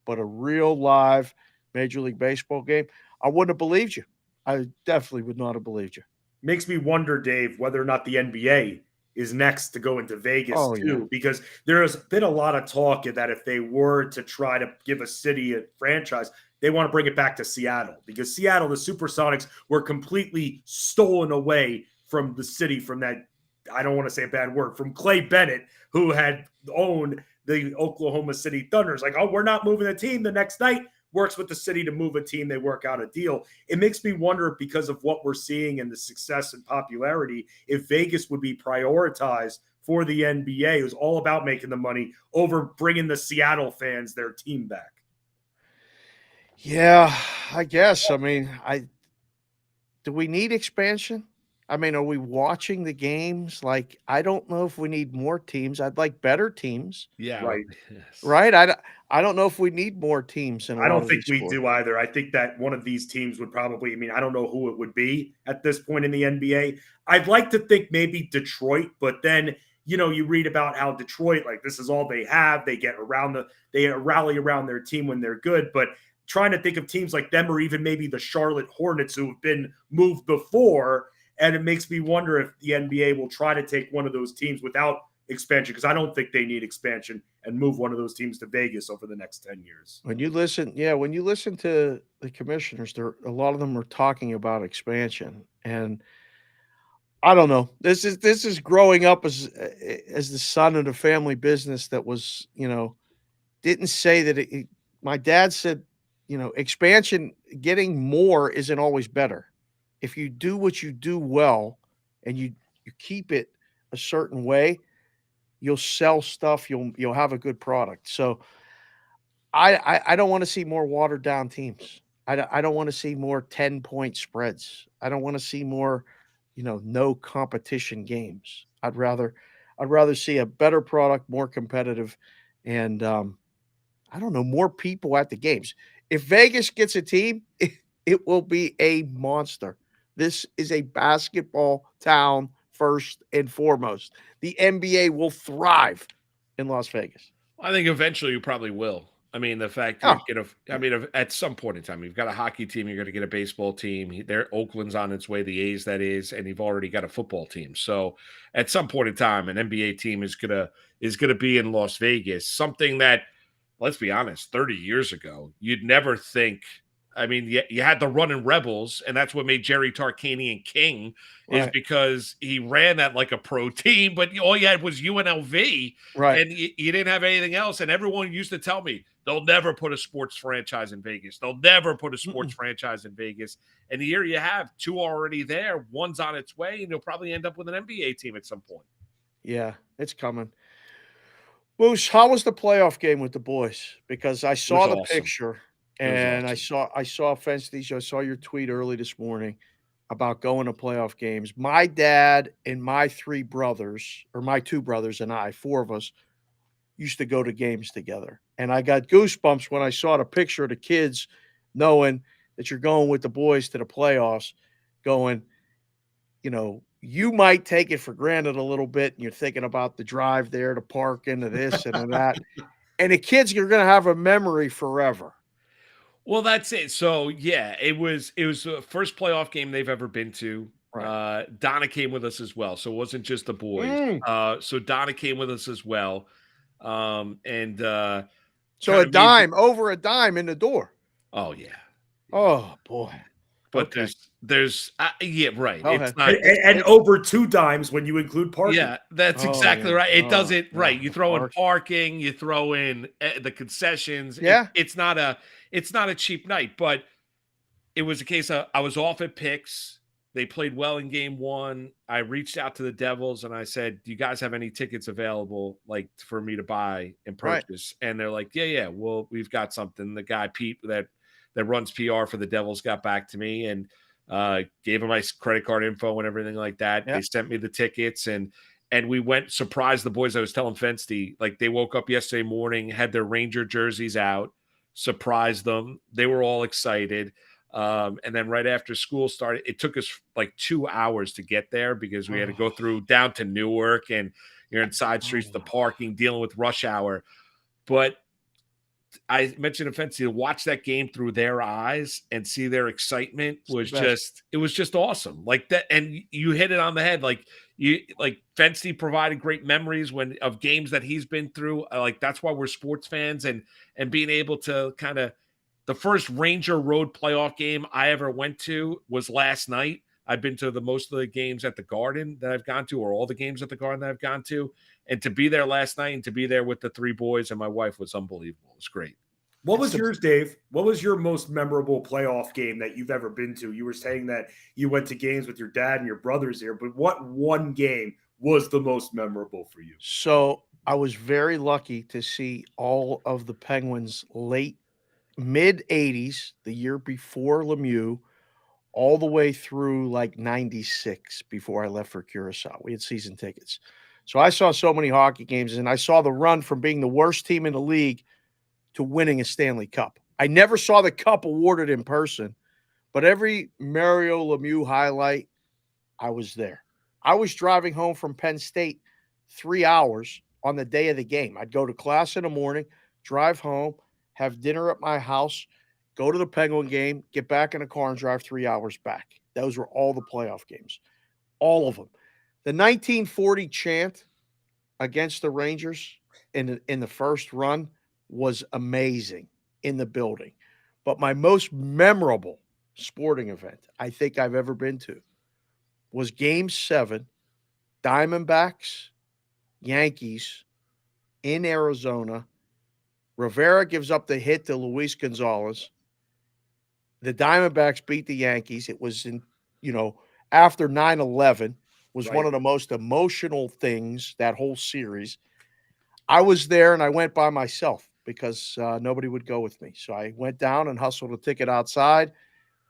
but a real live Major League Baseball game, I wouldn't have believed you. I definitely would not have believed you. Makes me wonder, Dave, whether or not the NBA is next to go into Vegas too, because there has been a lot of talk that if they were to try to give a city a franchise, they want to bring it back to Seattle, because Seattle, the Supersonics, were completely stolen away from the city, from that, I don't want to say a bad word, from Clay Bennett, who had owned the Oklahoma City Thunders. Like, oh, we're not moving the team. The next night, works with the city to move a team. They work out a deal. It makes me wonder, because of what we're seeing and the success and popularity, if Vegas would be prioritized for the NBA. It was all about making the money over bringing the Seattle fans their team back. Yeah, I guess. I mean, do we need expansion? I mean, are we watching the games? Like, I don't know if we need more teams. I'd like better teams. Yeah. Right. Yes. Right. I don't know if we need more teams. I don't think we do either. I think that one of these teams would probably, I mean, I don't know who it would be at this point in the NBA. I'd like to think maybe Detroit, but then, you read about how Detroit, like, this is all they have. They they rally around their team when they're good, but trying to think of teams like them, or even maybe the Charlotte Hornets, who have been moved before. And it makes me wonder if the NBA will try to take one of those teams without expansion, because I don't think they need expansion, and move one of those teams to Vegas over the next 10 years. When you listen to the commissioners, a lot of them are talking about expansion. And I don't know. This is growing up as the son of the family business that was, didn't say that my dad said, expansion, getting more isn't always better. If you do what you do well and you keep it a certain way, you'll sell stuff, you'll have a good product. So I don't want to see more watered down teams. I don't want to see more 10-point spreads. I don't want to see more, no competition games. I'd rather see a better product, more competitive, and I don't know, more people at the games. If Vegas gets a team, it will be a monster. This is a basketball town first and foremost. The NBA will thrive in Las Vegas. I think eventually you probably will. I mean, the fact at some point in time, you've got a hockey team, you're going to get a baseball team. Oakland's on its way, the A's, that is, and you've already got a football team. So at some point in time, an NBA team is gonna be in Las Vegas. Something that, let's be honest, 30 years ago, you'd never think I mean, you had the running Rebels, and that's what made Jerry Tarkanian king, is Right. because he ran that like a pro team, but all you had was UNLV, Right. and you didn't have anything else. And everyone used to tell me they'll never put a sports franchise in Vegas. They'll never put a sports franchise in Vegas. And here you have two already there. One's on its way, and you'll probably end up with an NBA team at some point. Yeah, it's coming. Moose, how was the playoff game with the boys? Because I saw the awesome. picture, and I saw Fenstey. I saw your tweet early this morning about going to playoff games. My dad and my three brothers, or my two brothers and I, four of us, used to go to games together. And I got goosebumps when I saw the picture of the kids, knowing that you're going with the boys to the playoffs, going, you know, you might take it for granted a little bit, and you're thinking about the drive there, to park into this and that. And the kids are going to have a memory forever. Well, that's it. So yeah, it was the first playoff game they've ever been to. Right. Donna came with us as well, so it wasn't just the boys. So Donna came with us as well, So kinda a made dime, over a dime in the door. Oh yeah, Oh boy. but Okay. there's yeah, right. Go It's ahead. not. And over 2 dimes when you include parking. Yeah, that's Oh, exactly yeah. right. It Oh, doesn't yeah, right. You throw in parking. parking, you throw in the concessions. Yeah. It's not a cheap night, but it was a case of I was off at picks. They played well in game 1. I reached out to the Devils and I said, "Do you guys have any tickets available, like for me to buy and Right. purchase?" And they're like, "Yeah, well, we've got something." The guy Pete that runs PR for the Devils got back to me and gave him my credit card info and everything like that. Yeah. They sent me the tickets and we went, surprised the boys. I was telling Fensty, like they woke up yesterday morning, had their Ranger jerseys out, surprised them. They were all excited. And then right after school started, it took us like 2 hours to get there because we had to go through down to Newark and you're in side streets, the parking, dealing with rush hour. But I mentioned to Fency to watch that game through their eyes and see their excitement was it was just awesome. Like that. And you hit it on the head. Like Fency provided great memories of games that he's been through. Like that's why we're sports fans and being able to kind of, the first Ranger Road playoff game I ever went to was last night. I've been to most of the games at the Garden that I've gone to, or all the games at the Garden that I've gone to. And to be there last night and to be there with the 3 boys and my wife was unbelievable. It was great. What was yours, Dave? What was your most memorable playoff game that you've ever been to? You were saying that you went to games with your dad and your brothers here, but what one game was the most memorable for you? So I was very lucky to see all of the Penguins mid 80s, the year before Lemieux, all the way through like 96 before I left for Curacao. We had season tickets. So I saw so many hockey games, and I saw the run from being the worst team in the league to winning a Stanley Cup. I never saw the cup awarded in person, but every Mario Lemieux highlight, I was there. I was driving home from Penn State 3 hours on the day of the game. I'd go to class in the morning, drive home, have dinner at my house, go to the Penguin game, get back in the car and drive 3 hours back. Those were all the playoff games, all of them. The 1940 chant against the Rangers in the first run was amazing in the building. But my most memorable sporting event I think I've ever been to was Game 7, Diamondbacks, Yankees in Arizona. Rivera gives up the hit to Luis Gonzalez. The Diamondbacks beat the Yankees. It was after 9/11 was one of the most emotional things, that whole series. I was there and I went by myself because nobody would go with me. So I went down and hustled a ticket outside,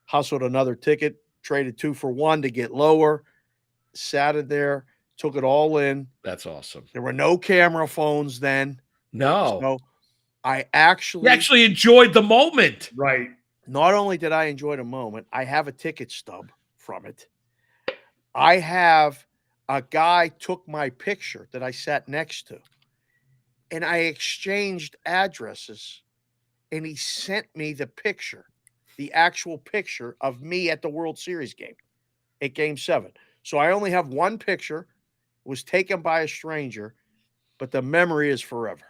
hustled another ticket, traded 2 for 1 to get lower, sat in there, took it all in. That's awesome. There were no camera phones then. No. So I You actually enjoyed the moment. Right. Not only did I enjoy the moment, I have a ticket stub from it. I have a guy took my picture that I sat next to, and I exchanged addresses, and he sent me the picture, the actual picture of me at the World Series game, at Game 7. So I only have one picture. It was taken by a stranger, but the memory is forever.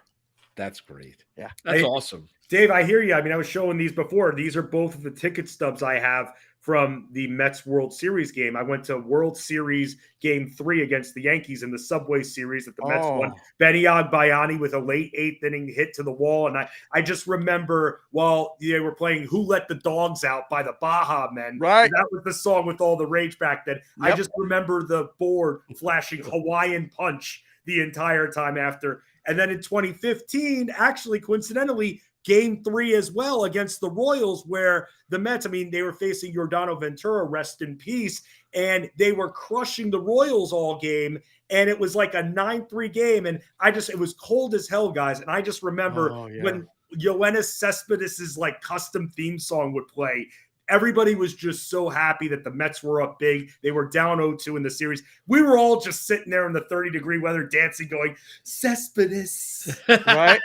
That's great. Yeah. That's awesome. Dave, I hear you. I mean, I was showing these before. These are both of the ticket stubs I have from the Mets World Series game. I went to World Series Game 3 against the Yankees in the Subway Series that the Mets won. Benny Agbayani with a late 8th inning hit to the wall. And I just remember while they were playing Who Let the Dogs Out by the Baja Men. Right. That was the song with all the rage back then. Yep. I just remember the board flashing Hawaiian Punch the entire time after. And then in 2015, actually, coincidentally, Game 3 as well against the Royals, where the Mets, I mean, they were facing Giordano Ventura, rest in peace, and they were crushing the Royals all game. And it was like a 9-3 game. And it was cold as hell, guys. And I just remember when Yoenis Cespedes' like custom theme song would play, everybody was just so happy that the Mets were up big. They were down 0-2 in the series. We were all just sitting there in the 30-degree weather dancing, going, Cespedes. Right.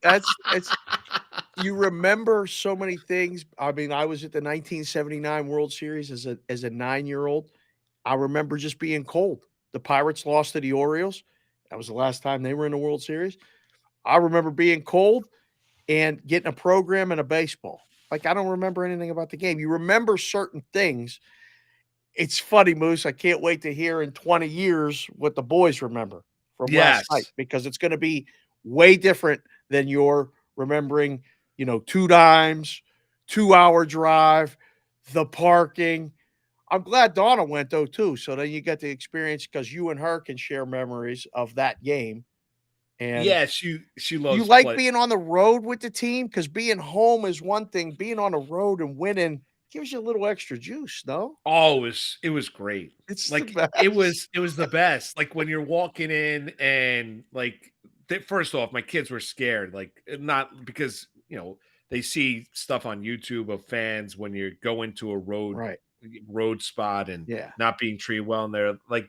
It's you remember so many things. I mean, I was at the 1979 World Series as a 9-year-old. I remember just being cold. The Pirates lost to the Orioles. That was the last time they were in the World Series. I remember being cold and getting a program and a baseball. Like, I don't remember anything about the game. You remember certain things. It's funny, Moose. I can't wait to hear in 20 years what the boys remember from last night, because it's going to be way different than your remembering, 2 dimes, 2-hour drive, the parking. I'm glad Donna went, though, too. So then you get the experience, because you and her can share memories of that game. And yeah, she loves. You like being on the road with the team, because being home is one thing. Being on the road and winning gives you a little extra juice, no? Oh, it was great. It's like it was the best. Like when you're walking in and like first off, my kids were scared. Like not because they see stuff on YouTube of fans when you go into a road spot and not being treated well, and they're like,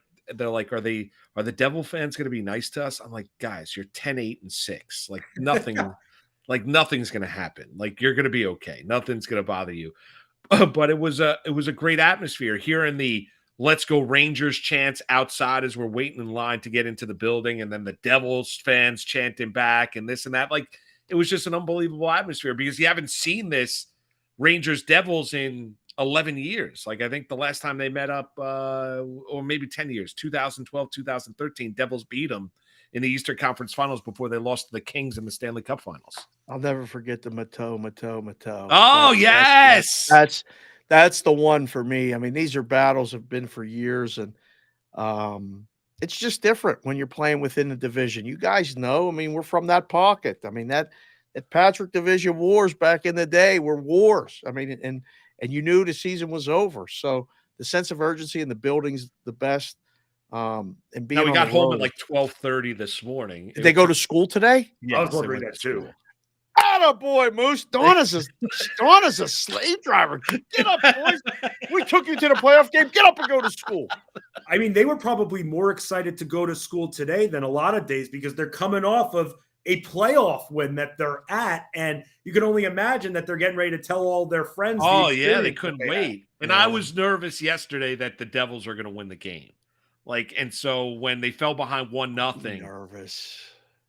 are the Devil fans going to be nice to us? I'm like, guys, you're 10-8-6. Like nothing's going to happen. Like you're going to be okay. Nothing's going to bother you. But it was a great atmosphere here in the "Let's Go Rangers" chants outside as we're waiting in line to get into the building, and then the Devils fans chanting back and this and that. Like it was just an unbelievable atmosphere, because you haven't seen this Rangers Devils in 11 years. Like I think the last time they met up, or maybe 10 years, 2012, 2013, Devils beat them in the Eastern Conference Finals before they lost to the Kings in the Stanley Cup Finals. I'll never forget the Mateau. Oh, yes. That's the one for me. I mean, these are battles have been for years, and it's just different when you're playing within the division. You guys know, I mean, we're from that pocket. I mean, that Patrick Division wars back in the day were wars. I mean, and you knew the season was over. So the sense of urgency in the building's the best. And being we got home at like 12:30 this morning. Did they go to school today? Yeah, I was wondering that too. Attaboy, Moose. Donna's a slave driver. Get up, boys. We took you to the playoff game. Get up and go to school. I mean, they were probably more excited to go to school today than a lot of days, because they're coming off of a playoff win that they're at, and you can only imagine that they're getting ready to tell all their friends. Oh yeah, they couldn't wait. And I was nervous yesterday that the Devils are going to win the game. Like, and so when they fell behind 1-0, nervous.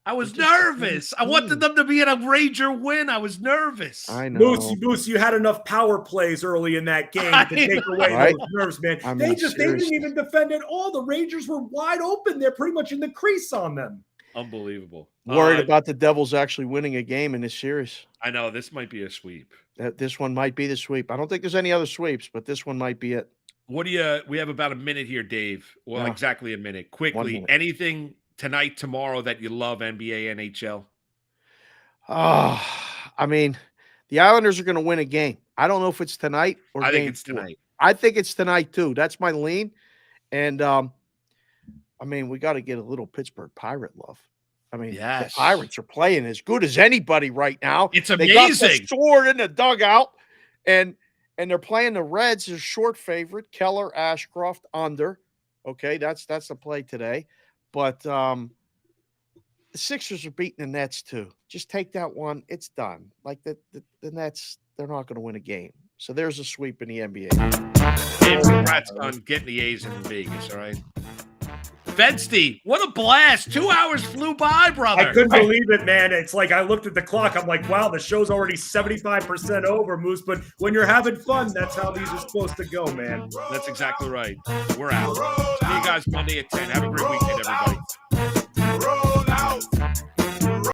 I was nervous. I wanted them to be in a Ranger win. I was nervous. I know. Moose, you had enough power plays early in that game to take away those nerves, man. They didn't even defend at all. The Rangers were wide open. They're pretty much in the crease on them. Unbelievable. Worried about the Devils actually winning a game in this series. I know this might be a sweep. This one might be the sweep. I don't think there's any other sweeps, but this one might be it. We have about a minute here, Dave. Well, exactly a minute. Quickly, 1 minute. Anything tonight, tomorrow that you love, NBA, NHL? I mean, the Islanders are going to win a game. I don't know if it's tonight or I think game it's tonight. I think it's tonight too. That's my lean. And I mean, we got to get a little Pittsburgh Pirate love. I mean, the Pirates are playing as good as anybody right now. It's amazing. They got the sword in the dugout, and they're playing the Reds as short favorite. Keller, Ashcroft under. Okay, that's the play today. But the Sixers are beating the Nets too. Just take that one. It's done. Like the Nets, they're not going to win a game. So there's a sweep in the NBA. Hey, congrats on getting the A's in Vegas, all right? Fensty, what a blast. 2 hours flew by, brother. I couldn't believe it, man. It's like I looked at the clock. I'm like, wow, the show's already 75% over, Moose. But when you're having fun, that's how these are supposed to go, man. That's exactly right. We're out. See you guys Monday at 10. Have a great weekend, everybody.